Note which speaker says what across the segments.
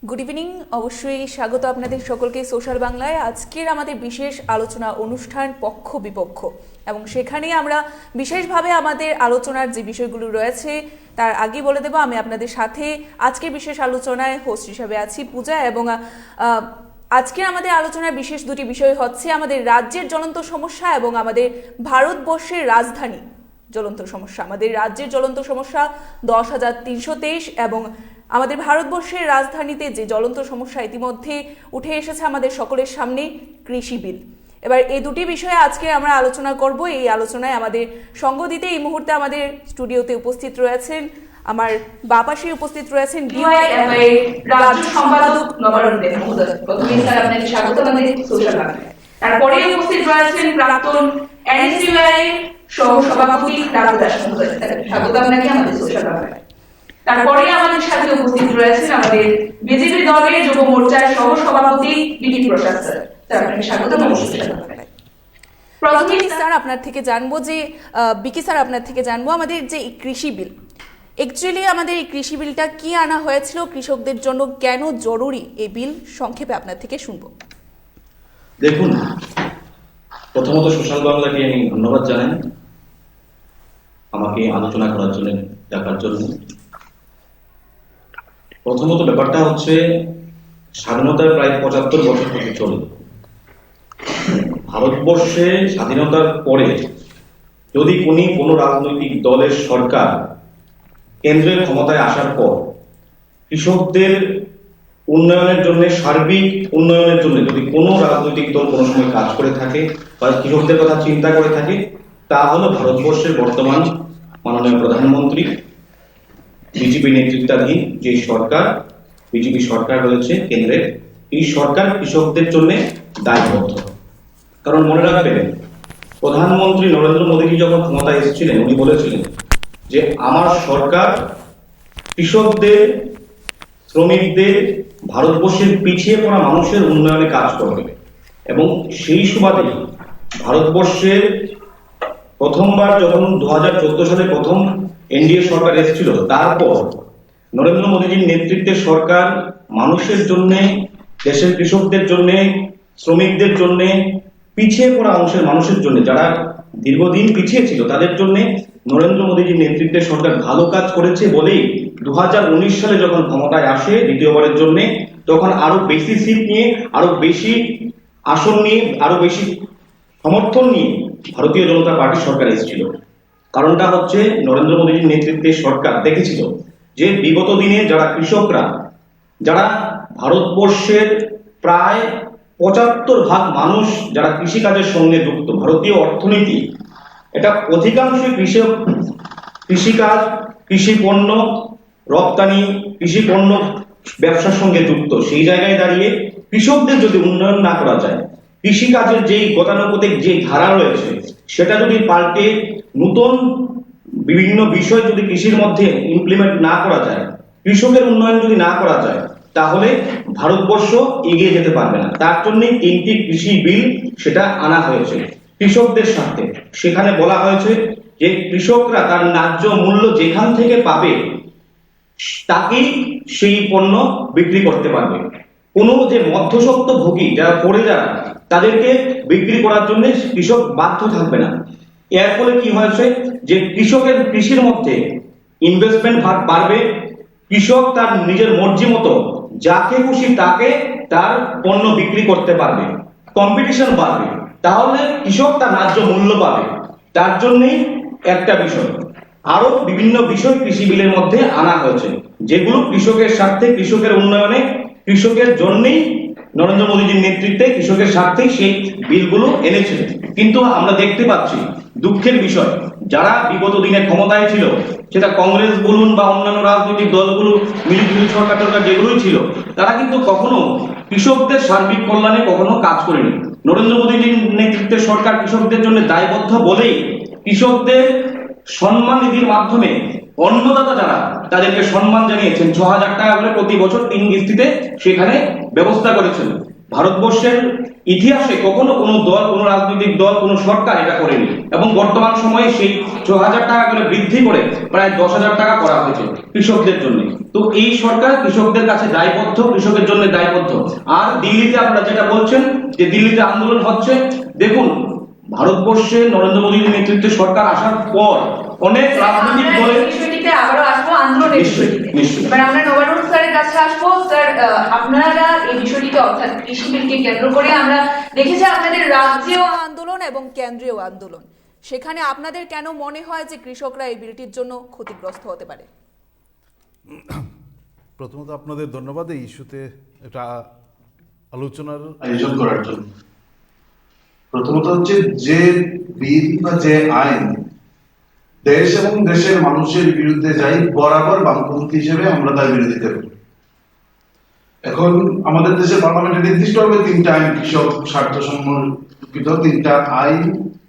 Speaker 1: Good evening. অবশ্যই স্বাগত আপনাদের সকলকে সোশ্যাল বাংলায়। আজকের আমাদের বিশেষ আলোচনা অনুষ্ঠান পক্ষ বিপক্ষ, এবং সেখানে আমরা বিশেষভাবে আমাদের আলোচনার যে বিষয়গুলো রয়েছে তার আগে বলে দেব আমি আপনাদের সাথে আজকের বিশেষ আলোচনায় হোস্ট হিসাবে আছি পূজা, এবং আজকে আমাদের আলোচনার বিশেষ দুটি বিষয় হচ্ছে আমাদের রাজ্যের জ্বলন্ত সমস্যা এবং আমাদের ভারতবর্ষের রাজধানী জ্বলন্ত সমস্যা। আমাদের রাজ্যের জ্বলন্ত সমস্যা 10,323 এবং আমাদের ভারতবর্ষের রাজধানীতে যে জ্বলন্ত সমস্যা ইতিমধ্যে উঠে এসেছে আমাদের সকলের সামনে, কৃষি বিল। এবার এই দুটি বিষয়ে আজকে আমরা আলোচনা করব। এই আলোচনায় আমাদের সঙ্গ দিতে এই মুহূর্তে আমাদের স্টুডিওতে উপস্থিত রয়েছেন, আমার বাপাশে উপস্থিত রয়েছেন
Speaker 2: ডিওয়াইএফআই রাজ্য সম্পাদক নবারুণ দেব মহোদয়। প্রথমেই স্যার আপনাকে স্বাগত আমাদের সোশ্যাল বাংলায়। তারপরে উপস্থিত রয়েছেন প্রাক্তন এনএসইউআই সহ সভাপতি রাঘু দাস মহোদয়। স্বাগত আপনাকে আমাদের সোশ্যাল বাংলায়। তারপরে আমাদের সাথে উপস্থিত রয়েছেন আমাদের বিজেপি দলের যুব মোর্চার সহ সভাপতি বিকি প্রসাদ স্যার। স্যার আপনাকে স্বাগত আমাদের সোশ্যাল বাংলায়।
Speaker 1: প্রথমেই স্যার আপনার থেকে জানবো যে বিকি স্যার আপনার থেকে জানবো আমাদের যে কৃষি বিল, অ্যাকচুয়ালি আমাদের এই কৃষি বিলটা কি আনা হয়েছিল, কৃষকদের জন্য কেন জরুরি এই বিল, সংক্ষেপে আপনার থেকে শুনবো।
Speaker 3: দেখুন, প্রথমত সোশ্যাল বাংলাকে আমি ধন্যবাদ জানাই আমাকে আলোচনা করার জন্য, দেখার জন্য। প্রথমত ব্যাপারটা হচ্ছে স্বাধীনতার প্রায় 75 বছর থেকে চলে। ভারতবর্ষে স্বাধীনতার পরে যদি কোনো রাজনৈতিক দলের সরকার কেন্দ্রের ক্ষমতায় আসার পর কৃষকদের উন্নয়নের জন্য, সার্বিক উন্নয়নের জন্য যদি কোনো রাজনৈতিক দল কোনো সময় কাজ করে থাকে বা কৃষকদের কথা চিন্তা করে থাকে, তা হলো ভারতবর্ষের বর্তমান মাননীয় প্রধানমন্ত্রী, বিজেপি নেতৃত্বাধীন যে সরকার, বিজেপি সরকার রয়েছে কেন্দ্রে, এই সরকার কৃষকদের জন্য দায়বদ্ধ। কারণ মনে রাখবেন, প্রধানমন্ত্রী নরেন্দ্র মোদীজি যখন ক্ষমতায় এসেছিলেন উনি বলেছিলেন যে আমার সরকার কৃষকদের, শ্রমিকদের, ভারতবর্ষের পিছিয়ে পড়া মানুষের উন্নয়নে কাজ করবে। এবং সেই সুবাদে ভারতবর্ষের প্রথমবার যখন 2014 সালে প্রথম এনডিএ সরকার এসেছিল, তারপর নরেন্দ্র মোদীজির নেতৃত্বে সরকার মানুষের জন্য, দেশের কৃষকদের জন্য, শ্রমিকদের জন্য, পিছিয়ে পড়া অংশের মানুষের জন্য, যারা দীর্ঘদিন পিছিয়ে ছিল তাদের জন্য নরেন্দ্র মোদীজির নেতৃত্বে সরকার ভালো কাজ করেছে বলেই 2019 সালে যখন ক্ষমতায় আসে দ্বিতীয়বারের জন্য, তখন আরো বেশি সিট নিয়ে, আরো বেশি আসন নিয়ে, আরো বেশি সমর্থন নিয়ে ভারতীয় জনতা পার্টি সরকার এসেছিল। কারণটা হচ্ছে নরেন্দ্র মোদীজির নেতৃত্বে সরকার দেখেছিল যে বিগত দিনে যারা কৃষকরা, যারা ভারতবর্ষের প্রায় 75% মানুষ যারা কৃষিকাজের সঙ্গে যুক্ত, ভারতীয় অর্থনীতি এটা অধিকাংশই কৃষিকাজ, কৃষি পণ্য রপ্তানি, কৃষি পণ্য ব্যবসার সঙ্গে যুক্ত। সেই জায়গায় দাঁড়িয়ে কৃষকদের যদি উন্নয়ন না করা যায়, কৃষিকাজের যেই গতানুগতিক যে ধারা রয়েছে সেটা যদি পাল্টে নতুন বিভিন্ন বিষয় যদি কৃষির মধ্যে ইমপ্লিমেন্ট না করা যায়, কৃষকের উন্নয়ন যদি না করা যায়, তাহলে ভারতবর্ষ এগিয়ে যেতে পারবে না। তার জন্যই 3টি কৃষি বিল সেটা আনা হয়েছে কৃষকদের স্বার্থে। সেখানে বলা হয়েছে যে কৃষকরা তার ন্যায্য মূল্য যেখান থেকে পাবে তাকেই সেই পণ্য বিক্রি করতে পারবে। কোনো যে মধ্যস্বত্ব ভোগী যারা পড়ে যারা, তাদেরকে বিক্রি করার জন্য কৃষক বাধ্য থাকবে না। এর ফলে কি হয়েছে যে কৃষকের কৃষির মধ্যে ইনভেস্টমেন্ট বাড়বে, কৃষক তার নিজের মর্জি মতো যাকে খুশি তাকে তার পণ্য বিক্রি করতে পারবে, কম্পিটিশন বাড়বে, তাহলে কৃষক তার ন্যায্য মূল্য পাবে। তার জন্যই একটা বিষয়, আরো বিভিন্ন বিষয় কৃষি বিলের মধ্যে আনা হয়েছে যেগুলো কৃষকের স্বার্থে, কৃষকের উন্নয়নে, কৃষকের জন্যই নরেন্দ্র মোদীজির নেতৃত্বে কৃষকের স্বার্থেই সেই বিলগুলো এনেছে। কিন্তু আমরা দেখতে পাচ্ছি দুঃখের বিষয়, যারা বিগত দিনে ক্ষমতায় ছিল, সেটা কংগ্রেস বলুন বা অন্যান্য রাজনৈতিক দলগুলো, মিলিটারি সরকার যেগুলোই ছিল, তারা কিন্তু কখনো কৃষকদের সার্বিক কল্যাণে কখনো কাজ করেনি। নরেন্দ্র মোদীজির নেতৃত্বে সরকার কৃষকদের জন্য দায়বদ্ধ বলেই কৃষকদের সম্মান নিধির মাধ্যমে অন্নদাতা যারা, তাদেরকে সম্মান জানিয়েছেন 6,000 টাকা করে প্রতি বছর 3 কিস্তিতে সেখানে ব্যবস্থা করেছেন। ভারতবর্ষের ইতিহাসে কখনো কোনো দল, কোনো রাজনৈতিক দল, কোনো সরকার এটা করেনি, এবং বর্তমান সময়ে সেই 6,000 টাকা করে বৃদ্ধি করে প্রায় 10,000 টাকা করা হয়েছে কৃষকদের জন্য। তো এই সরকার কৃষকদের কাছে দায়বদ্ধ, কৃষকের জন্য দায়বদ্ধ। আর দিল্লিতে আপনারা যেটা বলছেন যে দিল্লিতে আন্দোলন হচ্ছে, দেখুন ভারতবর্ষে নরেন্দ্র মোদীর নেতৃত্বে সরকার আসার পর অনেক রাজনৈতিক
Speaker 2: আমরা
Speaker 3: দলের
Speaker 2: এই বিষয়টিতে আবারও আসবো, আন্দোলনের
Speaker 3: নিশ্চয়ই,
Speaker 2: বিষয়টিতে।
Speaker 3: নিশ্চয়ই।
Speaker 2: এবার আমরা নবারুণ স্যারের কাছে আসবো। স্যার, আপনারা এই বিষয়টিতে অর্থাৎ কৃষি বিলকে কেন্দ্র করে আমরা দেখেছি আপনাদের রাজ্যেও
Speaker 1: আন্দোলন এবং কেন্দ্রীয় আন্দোলন, সেখানে আপনাদের কেন মনে হয় যে কৃষকরা এই বিলটির জন্য ক্ষতিগ্রস্ত হতে পারে?
Speaker 4: প্রথমত আপনাদের ধন্যবাদ এই ইস্যুতে এটা আলোচনার
Speaker 5: আয়োজন করার জন্য। প্রথমত হচ্ছে যে বিল বা যে আইন দেশ এবং দেশের মানুষের বিরুদ্ধে যাই, বরাবর বামপন্থী হিসেবে আমরা তার বিরোধিতা করি। এখন আমাদের দেশের পার্লামেন্টে নির্দিষ্টভাবে 3টা আইন, কৃষক স্বার্থ সম্পর্কিত 3টা আইন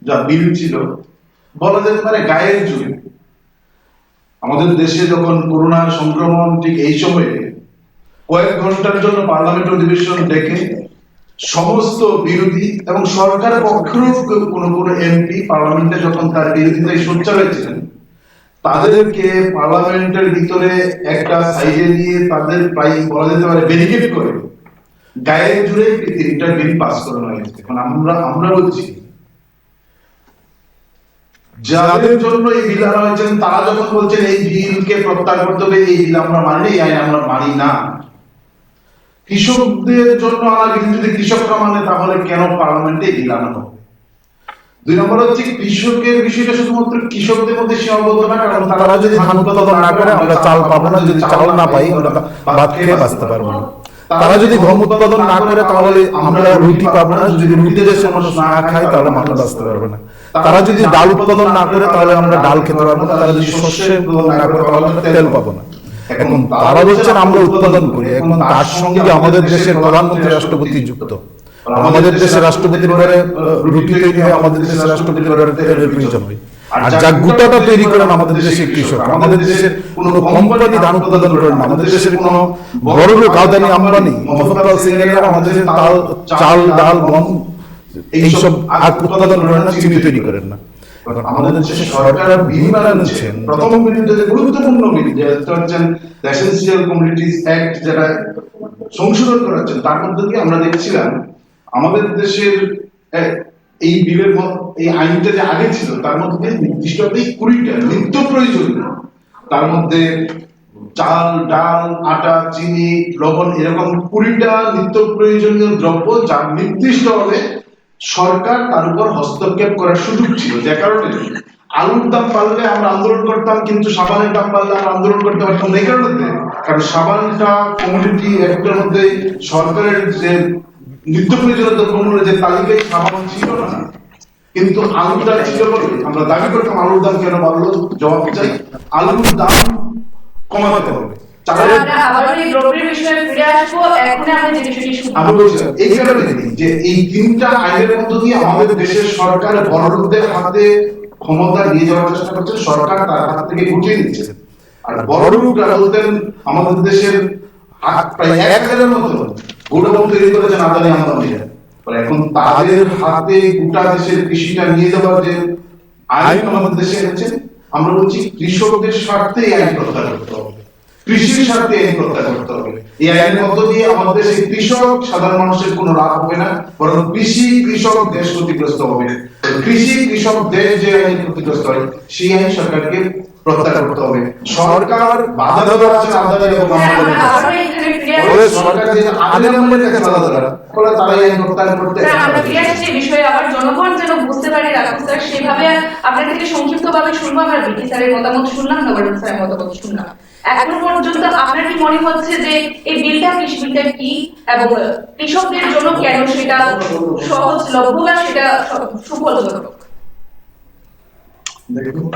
Speaker 5: যা বিল ছিল, বলা যেতে পারে গায়ের জোরে। আমাদের দেশে যখন করোনা সংক্রমণ ঠিক এই সময়ে কয়েক ঘন্টার জন্য পার্লামেন্ট অধিবেশন ডেকে সমস্ত বিরোধী এবং সরকারের পক্ষেও কোনো কোনো এমপি পার্লামেন্টে যখন তার বিরোধিতায় সোচ্চার হয়েছিলেন, তাদেরকে পার্লামেন্টের ভিতরে একটা সাইডে নিয়ে তাদের প্রায় বলা যেতে পারে ব্যারিকেড করে গায়ের জুড়ে 3টা বিল পাস করানো হয়েছে। এখন আমরা বলছি যাদের জন্য এই বিল আনা হয়েছেন তারা যখন বলছেন এই বিলকে প্রত্যাহার করতে হবে, এই বিল আমরা মানি, এই আইন আমরা মানি না। কৃষকদের জন্য আনা বিল যদি কৃষকরা মানে, তাহলে কেন পার্লামেন্টে বিল আনা হবে? 2 নম্বর হচ্ছে কৃষকের বিষয়টা শুধুমাত্র কৃষকদের মধ্যে সীমাবদ্ধ না, কারণ
Speaker 4: তারা যদি ধান উৎপাদন না করে আমরা চাল পাবো না, যদি চাল না পাই আমরা ভাত খেয়ে বাঁচতে পারবো না। তারা যদি গম উৎপাদন না করে তাহলে আমরা রুটি পাবো না, যদি রুটি দেশের মানুষ না খায় তাহলে মানুষ বাঁচতে পারবে না। তারা যদি ডাল উৎপাদন না করে তাহলে আমরা ডাল খেতে পারবো না, তারা যদি শস্যের উৎপাদন না করে তাহলে আমরা তেল পাবো না। এখন তারা বলছেন আমরা উৎপাদন করি, এখন তার সঙ্গে আমাদের দেশের প্রধানমন্ত্রী রাষ্ট্রপতি যুক্ত। আমাদের দেশের রাষ্ট্রপতির ঘরে রুটি তৈরি হয়, আমাদের দেশের রাষ্ট্রপতির ঘরে তেলের প্রয়োজন হয়। আর যা গুটাটা তৈরি করেন আমাদের দেশের কৃষক। আমাদের দেশের কোনো কোম্পানি ধান উৎপাদন করেন না, আমাদের দেশের কোনো বড় লোক আদানি আম্বানি মফস্বল সিঙ্গানিয়ার আমাদের দেশের চাল ডাল গম এইসব আখ উৎপাদন করেন না, চিনি তৈরি করেন না।
Speaker 5: আমাদের দেশের সরকার বিল বানাচ্ছেন, প্রথম বিলটা যে গুরুত্বপূর্ণ বিল, যেটা হচ্ছেন এসেনশিয়াল কমোডিটিস অ্যাক্ট, যেটা সংশোধন করাচ্ছেন, তার মধ্যে দিয়ে আমরা দেখছিলাম আমাদের দেশের এই বিলের এই আইনটা যে আগে ছিল তার মধ্যে নির্দিষ্টভাবে 20টা নিত্য প্রয়োজনীয়, তার মধ্যে চাল ডাল আটা চিনি লবণ এরকম 20টা নিত্য প্রয়োজনীয় দ্রব্য যা নির্দিষ্টভাবে সরকার তার উপর হস্তক্ষেপ করার সুযোগ ছিল। যে কারণে আলুর দাম বাড়লে আমরা আন্দোলন করতাম, কিন্তু সাবানের দাম বাড়লে আমরা আন্দোলন করতে পারতাম না। এই কারণে কারণ সাবানটা কমোডিটি অ্যাক্টের মধ্যে সরকারের যে নিত্য প্রয়োজনীয় দ্রব্যমূল্যের যে তালিকায় সাবান ছিল না, কিন্তু আলুটা ছিল বলে আমরা দাবি করতাম আলুর দাম কেন বাড়লো। জবাব চাই, আলুর দাম কমাতে হবে।
Speaker 2: আমরা আবারও এই দ্রব্যের বিষয়ে ফিরে আসবো। এখন আমরা যে বিষয়টি শুনবো,
Speaker 5: আমি বলছি এই কারণে যে এই 3টা আইনের মধ্য দিয়ে আমাদের দেশের সরকার বড়লোকদের হাতে ক্ষমতা নিয়ে যাওয়ার চেষ্টা করছে, সরকার তার হাত থেকে গুটিয়ে নিচ্ছে। আর বড়লোকরা বলতেন আমাদের দেশের প্রায় 1,000-এর মতো গোডাউন তৈরি করেছেন আদানি আম্বানিরা। এখন তাদের হাতে গোটা দেশের কৃষিটা নিয়ে যাওয়ার যে আইন আমাদের দেশে এনেছে, আমরা বলছি কৃষকদের স্বার্থে এই আইন প্রত্যাহার করতে হবে, কৃষির স্বার্থে আইন প্রত্যাহার করতে হবে। এই আইনের মধ্য দিয়ে আমাদের দেশে কৃষক সাধারণ মানুষের কোনো লাভ হবে না, বরং কৃষি কৃষক দেশ ক্ষতিগ্রস্ত হবে। কৃষি কৃষক দেশ যে আইন ক্ষতিগ্রস্ত হয় সেই আইন সরকারকে প্রত্যাহার করতে হবে। সরকার বাধা দেওয়া আছে আদানি এবং আম্বানির কাছে।
Speaker 2: আবারও এখানে ফিরে আসবো।
Speaker 5: ওই সরকার যে আদানি আম্বানির কাছে বাধা দেওয়া ফলে তারাই আইন প্রত্যাহার করতে
Speaker 2: আমরা ফিরে আসছি এই বিষয়ে, আবার জনগণ যেন বুঝতে পারে রাখুন স্যার, সেভাবে আপনার থেকে সংক্ষিপ্তভাবে শুনবো। আমরা বিটি স্যারের মতামত শুনলাম, নবারুণ স্যারের মতামত শুনলাম। এখন পর্যন্ত আপনার কি মনে হচ্ছে যে এই বিলটা, কৃষি বিলটা কি এবং কৃষকদের জন্য কেন সেটা সহজলভ্য বা সেটা সুফলজনক?
Speaker 6: দেখুন,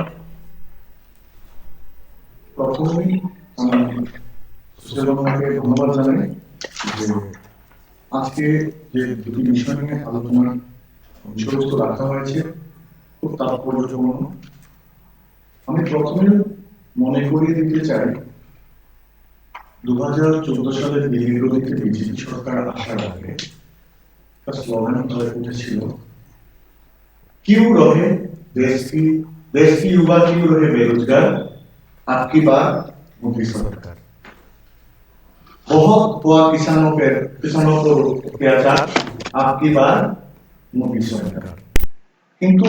Speaker 6: প্রথমেই সুজনকে ধন্যবাদ জানাই যে আজকে যে দুটি বিষয় নিয়ে আলোচনার বিষয়বস্তু রাখা হয়েছে খুব তাৎপর্যপূর্ণ। আমি প্রথমে মনে করিয়ে দিতে চাই 2014 সালের বিল বিরোধীতে বিজেপি সরকার আসার আগে একটা স্লোগান হয়ে উঠেছিল, क्यों रहे देश की युवा क्यों रहे बेरोजगार, आपकी बार मोदी सरकार। बहुत हुआ किसानों को अत्याचार, आपकी बार মোদী সরকার। কিন্তু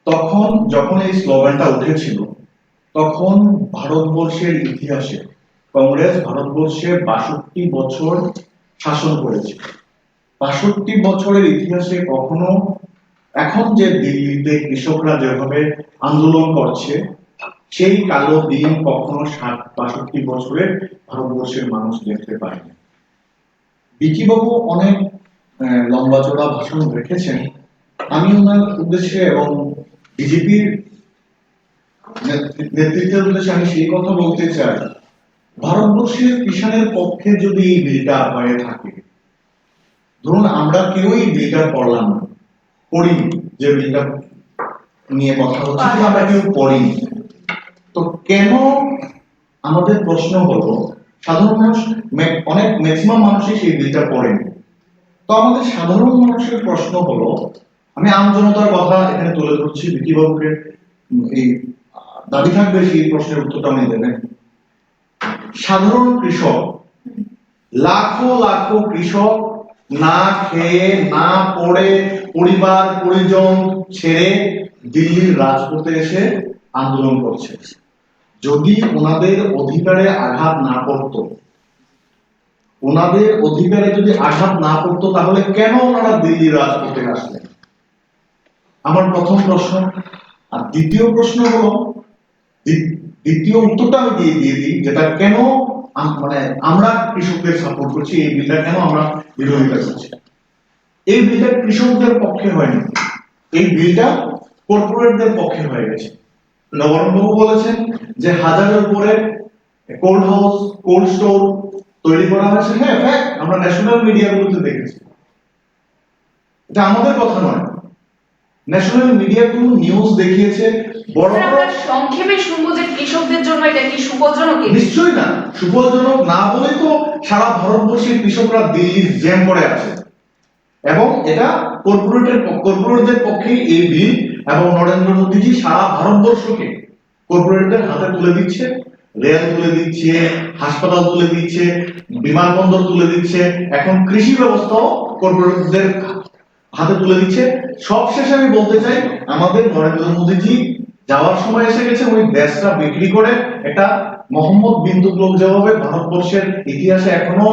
Speaker 6: তখন যখন এই স্লোগানটা উঠেছিল তখন ভারতবর্ষের ইতিহাসে কংগ্রেস ভারতবর্ষে 62 বছর শাসন করেছে। 62 বছরের ইতিহাসে কখনো এখন যে দিল্লিতে কৃষকরা যেভাবে আন্দোলন করছে সেই কালো দিন কখনো 62 বছরের ভারতবর্ষের মানুষ দেখতে পায়নি। বিকি বাবু অনেক লম্বা চড়া ভাষণ রেখেছেন। আমি ওনার উদ্দেশ্যে এবং বিজেপির নেতৃত্বের উদ্দেশ্যে আমি সেই কথা বলতে চাই, ভারতবর্ষের কিষানের পক্ষে যদি এই বিলটা হয়ে থাকে, ধরুন আমরা কেউই বিলটা পড়লাম না, পড়িনি, যে বিলটা নিয়ে কথা হচ্ছে আমরা কেউ পড়িনি, তো কেন আমাদের প্রশ্ন হলো সাধারণ মানুষ অনেক ম্যাক্সিমাম মানুষই সেই বিলটা পড়েনি। তো আমাদের সাধারণ মানুষের প্রশ্ন হলো, আমি আম জনতার কথা এখানে তুলে ধরছি, বিকি বাবুকে এই দাবি থাকবে সেই প্রশ্নের উত্তরটা উনি দেবেন। সাধারণ কৃষক, লাখো লাখো কৃষক না খেয়ে না পড়ে পরিবার পরিজন ছেড়ে দিল্লির রাজপথে এসে আন্দোলন করছে। যদি ওনাদের অধিকারে আঘাত না পড়তো, ওনাদের অধিকারে যদি আঘাত না পড়তো তাহলে কেন ওনারা দিল্লির রাজপথে আসলেন? আমার প্রথম প্রশ্ন। আর দ্বিতীয় প্রশ্ন হলো, দ্বিতীয় উত্তরটা আমি দিয়ে দিই, যেটা কেন মানে আমরা কৃষকদের সাপোর্ট করছি, এই বিলটা কেন আমরা বিরোধিতা করছি। এই বিলটা কৃষকদের পক্ষে হয়নি, এই বিলটা কর্পোরেটদের পক্ষে হয়ে গেছে। নবরণবাবু বলেছেন যে 1000-এর উপরে কোল্ড হাউস, কোল্ড স্টোর তৈরি করা হয়েছে। হ্যাঁ, ফ্যাক্ট, আমরা ন্যাশনাল মিডিয়াগুলোতে দেখেছি। এটা আমাদের কথা নয়, ন্যাশনাল মিডিয়াগুলো নিউজ দেখিয়েছে। বড় বড়
Speaker 2: সংক্ষেপে শুনবো যে কৃষকদের জন্য এটা কি সুফলজনক?
Speaker 5: নিশ্চয়ই না, সুফলজনক না বলে তো সারা ভারতবর্ষের কৃষকরা দিল্লির জ্যাম পড়ে আছে। এবং এটা কর্পোরেটদের পক্ষে এই বিল, এবং নরেন্দ্র মোদীজি সারা ভারতবর্ষকে কর্পোরেটদের হাতে তুলে দিচ্ছে, রেল তুলে দিচ্ছে, হাসপাতাল তুলে দিচ্ছে, বিমানবন্দর তুলে দিচ্ছে, এখন কৃষি ব্যবস্থাও কর্পোরেটদের হাতে তুলে দিচ্ছে। সবশেষে আমি বলতে চাই, আমাদের নরেন্দ্র মোদীজি যাওয়ার সময় এসে গেছে, ওই দেশটা বিক্রি করে একটা মোহাম্মদ বিন তুগলক যেভাবে ভারতবর্ষের ইতিহাসে এখনো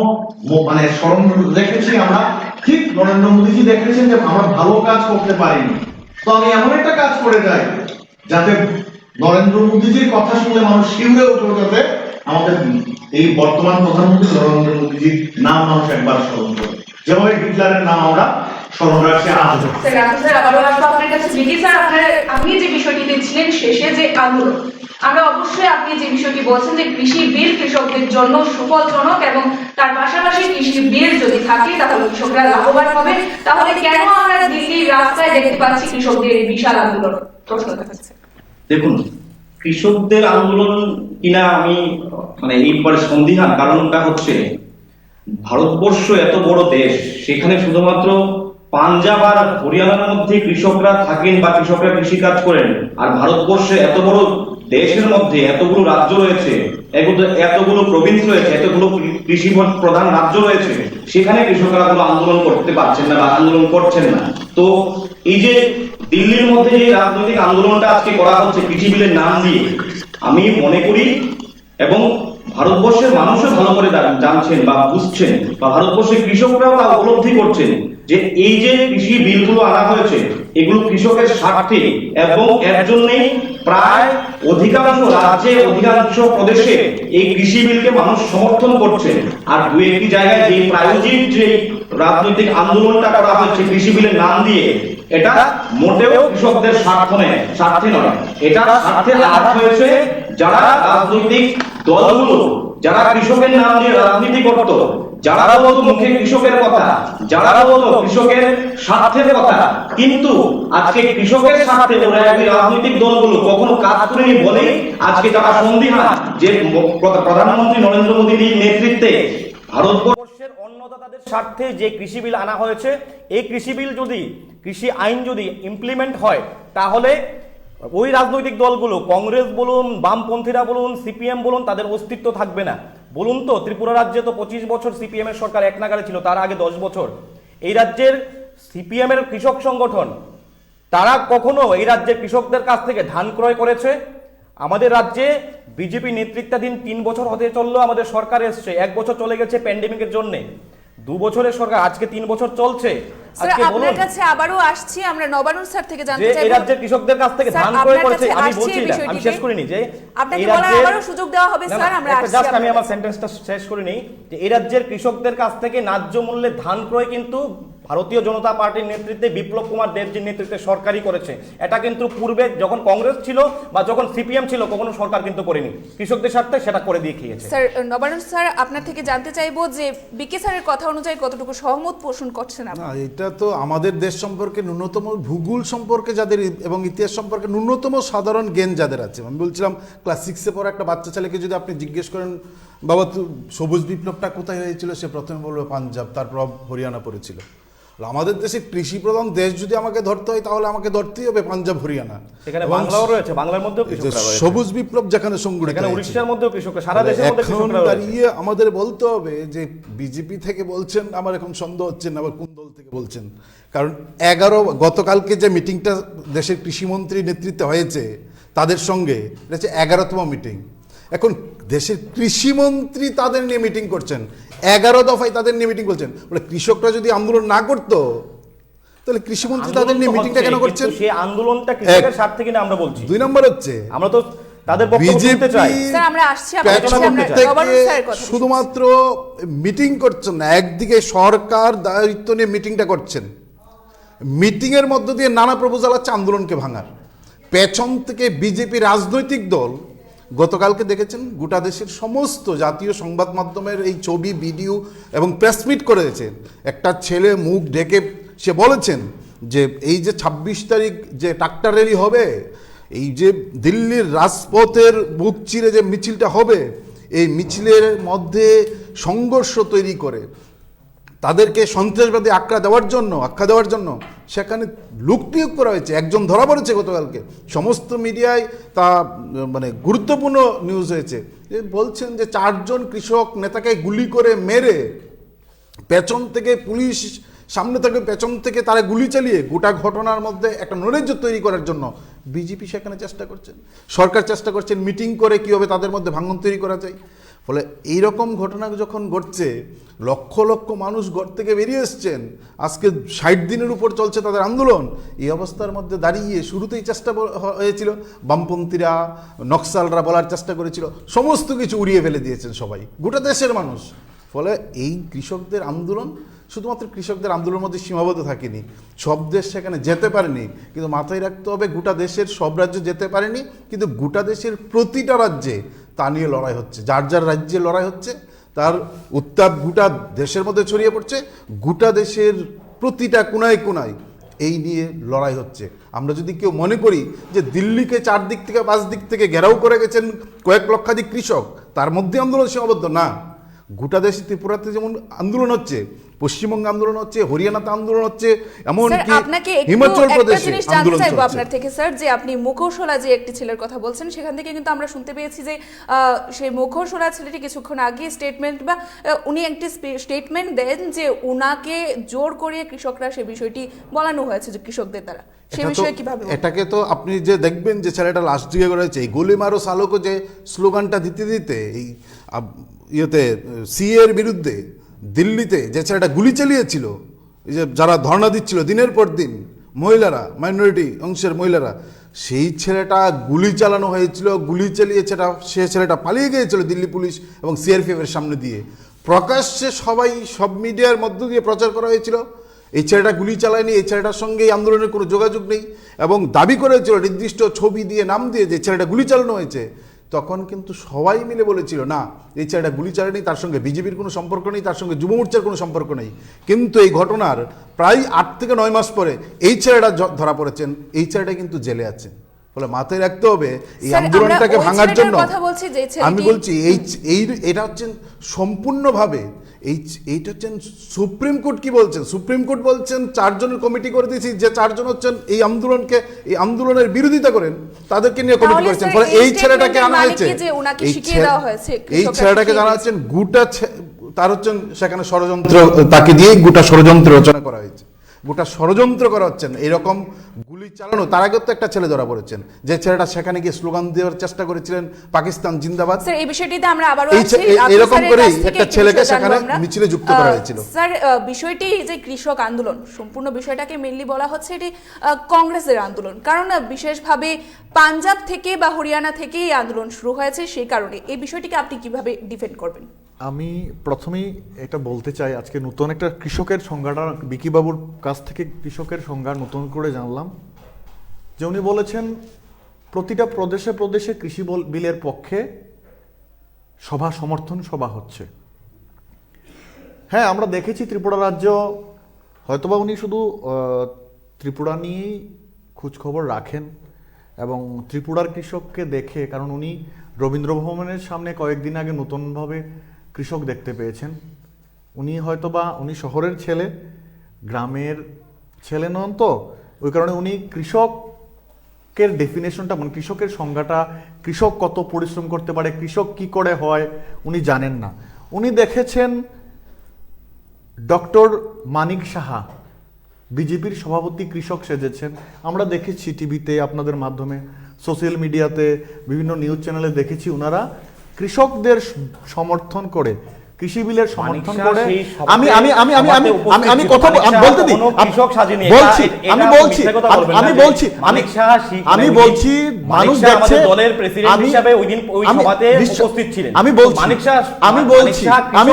Speaker 5: মানে স্মরণ রেখেছি আমরা, ঠিক নরেন্দ্র মোদীজি দেখেছেন যে আমরা ভালো কাজ করতে পারিনি, তো আমি এমন একটা কাজ করে যাই যাতে নরেন্দ্র মোদীজির কথা শুনলে মানুষ শিউরে উঠে, যাতে আমাদের এই বর্তমান প্রধানমন্ত্রী নরেন্দ্র মোদীজির নাম মানুষ একবার স্মরণ করে, যেভাবে হিটলারের নাম আমরা স্মরণ রাখছি আজ।
Speaker 2: স্যার আবারও আসবো আপনার কাছে। বিকি স্যার, আপনি যে বিষয়টিতে ছিলেন শেষে, যে আন্দোলন, আমরা অবশ্যই আপনি যে বিষয়টি বলছেন যে কৃষি বিল কৃষকদের জন্য সুফলজনক, এবং তার পাশাপাশি কৃষি বিল যদি থাকে তাহলে কৃষকরা লাভবান হবে, তাহলে কেন আমরা দিল্লির রাস্তায় দেখতে পাচ্ছি কৃষকদের এই বিশাল আন্দোলন? প্রশ্ন থাকছে।
Speaker 3: দেখুন, কৃষকদের আন্দোলন কিনা আমি মানে এইবার সন্দিহান। কারণটা হচ্ছে, ভারতবর্ষ এত বড় দেশ, সেখানে শুধুমাত্র পাঞ্জাব আর হরিয়ানার মধ্যে কৃষকরা থাকেন বা কৃষকরা কৃষি কাজ করেন, আর ভারতবর্ষে এত বড় দেশের মধ্যে এতগুলো রাজ্য রয়েছে, এতগুলো প্রভিন্স রয়েছে, এতগুলো কৃষি প্রধান রাজ্য রয়েছে, সেখানে কৃষকরা কোনো আন্দোলন করতে পারছেন না বা আন্দোলন করছেন না। তো এই যে দিল্লির মধ্যে যে রাজনৈতিক আন্দোলনটা আজকে করা হচ্ছে কৃষি বিলের নাম দিয়ে, আমি মনে করি, এবং ভারতবর্ষের মানুষও ভালো করে জানছেন বা বুঝছেন, বা ভারতবর্ষের কৃষকরাও তা উপলব্ধি করছেন যে এই যে কৃষি বিলগুলো আনা হয়েছে এগুলো কৃষকের স্বার্থে, এবং এর জন্যই প্রায় অধিকাংশ রাজ্যে, অধিকাংশ প্রদেশে এই কৃষি বিলকে মানুষ সমর্থন করছে। আর দু একটি জায়গায় যে প্রায়োজিক যে রাজনৈতিক আন্দোলনটা করা হচ্ছে কৃষি বিলের নাম দিয়ে, এটা মোটেও কৃষকদের স্বার্থে নয়, এটা স্বার্থে আঘাত হয়েছে যারা রাজনৈতিক দলগুলো, যারা কৃষকের নাম দিয়ে রাজনীতি করত, যারা বলতো মুখে কৃষকের কথা, যারা বলতো কৃষকের স্বার্থের কথা, কিন্তু আজকে কৃষকের স্বার্থে ওরা এই রাজনৈতিক দলগুলো কখনো কাজ করেনি বলেই আজকে তারা সন্দিহান যে প্রধানমন্ত্রী নরেন্দ্র মোদীর নেতৃত্বে ভারতবর্ষের অন্নদাতাদের স্বার্থে যে কৃষি বিল আনা হয়েছে, এই কৃষি বিল যদি, কৃষি আইন যদি ইমপ্লিমেন্ট হয়, তাহলে ওই রাজনৈতিক দলগুলো, কংগ্রেস বলুন, বামপন্থীরা বলুন, সিপিএম বলুন, তাদের অস্তিত্ব থাকবে না। বলুন তো, ত্রিপুরা রাজ্যে তো 25 বছর সিপিএম এর সরকার এক নাগারে ছিল, তার আগে 10 বছর। এই রাজ্যের সিপিএম এর কৃষক সংগঠন, তারা কখনো এই রাজ্যের কৃষকদের কাছ থেকে ধান ক্রয় করেছে? আমাদের রাজ্যে বিজেপি নেতৃত্বাধীন 3 বছর হতে চললো আমাদের সরকার এসছে, 1 বছর চলে গেছে প্যান্ডেমিকের জন্য, 2 বছরের সরকার, আজকে 3 বছর চলছে।
Speaker 1: স্যার
Speaker 3: আজকে বলুন
Speaker 1: আপনার কাছে আবারও আসছি, আমরা নবারুণ স্যার থেকে
Speaker 3: যে
Speaker 1: জানতে
Speaker 3: এই
Speaker 1: চাইবো
Speaker 3: রাজ্যের কৃষকদের কাছ থেকে
Speaker 1: স্যার,
Speaker 3: ধান ক্রয়
Speaker 1: আপনার
Speaker 3: করেছে।
Speaker 1: কাছে
Speaker 3: আমি
Speaker 1: আসছি
Speaker 3: বলছি
Speaker 1: এই
Speaker 3: না, আমি
Speaker 1: বিষয়টিতে।
Speaker 3: শেষ করিনি যে
Speaker 1: আপনাকে
Speaker 3: এই
Speaker 1: বলার
Speaker 3: রাজ্যের,
Speaker 1: আবারও সুযোগ দেওয়া হবে স্যার, আমরা আসছি
Speaker 3: জাস্ট আমি
Speaker 1: আপনার
Speaker 3: আমার
Speaker 1: কাছে।
Speaker 3: সেন্টেন্সটা শেষ করিনি যে এই রাজ্যের কৃষকদের কাছ থেকে ন্যায্য মূল্যে ধান ক্রয় কিন্তু ভারতীয় জনতা পার্টির নেতৃত্বে বিপ্লব কুমার দেবজির নেতৃত্বে সরকারই করেছে। এটা কিন্তু পূর্বে যখন কংগ্রেস ছিল বা যখন সিপিএম ছিল, কখনো সরকার কিন্তু করেনি। কৃষকদের স্বার্থে সেটা করে দিয়ে খেয়েছে।
Speaker 1: স্যার নবারুণ স্যার, আপনার থেকে জানতে চাইবো যে বিকে স্যারের কথা অনুযায়ী কতটুকু সহমত পোষণ করছেন আপনি?
Speaker 4: না, এটা তো আমাদের দেশ সম্পর্কে ন্যূনতম ভূগোল সম্পর্কে যাদের এবং ইতিহাস সম্পর্কে ন্যূনতম সাধারণ জ্ঞান যাদের আছে। আমি বলছিলাম ক্লাস 6-এ পড়া একটা বাচ্চা ছেলেকে যদি আপনি জিজ্ঞেস করেন, বাবা সবুজ বিপ্লবটা কোথায় হয়েছিল, সে প্রথমে বলবে পাঞ্জাব, তারপর হরিয়ানা পড়েছিল। আমাদের দেশে কৃষি প্রধান দেশ যদি আমাকে ধরতে হয়, তাহলে আমাকে ধরতেই হবে পাঞ্জাব, হরিয়ানা।
Speaker 3: সেখানে বাংলাও রয়েছে, বাংলার মধ্যেও কৃষকরা রয়েছে।
Speaker 4: সবুজ বিপ্লব যেখানে সংগঠিত
Speaker 3: এখানে
Speaker 4: হয়েছে,
Speaker 3: উড়িষ্যার মধ্যেও কৃষকরা, সারা দেশের মধ্যে
Speaker 4: এখন
Speaker 3: কৃষকরা রয়েছে।
Speaker 4: দাঁড়িয়ে আমাদের বলতে হবে যে বিজেপি থেকে বলছেন, আমার এখন সন্দেহ হচ্ছে না আবার কোন দল থেকে বলছেন। কারণ গতকালকে যে মিটিংটা দেশের কৃষিমন্ত্রী নেতৃত্বে হয়েছে তাদের সঙ্গে, এটা হচ্ছে 11তম মিটিং। এখন দেশের কৃষিমন্ত্রী তাদের নিয়ে মিটিং করছেন, 11 দফায় তাদের নিয়ে মিটিং করছেন। বলে কৃষকরা যদি আন্দোলন না করতো, তাহলে কৃষিমন্ত্রী তাদের নিয়ে মিটিংটা কেন করছেন?
Speaker 3: সেই আন্দোলনটা কৃষকের স্বার্থে কিনা আমরা বলছি।
Speaker 4: 2 নম্বর হচ্ছে
Speaker 3: আমরা তো তাদের বক্তব্য শুনতে চাই।
Speaker 1: স্যার আমরা আসছি আপনার কাছে, আমরা নবারুণ স্যারের কথা শুনছি।
Speaker 4: শুধুমাত্র মিটিং করছেন না, একদিকে সরকার দায়িত্ব নিয়ে মিটিংটা করছেন, মিটিং এর মধ্য দিয়ে নানা প্রপোজাল আছে আন্দোলনকে ভাঙার। পেছন থেকে বিজেপি রাজনৈতিক দল, গতকালকে দেখেছেন গোটা দেশের সমস্ত জাতীয় সংবাদ মাধ্যমের এই ছবি, ভিডিও এবং প্রেসমিট করেছেন। একটা ছেলে মুখ ঢেকে সে বলেছেন যে এই যে 26 তারিখ যে ট্রাক্টর র্যালি হবে, এই যে দিল্লির রাজপথের বুক চিরে যে মিছিলটা হবে, এই মিছিলের মধ্যে সংঘর্ষ তৈরি করে তাদেরকে সন্ত্রাসবাদী আখ্যা দেওয়ার জন্য সেখানে লোক নিয়োগ করা হয়েছে। একজন ধরা পড়েছে গতকালকে, সমস্ত মিডিয়ায় তা মানে গুরুত্বপূর্ণ নিউজ হয়েছে। বলছেন যে 4 জন কৃষক নেতাকে গুলি করে মেরে, পেছন থেকে পুলিশ সামনে থেকে পেছন থেকে তারা গুলি চালিয়ে গোটা ঘটনার মধ্যে একটা নৈরাজ্য তৈরি করার জন্য বিজেপি সেখানে চেষ্টা করছেন, সরকার চেষ্টা করছেন মিটিং করে কীভাবে তাদের মধ্যে ভাঙন তৈরি করা যায়। ফলে এইরকম ঘটনা যখন ঘটছে, লক্ষ লক্ষ মানুষ ঘর থেকে বেরিয়ে এসছেন, আজকে 60 দিনের উপর চলছে তাদের আন্দোলন। এই অবস্থার মধ্যে দাঁড়িয়ে শুরুতেই চেষ্টা হয়েছিল, বামপন্থীরা, নকশালরা বলার চেষ্টা করেছিল, সমস্ত কিছু উড়িয়ে ফেলে দিয়েছেন সবাই, গোটা দেশের মানুষ। ফলে এই কৃষকদের আন্দোলন শুধুমাত্র কৃষকদের আন্দোলনের মধ্যে সীমাবদ্ধ থাকেনি, সব দেশ সেখানে যেতে পারেনি। কিন্তু মাথায় রাখতে হবে, গোটা দেশের সব রাজ্য যেতে পারেনি, কিন্তু গোটা দেশের প্রতিটা রাজ্যে তা নিয়ে লড়াই হচ্ছে। যার যার রাজ্যে লড়াই হচ্ছে, তার উত্তাপ গোটা দেশের মধ্যে ছড়িয়ে পড়ছে। গোটা দেশের প্রতিটা কোনায় কোনায় এই নিয়ে লড়াই হচ্ছে। আমরা যদি কেউ মনে করি যে দিল্লিকে 4 দিক থেকে 5 দিক থেকে ঘেরাও করে গেছেন কয়েক লক্ষাধিক কৃষক, তার মধ্যে আন্দোলন সীমাবদ্ধ না। গোটা দেশে ত্রিপুরাতে যেমন আন্দোলন হচ্ছে, পশ্চিমবঙ্গে আন্দোলন হচ্ছে, হরিয়ানাতে আন্দোলন হচ্ছে, এমনকি হিমাচল প্রদেশে আন্দোলন চলছে।
Speaker 1: আপনার থেকে স্যার, যে আপনি মুখোশোলা যে একটি ছেলের কথা বলছেন, সেখান থেকে কিন্তু আমরা শুনতে পেয়েছি যে সেই মুখোশোলা ছেলেটি কিছুক্ষণ আগে স্টেটমেন্ট বা উনি একটি স্টেটমেন্ট দেন যে উনাকে জোর করিয়ে কৃষকরা সে বিষয়টি বলানো হয়েছে যে কৃষকদের দ্বারা। সে বিষয়ে কিভাবে?
Speaker 4: এটাকে তো আপনি যে দেখবেন যে ছেলেটা লাস্ট দিকে করেছে, এই গোলি মারো সালোকো যে স্লোগানটা দিতে দিতে এই ইয়েতে সিএর বিরুদ্ধে দিল্লিতে যে ছেলেটা গুলি চালিয়েছিল, এই যে যারা ধর্ণা দিচ্ছিল দিনের পর দিন, মহিলারা, মাইনরিটি অংশের মহিলারা, সেই ছেলেটা গুলি চালানো হয়েছিল, গুলি চালিয়ে সে ছেলেটা পালিয়ে গিয়েছিল দিল্লি পুলিশ এবং সিআরপিএফের সামনে দিয়ে। প্রকাশ্যে সব মিডিয়ার মধ্য দিয়ে প্রচার করা হয়েছিল এই ছেলেটা গুলি চালায়নি, এই ছেলেটার সঙ্গে এই আন্দোলনের কোনো যোগাযোগ নেই, এবং দাবি করেছিল নির্দিষ্ট ছবি দিয়ে, নাম দিয়ে যে ছেলেটা গুলি চালানো হয়েছে। তখন কিন্তু সবাই মিলে বলেছিল না, এই ছেলেটা গুলি চালায়নি, তার সঙ্গে বিজেপির কোনো সম্পর্ক নেই, তার সঙ্গে যুব মোর্চার কোনো সম্পর্ক নেই। কিন্তু এই ঘটনার প্রায় 8 থেকে 9 মাস পরে এই ছেলেটা ধরা পড়েছেন, এই ছেলেটা কিন্তু জেলে আছেন। বলে মাথায় রাখতে হবে এই
Speaker 1: স্যার,
Speaker 4: আন্দোলনটাকে
Speaker 1: আমরা ওই
Speaker 4: ভাঙার জন্য
Speaker 1: ছেলেটার কথা বলছি যে
Speaker 4: আমি
Speaker 1: ছেলেটি-
Speaker 4: বলছি এই এটা হচ্ছেন সম্পূর্ণভাবে এইটা হচ্ছেন সুপ্রিম কোর্ট কি বলছেন, সুপ্রিম কোর্ট বলছেন 4 জনের কমিটি করে দিয়েছি, যে 4 জন হচ্ছেন এই আন্দোলনের বিরোধিতা করেন তাদেরকে নিয়ে কমিটি
Speaker 1: তাহলে
Speaker 4: করেছেন।
Speaker 1: স্যার,
Speaker 4: ফলে
Speaker 1: এই
Speaker 4: এই ছেলেটাকে
Speaker 1: statement-এর
Speaker 4: আনা
Speaker 1: মানে
Speaker 4: হয়েছে,
Speaker 1: কি যে ওনাকে
Speaker 4: এই
Speaker 1: শিখিয়ে দেওয়া হয়েছে,
Speaker 4: এই
Speaker 1: কৃষকরা
Speaker 4: ছেলেটাকে
Speaker 1: শিখিয়ে
Speaker 4: জানা
Speaker 1: দিয়েছে?
Speaker 4: হচ্ছেন তার হচ্ছেন সেখানে ষড়যন্ত্র, তাকে দিয়েই গোটা ষড়যন্ত্র রচনা করা হয়েছে, গোটা ষড়যন্ত্র করা হচ্ছেন। এরকম গুলি চালানো, তার আগে তো একটা ছেলে ধরা পড়েছেন, যে ছেলেটা সেখানে গিয়ে স্লোগান দেওয়ার চেষ্টা করেছিলেন পাকিস্তান জিন্দাবাদ।
Speaker 1: স্যার, এই বিষয়টিতে আমরা আবারও
Speaker 4: এই
Speaker 1: আসছি।
Speaker 4: এরকম
Speaker 1: আফসারের
Speaker 4: করেই
Speaker 1: কাছ থেকে
Speaker 4: একটা
Speaker 1: একটি
Speaker 4: ছেলেকে
Speaker 1: বিষয় জানবো
Speaker 4: সেখানে
Speaker 1: আমরা।
Speaker 4: মিছিলে যুক্ত করা হয়েছিল।
Speaker 1: স্যার, বিষয়টি যে কৃষক আন্দোলন, সম্পূর্ণ বিষয়টাকে মেনলি বলা হচ্ছে এটি কংগ্রেসের আন্দোলন, কারণ বিশেষভাবে পাঞ্জাব থেকে বা হরিয়ানা থেকে এই আন্দোলন শুরু হয়েছে, সেই কারণে এই বিষয়টিকে আপনি কিভাবে ডিফেন্ড করবেন?
Speaker 7: আমি প্রথমেই এটা বলতে চাই, আজকে নতুন একটা কৃষকের সংজ্ঞাটা বিকিবাবুর কাছ থেকে কৃষকের সংজ্ঞা নতুন করে জানলাম, যে উনি বলেছেন প্রতিটা প্রদেশে প্রদেশে কৃষি বিলের পক্ষে সমর্থন সভা হচ্ছে। হ্যাঁ, আমরা দেখেছি ত্রিপুরা রাজ্য, হয়তোবা উনি শুধু ত্রিপুরা নিয়েই খোঁজখবর রাখেন এবং ত্রিপুরার কৃষককে দেখে, কারণ উনি রবীন্দ্র ভবনের সামনে কয়েকদিন আগে নতুনভাবে কৃষক দেখতে পেয়েছেন। উনি শহরের ছেলে, গ্রামের ছেলে নন, তো ওই কারণে উনি কৃষকের ডেফিনেশনটা, মানে কৃষকের সংজ্ঞাটা, কৃষক কত পরিশ্রম করতে পারে, কৃষক কি করে হয় উনি জানেন না। উনি দেখেছেন ডক্টর মানিক সাহা বিজেপির সভাপতি কৃষক সেজেছেন, আমরা দেখেছি টিভিতে, আপনাদের মাধ্যমে, সোশ্যাল মিডিয়াতে, বিভিন্ন নিউজ চ্যানেলে দেখেছি ওনারা কৃষকদের সমর্থন করে, কৃষি বিলের সমর্থন করে। আমি আমি আমি আমি আমি আমি আমি কথা বলতে দিই, বলছি আমি বলছি আমি বলছি আমি বলছি মানুষ দেখছে,
Speaker 8: দলের প্রেসিডেন্ট হিসেবে ওই দিন ওই সভাতে উপস্থিত ছিলেন।
Speaker 4: আমি বলছি
Speaker 8: আমি বলছি আমি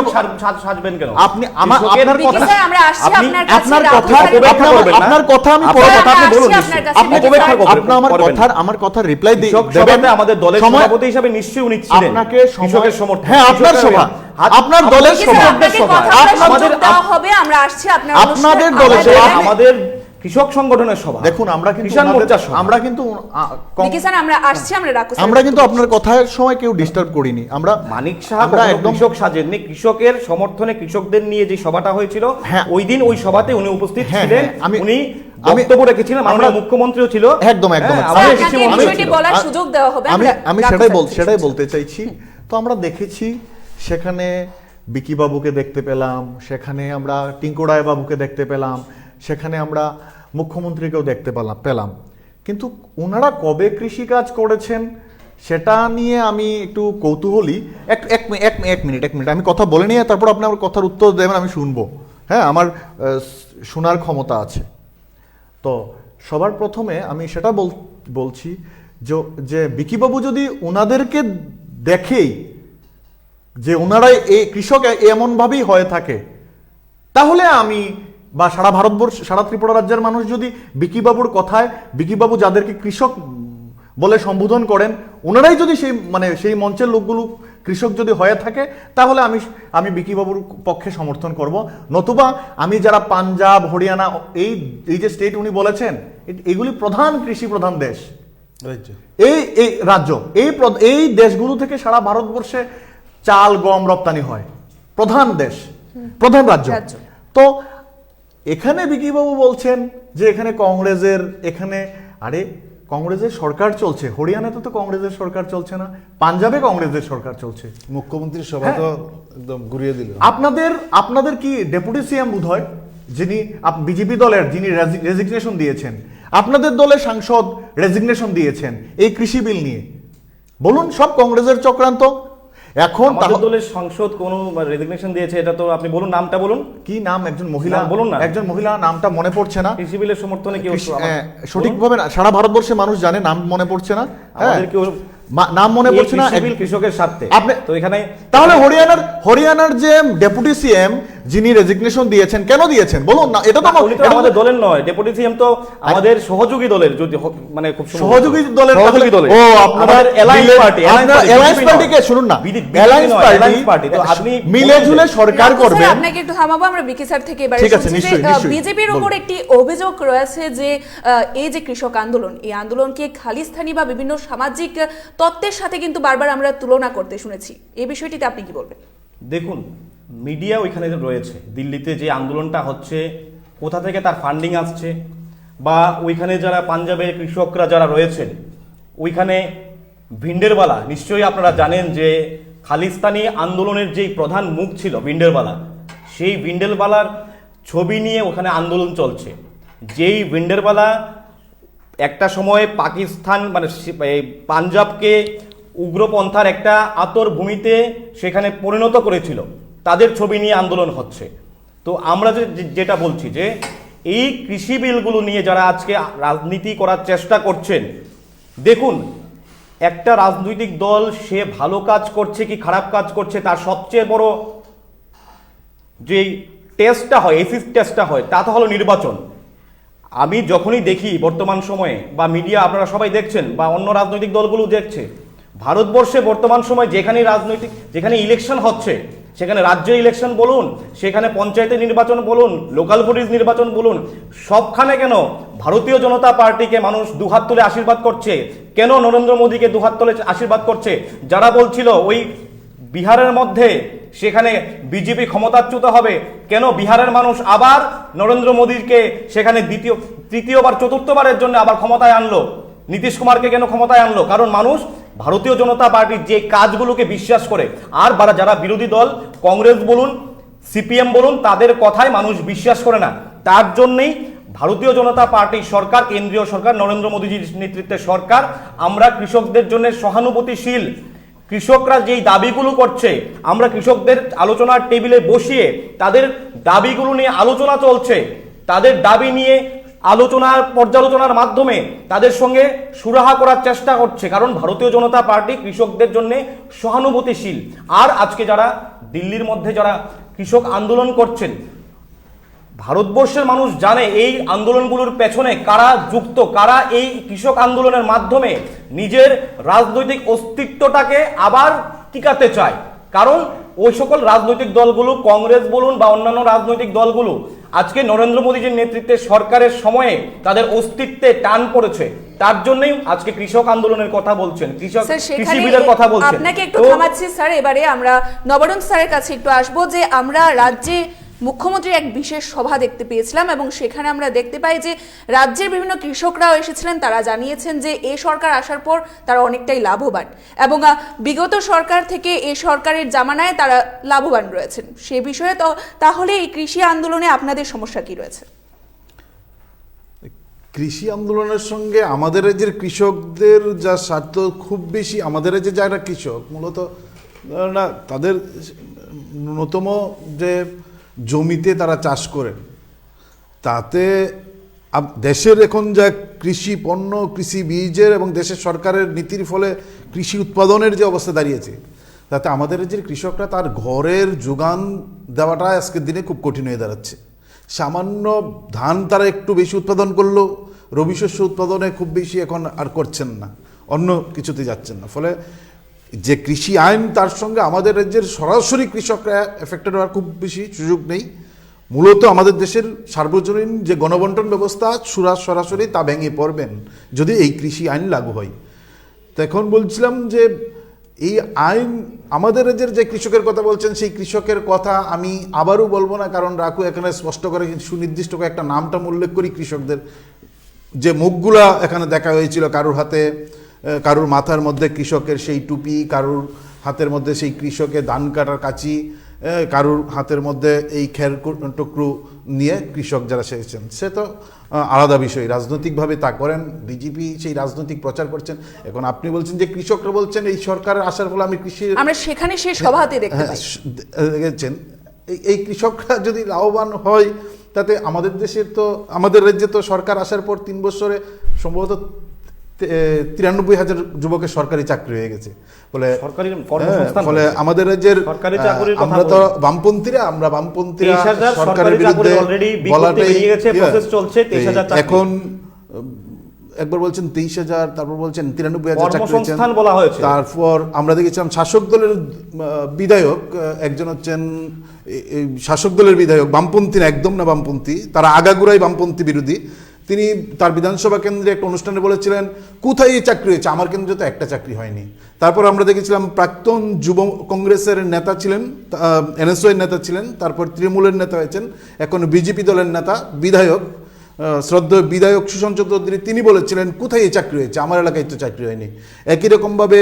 Speaker 8: সাজবেন কেন?
Speaker 7: আপনি আপনার কথা,
Speaker 1: স্যার, আমরা আসছি আপনার কাছে।
Speaker 7: আপনার কথা আপনার কথা আমি পরে কথা আপনি বলুন, আমার কথা রিপ্লাই দিই দেবেন।
Speaker 8: আমাদের দলের সভাপতি হিসেবে নিশ্চয়ই উনি ছিলেন
Speaker 7: আপনাকে
Speaker 8: কৃষকের সমর্থন।
Speaker 7: হ্যাঁ, আপনার সভা, আপনার দলের সভা, আপনাদের দলের সভা,
Speaker 8: আমাদের কৃষক সংগঠনের সভা।
Speaker 7: দেখুন, আমরা কিন্তু
Speaker 1: আমরা
Speaker 7: কিন্তু আপনার কথার সময় কেউ ডিস্টার্ব করিনি। আমরা
Speaker 8: মানিক সাহা একদম কৃষক সাজেননি, কৃষকের সমর্থনে কৃষকদের নিয়ে যে সভাটা হয়েছিল, ওই দিন ওই সভাতে উনি উপস্থিত ছিলেন, উনি বক্তব্য রেখেছিলেন, আমরা মুখ্যমন্ত্রীও ছিল।
Speaker 7: একদম আমি সেটাই বলতে চাইছি। তো আমরা দেখেছি সেখানে বিকি বাবুকে দেখতে পেলাম, সেখানে আমরা টিঙ্কু রায় বাবুকে দেখতে পেলাম, সেখানে আমরা মুখ্যমন্ত্রীকেও দেখতে পেলাম, কিন্তু ওনারা কবে কৃষিকাজ করেছেন সেটা নিয়ে আমি একটু কৌতূহলী। এক মিনিট আমি কথা বলে নিয়ে তারপর আপনি আমার কথার উত্তর দেবেন, আমি শুনবো। হ্যাঁ, আমার শোনার ক্ষমতা আছে। তো সবার প্রথমে আমি সেটা বলছি যে বিকিবাবু যদি ওনাদেরকে দেখেই যে ওনারা এই কৃষক এমনভাবেই হয়ে থাকে, তাহলে আমি বা সারা ভারতবর্ষ, সারা ত্রিপুরা রাজ্যের মানুষ যদি বিকিবাবুর কথায়, বিকিবাবু যাদেরকে কৃষক বলে সম্বোধন করেন, ওনারাই যদি সেই মঞ্চের লোকগুলো কৃষক যদি হয়ে থাকে, তাহলে আমি বিকিবাবুর পক্ষে সমর্থন করব। নতুবা আমি যারা পাঞ্জাব, হরিয়ানা, এই যে স্টেট উনি বলেছেন, এগুলি প্রধান কৃষি প্রধান দেশ, এই রাজ্য, এই দেশগুলো থেকে সারা ভারতবর্ষে চাল গম রপ্তানি হয়, প্রধান দেশ, প্রধান রাজ্য। তো এখানে বিকিবাবু বলছেন যে এখানে কংগ্রেসের সরকার চলছে, হরিয়ানাতে তো কংগ্রেসের সরকার চলছে না, পাঞ্জাবে কংগ্রেসের সরকার চলছে,
Speaker 4: মুখ্যমন্ত্রীর সভা তো একদম ঘুরিয়ে দিল।
Speaker 7: আপনাদের কি ডেপুটি সিএম বোধহয়, যিনি বিজেপি দলের, যিনি রেজিগনেশন দিয়েছেন, আপনাদের দলের সাংসদ রেজিগনেশন দিয়েছেন এই কৃষি বিল নিয়ে। বলুন, সব কংগ্রেসের চক্রান্ত। এখন
Speaker 8: আমাদের দলের সংসদ কোন রেজিগনেশন দিয়েছে, এটা তো আপনি বলুন, নামটা বলুন।
Speaker 7: কি নাম? একজন মহিলা,
Speaker 8: বলুন না।
Speaker 7: একজন মহিলা, নামটা মনে পড়ছে না।
Speaker 8: কৃষি বিলের সমর্থনে কি
Speaker 7: সঠিকভাবে সারা ভারতবর্ষে মানুষ জানে, নাম মনে পড়ছে না,
Speaker 8: আমাদের কেউ
Speaker 7: নাম মনে পড়ছে না।
Speaker 8: কৃষকের স্বার্থে
Speaker 7: আপনি
Speaker 8: তো এখানে
Speaker 7: তাহলে হরিয়ানার যে ডেপুটি সিএম, যিনি রেজিগনেশন দিয়েছেন, কেন দিয়েছেন বলুন না? এটা তো
Speaker 8: উনি তো আমাদের দলের নয়, ডেপুটি সিএম তো আমাদের সহযোগী দলের, যদি মানে খুব সম্ভবত।
Speaker 7: সহযোগী দলের
Speaker 8: সহযোগী দলের।
Speaker 7: ও আপনারা
Speaker 8: আমাদের অ্যালায়েন্স পার্টি,
Speaker 7: অ্যালায়েন্স পার্টিকে শুনুন না, অ্যালায়েন্স
Speaker 8: পার্টি তো আপনি
Speaker 7: মিলে ঝুলে সরকার
Speaker 1: রাজু
Speaker 7: করবেন।
Speaker 1: স্যার, আপনাকে একটু থামাবো, আমরা বিকি স্যার থেকে এবারে
Speaker 7: ঠিক আছে,
Speaker 1: শুনছি যে
Speaker 7: নিশ্চয়ই, নিশ্চয়ই।
Speaker 1: বিজেপির উপর
Speaker 7: বলুন।
Speaker 1: একটি অভিযোগ রয়েছে যে এই যে কৃষক আন্দোলন, এই আন্দোলনকে খালিস্তানি বা বিভিন্ন সামাজিক তত্ত্বের সাথে কিন্তু বারবার আমরা তুলনা করতে শুনেছি। এই বিষয়টিতে আপনি কি বলবেন?
Speaker 8: দেখুন, মিডিয়া ওইখানে রয়েছে, দিল্লিতে যে আন্দোলনটা হচ্ছে কোথা থেকে তার ফান্ডিং আসছে, বা ওইখানে যারা পাঞ্জাবের কৃষকরা যারা রয়েছেন ওইখানে ভিন্ডেরওয়ালা, নিশ্চয়ই আপনারা জানেন যে খালিস্তানি আন্দোলনের যেই প্রধান মুখ ছিল ভিন্ডেরওয়ালা, সেই ভিন্ডেরওয়ালার ছবি নিয়ে ওখানে আন্দোলন চলছে। যেই ভিন্ডেরওয়ালা একটা সময় পাকিস্তান মানে এই পাঞ্জাবকে উগ্রপন্থার একটা আতর ভূমিতে সেখানে পরিণত করেছিল, তাদের ছবি নিয়ে আন্দোলন হচ্ছে। তো আমরা যেটা বলছি যে এই কৃষি বিলগুলো নিয়ে যারা আজকে রাজনীতি করার চেষ্টা করছেন, দেখুন একটা রাজনৈতিক দল সে ভালো কাজ করছে কি খারাপ কাজ করছে তার সবচেয়ে বড় যেই টেস্টটা হয়, এসিড টেস্টটা হয়, তা তো হলো নির্বাচন। আমি যখনই দেখি বর্তমান সময়ে, বা মিডিয়া আপনারা সবাই দেখছেন বা অন্য রাজনৈতিক দলগুলো দেখছে, ভারতবর্ষে বর্তমান সময় যেখানে ইলেকশন হচ্ছে, সেখানে রাজ্য ইলেকশন বলুন, সেখানে পঞ্চায়েতের নির্বাচন বলুন, লোকাল বডিজ নির্বাচন বলুন, সবখানে কেন ভারতীয় জনতা পার্টিকে মানুষ দুহাত তুলে আশীর্বাদ করছে? কেন নরেন্দ্র মোদীকে দুহাত তুলে আশীর্বাদ করছে? যারা বলছিল ওই বিহারের মধ্যে সেখানে বিজেপি ক্ষমতাচ্যুত হবে, কেন বিহারের মানুষ আবার নরেন্দ্র মোদীকে সেখানে তৃতীয়বার চতুর্থবারের জন্য আবার ক্ষমতায় আনলো? নীতিশ কুমারকে কেন ক্ষমতায় আনলো? কারণ মানুষ ভারতীয় জনতা পার্টির যে কাজগুলোকে বিশ্বাস করে, আর যারা বিরোধী দল কংগ্রেস বলুন, সিপিএম বলুন, তাদের কথায় মানুষ বিশ্বাস করে না। তার জন্যই ভারতীয় জনতা পার্টির সরকার, কেন্দ্রীয় সরকার, নরেন্দ্র মোদীজির নেতৃত্বে সরকার, আমরা কৃষকদের জন্য সহানুভূতিশীল। কৃষকরা যেই দাবিগুলো করছে, আমরা কৃষকদের আলোচনার টেবিলে বসিয়ে তাদের দাবিগুলো নিয়ে আলোচনা চলছে, তাদের দাবি নিয়ে পর্যালোচনার মাধ্যমে তাদের সঙ্গে সুরাহা করার চেষ্টা করছে, কারণ ভারতীয় জনতা পার্টি কৃষকদের জন্য সহানুভূতিশীল। আর আজকে যারা দিল্লির মধ্যে যারা কৃষক আন্দোলন করছেন, ভারতবর্ষের মানুষ জানে এই আন্দোলনগুলোর পেছনে কারা যুক্ত, কারা এই কৃষক আন্দোলনের মাধ্যমে নিজের রাজনৈতিক অস্তিত্বটাকে আবার টিকাতে চায়। কারণ ওই সকল রাজনৈতিক দলগুলো, কংগ্রেস বলুন বা অন্যান্য রাজনৈতিক দলগুলো, আজকে নরেন্দ্র মোদীজির নেতৃত্বে সরকারের সময়ে তাদের অস্তিত্বে টান পড়েছে। তার জন্যই আজকে কৃষক আন্দোলনের কথা বলছেন, কৃষি বিলের কথা বলছেন।
Speaker 1: আপনাকে একটু থামাচ্ছি স্যার, এবারে আমরা নবরণ স্যারের কাছে একটু আসবো যে আমরা রাজ্যে মুখ্যমন্ত্রীর এক বিশেষ সভা দেখতে পেয়েছিলাম এবং সেখানে আমরা দেখতে পাই যে রাজ্যের বিভিন্ন কৃষকরাও এসেছিলেন। তারা জানিয়েছেন যে এই সরকার আসার পর তারা অনেকটাই লাভবান এবং বিগত সরকার থেকে এই সরকারের জামানায় তারা লাভবান রয়েছেন। সে বিষয়ে তো তাহলে এই কৃষি আন্দোলনে আপনাদের সমস্যা কি রয়েছে?
Speaker 4: কৃষি আন্দোলনের সঙ্গে আমাদের রাজ্যের কৃষকদের যা স্বার্থ খুব বেশি, আমাদের রাজ্যে যারা কৃষক মূলত না, তাদের ন্যূনতম যে জমিতে তারা চাষ করেন, তাতে দেশের এখন যা কৃষি পণ্য, কৃষি বীজের এবং দেশের সরকারের নীতির ফলে কৃষি উৎপাদনের যে অবস্থা দাঁড়িয়েছে, তাতে আমাদের রাজ্যের কৃষকরা তার ঘরের যোগান দেওয়াটা আজকের দিনে খুব কঠিন হয়ে দাঁড়াচ্ছে। সামান্য ধান তারা একটু বেশি উৎপাদন করলেও রবি শস্য উৎপাদনে খুব বেশি এখন আর করছেন না, অন্য কিছুতে যাচ্ছেন না। ফলে যে কৃষি আইন, তার সঙ্গে আমাদের রাজ্যের সরাসরি কৃষকরা এফেক্টেড হওয়ার খুব বেশি সুযোগ নেই। মূলত আমাদের দেশের সার্বজনীন যে গণবন্টন ব্যবস্থা সরাসরি তা ভেঙে পড়বেন যদি এই কৃষি আইন লাগু হয়। তো এখন বলছিলাম যে এই আইন, আমাদের রাজ্যের যে কৃষকের কথা বলছেন, সেই কৃষকের কথা আমি আবারও বলবো না, কারণ রাখু এখানে স্পষ্ট করে সুনির্দিষ্ট করে একটা নামটা উল্লেখ করি। কৃষকদের যে মুখগুলা এখানে দেখা হয়েছিল, কারুর হাতে, কারুর মাথার মধ্যে কৃষকের সেই টুপি, কারুর হাতের মধ্যে সেই কৃষকের ধান কাটার কাঁচি, কারুর হাতের মধ্যে এই খের টুকরো নিয়ে কৃষক যারা এসেছেন, সে তো আলাদা বিষয়। রাজনৈতিকভাবে তা করেন, বিজেপি সেই রাজনৈতিক প্রচার করছেন। এখন আপনি বলছেন যে কৃষকরা বলছেন এই সরকারের আসার ফলে আমি কৃষি,
Speaker 1: আমরা সেখানে সেই সভাতে দেখতে পাই
Speaker 4: দেখেছেন, এই কৃষকরা যদি লাভবান হয়, তাতে আমাদের দেশের তো, আমাদের রাজ্যে তো সরকার আসার পর 3 বছরে সম্ভবত 93,000 যুবকের সরকারি চাকরি হয়ে গেছে বলে।
Speaker 8: সরকারি কর্মসংস্থান
Speaker 4: ফলে আমাদের রাজ্যের
Speaker 8: সরকারি চাকরির কথা
Speaker 4: আমরা তো
Speaker 8: বলছি।
Speaker 4: বামপন্থীরা
Speaker 8: 23,000
Speaker 4: সরকারের বিরুদ্ধে
Speaker 8: already বিজ্ঞপ্তি
Speaker 4: বলাটাই
Speaker 8: বেরিয়ে গেছে, process চলছে, 23,000 চাকরি।
Speaker 4: এখন একবার বলছেন 23,000, তারপর বলছেন 93,000 চাকরি হয়েছে।
Speaker 8: কর্মসংস্থান বলা হয়েছে।
Speaker 4: তারপর আমরা দেখেছিলাম শাসক দলের বিধায়ক একজন হচ্ছেন এই শাসক দলের বিধায়ক, বামপন্থী না, একদম না বামপন্থী, তারা আগাগোড়াই বামপন্থী বিরোধী। তিনি তার বিধানসভা কেন্দ্রে একটা অনুষ্ঠানে বলেছিলেন কোথায় এই চাকরি হয়েছে, আমার কেন্দ্রে তো একটা চাকরি হয়নি। তারপর আমরা দেখেছিলাম প্রাক্তন যুব কংগ্রেসের নেতা ছিলেন, এনএসওয়াই নেতা ছিলেন, তারপর তৃণমূলের নেতা হয়েছেন, এখন বিজেপি দলের নেতা বিধায়ক, শ্রদ্ধেয় বিধায়ক সুশান্ত চৌধুরী, তিনি বলেছিলেন কোথায় এই চাকরি হয়েছে, আমার এলাকায় তো চাকরি হয়নি। একই রকমভাবে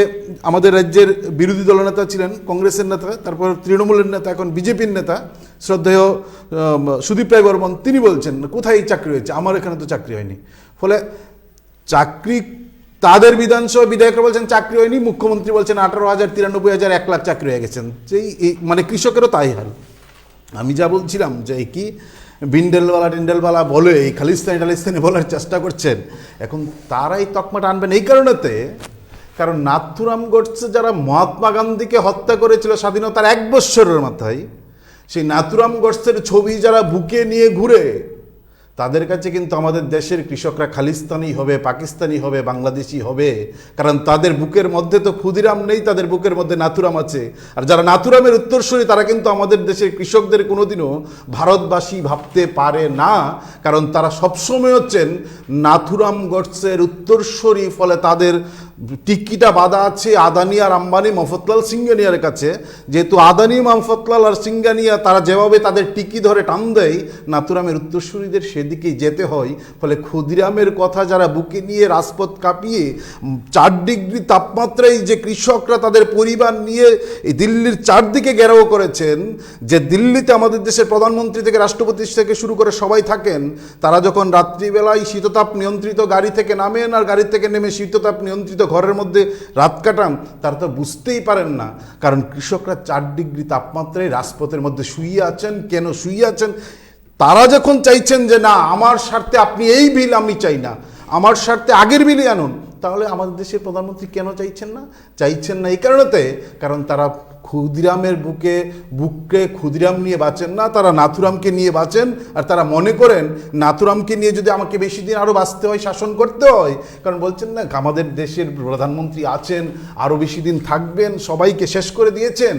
Speaker 4: আমাদের রাজ্যের বিরোধী দলনেতা ছিলেন কংগ্রেসের নেতা, তারপর তৃণমূলের নেতা, এখন বিজেপির নেতা শ্রদ্ধেয় সুদীপ রায় বর্মন, তিনি বলছেন কোথায় এই চাকরি হয়েছে, আমার এখানে তো চাকরি হয়নি। ফলে চাকরি তাদের বিধানসভা বিধায়করা বলছেন চাকরি হয়নি, মুখ্যমন্ত্রী বলছেন 18,000, 93,000, 1 লাখ চাকরি হয়ে গেছেন। এই মানে কৃষকেরও তাই হাল। আমি যা বলছিলাম যে কি টিন্ডেলওয়ালা বলে এই খালিস্তানি বলার চেষ্টা করছেন, এখন তারাই তকমাটা আনবেন এই কারণেতে, কারণ নাথুরাম গোডসে যারা মহাত্মা গান্ধীকে হত্যা করেছিল স্বাধীনতার 1 বৎসরের মাথায়, সেই নাথুরাম গোডসের ছবি যারা বুকে নিয়ে ঘুরে, তাদের কাছে কিন্তু আমাদের দেশের কৃষকরা খালিস্তানি হবে, পাকিস্তানি হবে, বাংলাদেশি হবে, কারণ তাদের বুকের মধ্যে তো ক্ষুদিরাম নেই, তাদের বুকের মধ্যে নাথুরাম আছে। আর যারা নাথুরামের উত্তরসূরি তারা কিন্তু আমাদের দেশের কৃষকদের কোনোদিনও ভারতবাসী ভাবতে পারে না, কারণ তারা সবসময় হচ্ছেন নাথুরাম গোডসের উত্তরসূরি। ফলে তাদের টিকিটা বাঁধা আছে আদানি আর আম্বানি, মফতলাল সিংহানিয়ার কাছে। যেহেতু আদানি, মফতলাল আর সিংহানিয়া তারা যেভাবে তাদের টিকি ধরে টান দেয়, নাথুরামের উত্তরসূরিদের সেদিকেই যেতে হয়। ফলে ক্ষুদিরামের কথা যারা বুকে নিয়ে রাজপথ কাঁপিয়ে 4 ডিগ্রি তাপমাত্রায় যে কৃষকরা তাদের পরিবার নিয়ে এই দিল্লির চারদিকে ঘেরাও করেছেন, যে দিল্লিতে আমাদের দেশের প্রধানমন্ত্রী থেকে রাষ্ট্রপতি থেকে শুরু করে সবাই থাকেন, তারা যখন রাত্রিবেলায় শীততাপ নিয়ন্ত্রিত গাড়ি থেকে নামেন আর গাড়ি থেকে নেমে শীততাপ নিয়ন্ত্রিত ঘরের মধ্যে রাত কাটান, তারা তো বুঝতেই পারেন না, কারণ কৃষকরা 4 ডিগ্রি তাপমাত্রায় রাজপথের মধ্যে শুয়ে আছেন। কেন শুয়ে আছেন? তারা যখন চাইছেন যে না আমার স্বার্থে আপনি এই বিল আমি চাই না, আমার স্বার্থে আগের বিলই আনুন, তাহলে আমাদের দেশের প্রধানমন্ত্রী কেন চাইছেন না এই কারণেতে, কারণ তারা ক্ষুদিরামের বুকে ক্ষুদিরাম নিয়ে বাঁচেন না, তারা নাথুরামকে নিয়ে বাঁচেন। আর তারা মনে করেন নাথুরামকে নিয়ে যদি আমাকে বেশি দিন আরও বাঁচতে হয়, শাসন করতে হয়, কারণ বলছেন না আমাদের দেশের প্রধানমন্ত্রী আছেন, আরও বেশি দিন থাকবেন, সবাইকে শেষ করে দিয়েছেন।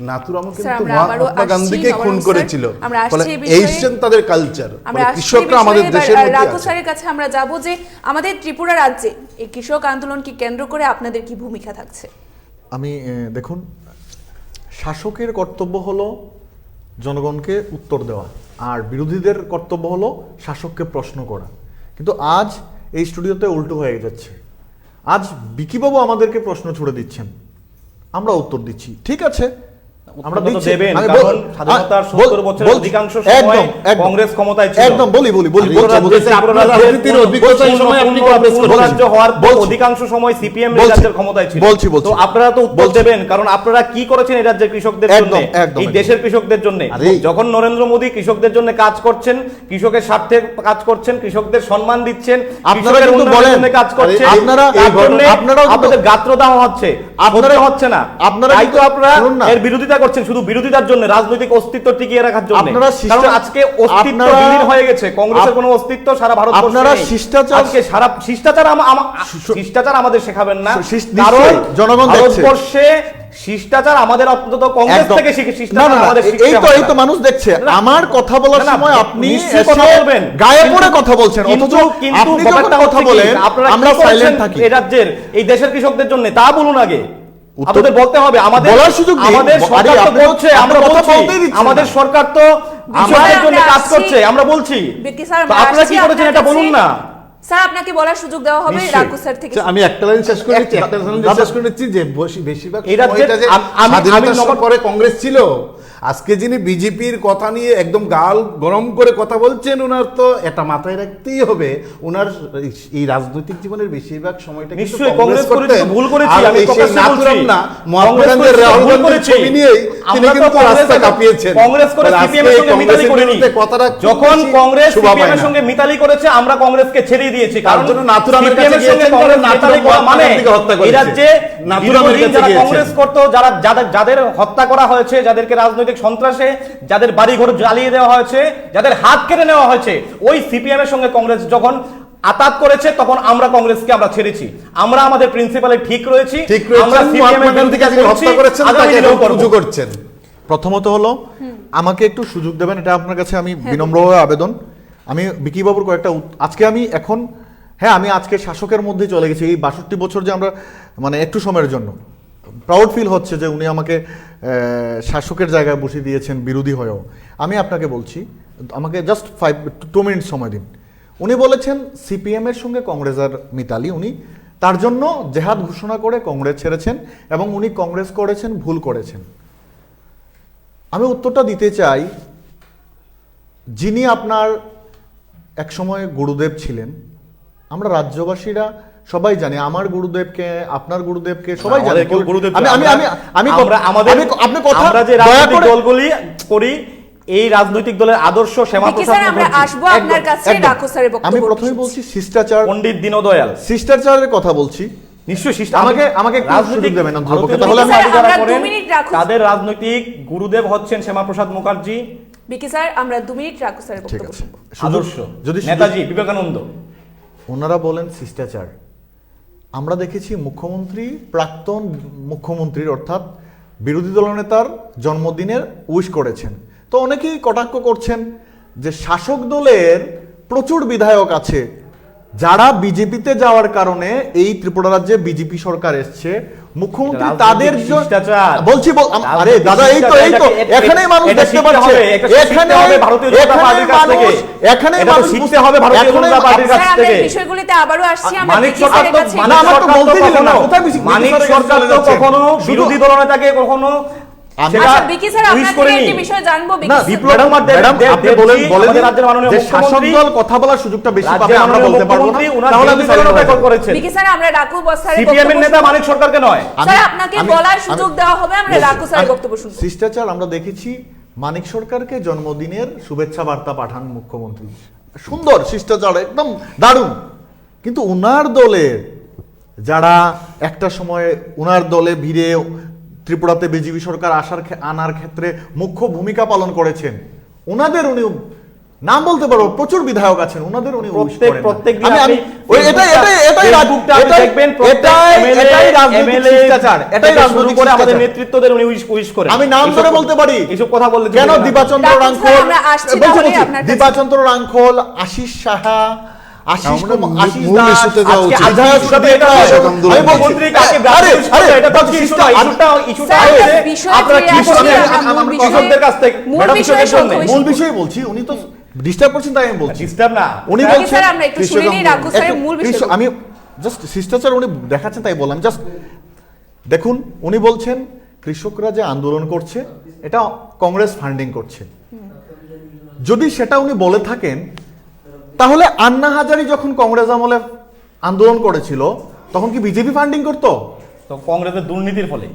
Speaker 4: নাথুরাম কিন্তু মহাত্মা গান্ধীকে খুন করেছিল। ফলে এই তাদের কালচার, কৃষকরা আমাদের দেশের
Speaker 1: রাঘু স্যারের কাছে আমরা যাব যে আমাদের ত্রিপুরা রাজ্যে এই কৃষক আন্দোলনকে কেন্দ্র করে আপনাদের কি ভূমিকা থাকছে?
Speaker 7: আমি দেখুন, শাসকের কর্তব্য হলো জনগণকে উত্তর দেওয়া, আর বিরোধীদের কর্তব্য হলো শাসককে প্রশ্ন করা। কিন্তু আজ এই স্টুডিওতে উল্টো হয়ে যাচ্ছে। আজ বিকিবাবু আমাদেরকে প্রশ্ন ছুড়ে দিচ্ছেন, আমরা উত্তর দিচ্ছি, ঠিক আছে আমরা দিচ্ছি।
Speaker 8: দেবেন, কারণ স্বাধীনতার 70 বছরের অধিকাংশ সময় কংগ্রেস ক্ষমতায় ছিল।
Speaker 7: একদম বলি
Speaker 8: রাজ্য হওয়ার পর অধিকাংশ সময় সিপিএম রাজ্যের ক্ষমতায় ছিল। তো আপনারা তো উত্তর দেবেন, কারণ আপনারা কি করেছেন এই রাজ্যের কৃষকদের জন্য, এই দেশের কৃষকদের জন্য। যখন নরেন্দ্র মোদী কৃষকদের জন্য কাজ করছেন, কৃষকের স্বার্থে কাজ করছেন, কৃষকদের সম্মান দিচ্ছেন,
Speaker 7: আপনারা কিন্তু বলেন
Speaker 8: কাজ করছেন, আপনাদের গাত্রদাহ হচ্ছে, আপনারা হচ্ছে না, আপনারা তো আপনারা এর বিরোধিতা করছেন শুধু বিরোধিতার জন্য, রাজনৈতিক অস্তিত্ব টিকিয়ে রাখার জন্য। কারণ আজকে অস্তিত্ব বিলীন হয়ে গেছে, কংগ্রেসের কোনো অস্তিত্ব সারা ভারতবর্ষে নেই। আজকে সারা শিষ্টাচার আমাদের শেখাবেন না, কারণ জনগণ ভারতবর্ষে শিষ্টাচার আমাদের অন্তত কংগ্রেস থেকে শিখে শিষ্টাচার আমাদের শিখতে হবে।
Speaker 7: এই তো মানুষ দেখছে আমার কথা বলার সময় আপনি কথা বলবেন, গায়ে পড়ে কথা বলছেন, অথচ আপনি যখন কথা বলেন আমরা সাইলেন্ট থাকি।
Speaker 8: এই রাজ্যের এই দেশের কৃষকদের জন্য তা বলুন আগে, আপনাদের বলতে হবে। আমাদের বলার সুযোগ নেই, আমাদের সরকার তো বলছে, আমরা বলছি আমাদের সরকার তো কৃষকদের জন্য কাজ করছে, আমরা বলছি। আপনারা কি করেছেন এটা বলুন না।
Speaker 1: স্যার আপনাকে বলার সুযোগ দেওয়া হবে রাঘু স্যার থেকে।
Speaker 4: আমি একটা লাইন শেষ করে নিচ্ছি, যে বেশিরভাগ স্বাধীনতার পরে কংগ্রেস ছিল। আজকে যিনি বিজেপির কথা নিয়ে একদম গাল গরম করে কথা বলছেন, ওনার তো এটা মাথায় রাখতেই হবে, ওনার এই রাজনৈতিক জীবনের বেশিরভাগ সময়টা
Speaker 8: নিশ্চয়ই কংগ্রেস করতে ভুল করেছি, আমি
Speaker 4: না মহাত্মা গান্ধীর ছবি নিয়েই তিনি
Speaker 8: আমরা তো
Speaker 4: কিন্তু রাস্তা কাঁপিয়েছেন।
Speaker 8: কংগ্রেস করে
Speaker 4: আজকে
Speaker 8: সিপিএম এর সঙ্গে মিতালি
Speaker 4: কংগ্রেসের
Speaker 8: করেনি।
Speaker 4: বিরুদ্ধে কথাটা
Speaker 8: যখন কংগ্রেস
Speaker 4: শোভা
Speaker 8: সিপিএম
Speaker 4: পায়
Speaker 8: এর
Speaker 4: না।
Speaker 8: সঙ্গে মিতালি করেছে, আমরা কংগ্রেসকে ছেড়ে দিয়েছি।
Speaker 4: তার জন্য নাথুরামের কাছে
Speaker 8: CPM এর সঙ্গে
Speaker 4: গিয়েছেন,
Speaker 8: কংগ্রেস
Speaker 4: নাথুরাম
Speaker 8: মিতালি করা মানে
Speaker 4: গান্ধীকে হত্যা
Speaker 8: এই
Speaker 4: করেছে।
Speaker 8: রাজ্যে
Speaker 4: নাথুরামের
Speaker 8: দীর্ঘদিন
Speaker 4: কাছে
Speaker 8: যারা
Speaker 4: গিয়েছেন।
Speaker 8: কংগ্রেস করতো, যাদের হত্যা করা হয়েছে, যাদেরকে রাজনৈতিক সন্ত্রাসে, যাদের বাড়িঘর জ্বালিয়ে দেওয়া হয়েছে, যাদের হাত কেটে নেওয়া হয়েছে, ওই সিপিএম এর সঙ্গে কংগ্রেস যখন আতাত করেছে তখন আমরা কংগ্রেসকে আমরা ছেড়েছি। আমরা আমাদের প্রিন্সিপালে ঠিক রয়েছি।
Speaker 4: ঠিক রয়েছেন,
Speaker 8: আমরা সিপিএম
Speaker 4: মহাত্মা
Speaker 8: এর
Speaker 4: গান্ধীকে
Speaker 8: বিরুদ্ধে
Speaker 4: আপনি হত্যা করেছেন,
Speaker 8: আগামী
Speaker 4: তাকে
Speaker 8: দিনেও
Speaker 4: এখন
Speaker 8: করব।
Speaker 4: পুজো করছেন।
Speaker 7: প্রথমত হলো আমাকে একটু সুযোগ দেবেন, এটা আপনার কাছে আমি বিনম্রভাবে আবেদন। আমি বিকি বাবুর কয়েকটা আজকে আমি এখন আমি আজকে শাসকের মধ্যে চলে গেছি। এই 62 বছর যে আমরা মানে একটু সময়ের জন্য প্রাউড ফিল হচ্ছে যে উনি আমাকে শাসকের জায়গায় বসিয়ে দিয়েছেন বিরোধী হয়েও। আমি আপনাকে বলছি, আমাকে জাস্ট 2 মিনিট সময় দিন। উনি বলেছেন সিপিএম এর সঙ্গে কংগ্রেসের মিতালি, উনি তার জন্য জেহাদ ঘোষণা করে কংগ্রেস ছেড়েছেন এবং উনি কংগ্রেস করেছেন, ভুল করেছেন। আমি উত্তরটা দিতে চাই, যিনি আপনার একসময় গুরুদেব ছিলেন, আমরা রাজ্যবাসীরা সবাই জানি, আমার গুরুদেবকে, আপনার গুরুদেবকে সবাই জানে।
Speaker 8: আমাদের গুরুদেব
Speaker 7: আমি আমি আমি আমি আপনি কথা
Speaker 8: আমরা যে
Speaker 7: দয়া
Speaker 8: রাজনৈতিক
Speaker 7: করে
Speaker 8: দলগুলি করি, এই রাজনৈতিক দলের আদর্শ
Speaker 1: বিকি স্যার, আমরা আসবো আপনার কাছে রাখো স্যারের বক্তব্য।
Speaker 7: আমি প্রথমে বলছি শিষ্টাচার,
Speaker 8: পণ্ডিত দীনদয়াল
Speaker 7: শিষ্টাচারের কথা বলছি।
Speaker 8: নিশ্চয়ই
Speaker 7: আমাকে একটু সুযোগ দেবেন অন্ততপক্ষে,
Speaker 8: ভারতীয়
Speaker 7: তাহলে
Speaker 8: জনতা
Speaker 1: স্যার,
Speaker 8: পার্টি যারা
Speaker 1: আমরা 2
Speaker 8: করেন,
Speaker 1: মিনিট রাখুন।
Speaker 8: তাদের রাজনৈতিক গুরুদেব হচ্ছেন শ্যামাপ্রসাদ মুখার্জি।
Speaker 1: বিকি স্যার, আমরা 2 মিনিট রাখো স্যারের
Speaker 7: ঠিক
Speaker 1: বক্তব্য
Speaker 7: আছে,
Speaker 1: শুনবো।
Speaker 8: আদর্শ
Speaker 7: যদি
Speaker 8: নেতাজি, বিবেকানন্দ।
Speaker 7: ওনারা বলেন শিষ্টাচার। আমরা দেখেছি মুখ্যমন্ত্রী, প্রাক্তন মুখ্যমন্ত্রীর অর্থাৎ বিরোধী দলনেতার জন্মদিনের উইশ করেছেন। তো অনেকেই কটাক্ষ করছেন যে শাসক দলের প্রচুর বিধায়ক আছে যারা বিজেপিতে যাওয়ার কারণে এই ত্রিপুরা রাজ্যে বিজেপি সরকার এসছে, মুখ্যমন্ত্রী
Speaker 8: রাজনৈতিক
Speaker 7: তাদের
Speaker 8: শিষ্টাচার।
Speaker 7: বলছি আরে দাদা, এই তো এখানেই মানুষ
Speaker 8: এটা
Speaker 7: দেখতে
Speaker 8: শিখতে
Speaker 7: পাচ্ছে,
Speaker 8: হবে, এটা শিখতে হবে ভারতীয় জনতা পার্টির কাছ থেকে।
Speaker 7: এখানেই
Speaker 8: এটা তো
Speaker 7: মানুষ
Speaker 8: শিখতে হবে ভারতীয় জনতা পার্টির কাছ
Speaker 1: স্যার, আমরা
Speaker 8: থেকে।
Speaker 1: এই বিষয়গুলিতে আবারও আসছি। আমরা
Speaker 8: মানিক
Speaker 1: বিকি
Speaker 8: সরকার
Speaker 1: স্যারের
Speaker 8: তো
Speaker 1: কাছে
Speaker 7: না, আমার তো বলতে দিলেন না।
Speaker 8: কখনো-
Speaker 7: কোথায় বিকি
Speaker 8: মানিক
Speaker 7: সরকার
Speaker 8: সরকার
Speaker 7: চলে
Speaker 8: তো
Speaker 7: যাচ্ছে?
Speaker 8: কখনো
Speaker 7: শুধু-
Speaker 8: বিরোধী দলনেতাকে কখনো সেটা
Speaker 1: আচ্ছা, বিকি স্যার,
Speaker 8: উইশ
Speaker 1: আপনার থেকে
Speaker 8: করেনি।
Speaker 1: একটি বিষয় জানবো। বিকি
Speaker 7: না,
Speaker 1: স্যার,
Speaker 8: বিপ্লব কুমার দেব,
Speaker 7: ম্যাডাম, আপনি বলেন
Speaker 8: আমাদের রাজ্যের মাননীয়
Speaker 7: যে শাসক
Speaker 8: মুখ্যমন্ত্রী,
Speaker 7: দল কথা বলার সুযোগটা বেশি পাবে,
Speaker 8: রাজ্যের
Speaker 7: আমরা
Speaker 8: মাননীয়
Speaker 7: বলতে পারবো না।
Speaker 8: মুখ্যমন্ত্রী ওনার
Speaker 7: তাহলে আমি
Speaker 8: বিরোধী
Speaker 7: silent
Speaker 8: দলনেতা
Speaker 7: হয়ে যাবো।
Speaker 8: করেছেন।
Speaker 1: বিকি স্যার, আমরা রাখু স্যারের
Speaker 8: সিপিএম এর
Speaker 1: বক্তব্য
Speaker 8: নেতা
Speaker 1: শুনবো।
Speaker 8: মানিক সরকারকে নয়।
Speaker 1: স্যার, আপনাকে বলার সুযোগ দেওয়া হবে, আমরা রাখু স্যারের বক্তব্য শুনবো।
Speaker 7: শিষ্টাচার আমরা দেখেছি, মানিক সরকারকে জন্মদিনের শুভেচ্ছা বার্তা পাঠান মুখ্যমন্ত্রী, সুন্দর শিষ্টাচার, একদম দারুণ। কিন্তু উনার দলের যারা একটা সময় উনার দলে ভিড়ে ত্রিপুরাতে বিজেপি সরকার আনার ক্ষেত্রে মুখ্য ভূমিকা পালন করেছেন, ওনাদের উনি নাম বলতে পারবো, প্রচুর বিধায়ক আছেন, ওনাদের উনি wish করেন না।
Speaker 8: প্রত্যেকদিন
Speaker 7: আমি-
Speaker 8: আপনি
Speaker 7: আমি- ওই এটাই
Speaker 8: ফেসবুকটা আপনি দেখবেন,
Speaker 7: এটাই রাজনৈতিক শিষ্টাচার, এটাই
Speaker 8: শুরু
Speaker 7: রাজনৈতিক
Speaker 8: করে আমাদের
Speaker 7: শিষ্টাচার।
Speaker 8: নেতৃত্বদের উনি উইশ করেন।
Speaker 7: আমি নাম ধরে বলতে পারি,
Speaker 8: এইসব কথা বললে
Speaker 7: কেন
Speaker 8: চলবে না।
Speaker 7: দীপাচন্দ্র
Speaker 1: রাখুন
Speaker 7: রাঙ্খল,
Speaker 1: স্যার, আমরা আসছি
Speaker 7: বলছি,
Speaker 1: তাহলে
Speaker 7: বলছি,
Speaker 1: আপনার কাছে।
Speaker 7: দীপাচন্দ্র রাঙ্খল, আশিস সাহা, আশিস
Speaker 4: আমরা
Speaker 7: কুমার, আশিস
Speaker 4: মূল
Speaker 7: দাস,
Speaker 4: ইস্যুতে যাওয়া
Speaker 7: আজকে
Speaker 4: উচিত।
Speaker 7: বিধায়ক হিসেবে এটা
Speaker 4: কৃষক আন্দোলন।
Speaker 7: আমি বলছি,
Speaker 8: মুখ্যমন্ত্রী কাকে
Speaker 7: আরে,
Speaker 8: ব্যাপারে
Speaker 7: আরে,
Speaker 8: এটা তো
Speaker 7: বলছি,
Speaker 8: ইস্যুটা
Speaker 1: স্যার,
Speaker 8: হচ্ছে
Speaker 1: বিষয়
Speaker 8: আপনারা কি
Speaker 1: ফিরে
Speaker 8: করছেন
Speaker 1: আসছি, আমরা মূল বিষয়ে-
Speaker 8: কৃষকদের কাছ থেকে
Speaker 1: মূল
Speaker 8: ম্যাডাম
Speaker 1: বিষয়ে
Speaker 8: কৃষকদের জন্য
Speaker 1: সংক্ষেপে
Speaker 7: মূল বিষয় বলছি, উনি তো ডিস্টার্ব করছেন, তাই আমি বলছি।
Speaker 8: ডিস্টার্ব না।
Speaker 7: উনি
Speaker 1: বিকি
Speaker 7: বলছেন
Speaker 1: স্যার, আমরা একটু
Speaker 7: কৃষক
Speaker 1: শুনে নিই
Speaker 7: আন্দোলন।
Speaker 1: রাখু স্যারের
Speaker 7: একটু
Speaker 1: মূল
Speaker 7: কৃষক-
Speaker 1: বিষয়।
Speaker 7: আমি জাস্ট শিষ্টাচার উনি দেখাচ্ছেন তাই বললাম। জাস্ট দেখুন, উনি বলছেন কৃষকরা যে আন্দোলন করছে এটা কংগ্রেস ফান্ডিং করছে। যদি সেটা উনি বলে থাকেন, তাহলে আন্না হাজারি যখন কংগ্রেস আমলে আন্দোলন করেছিল তখন কি বিজেপি ফান্ডিং করতো?
Speaker 8: তো কংগ্রেসের দুর্নীতির ফলে,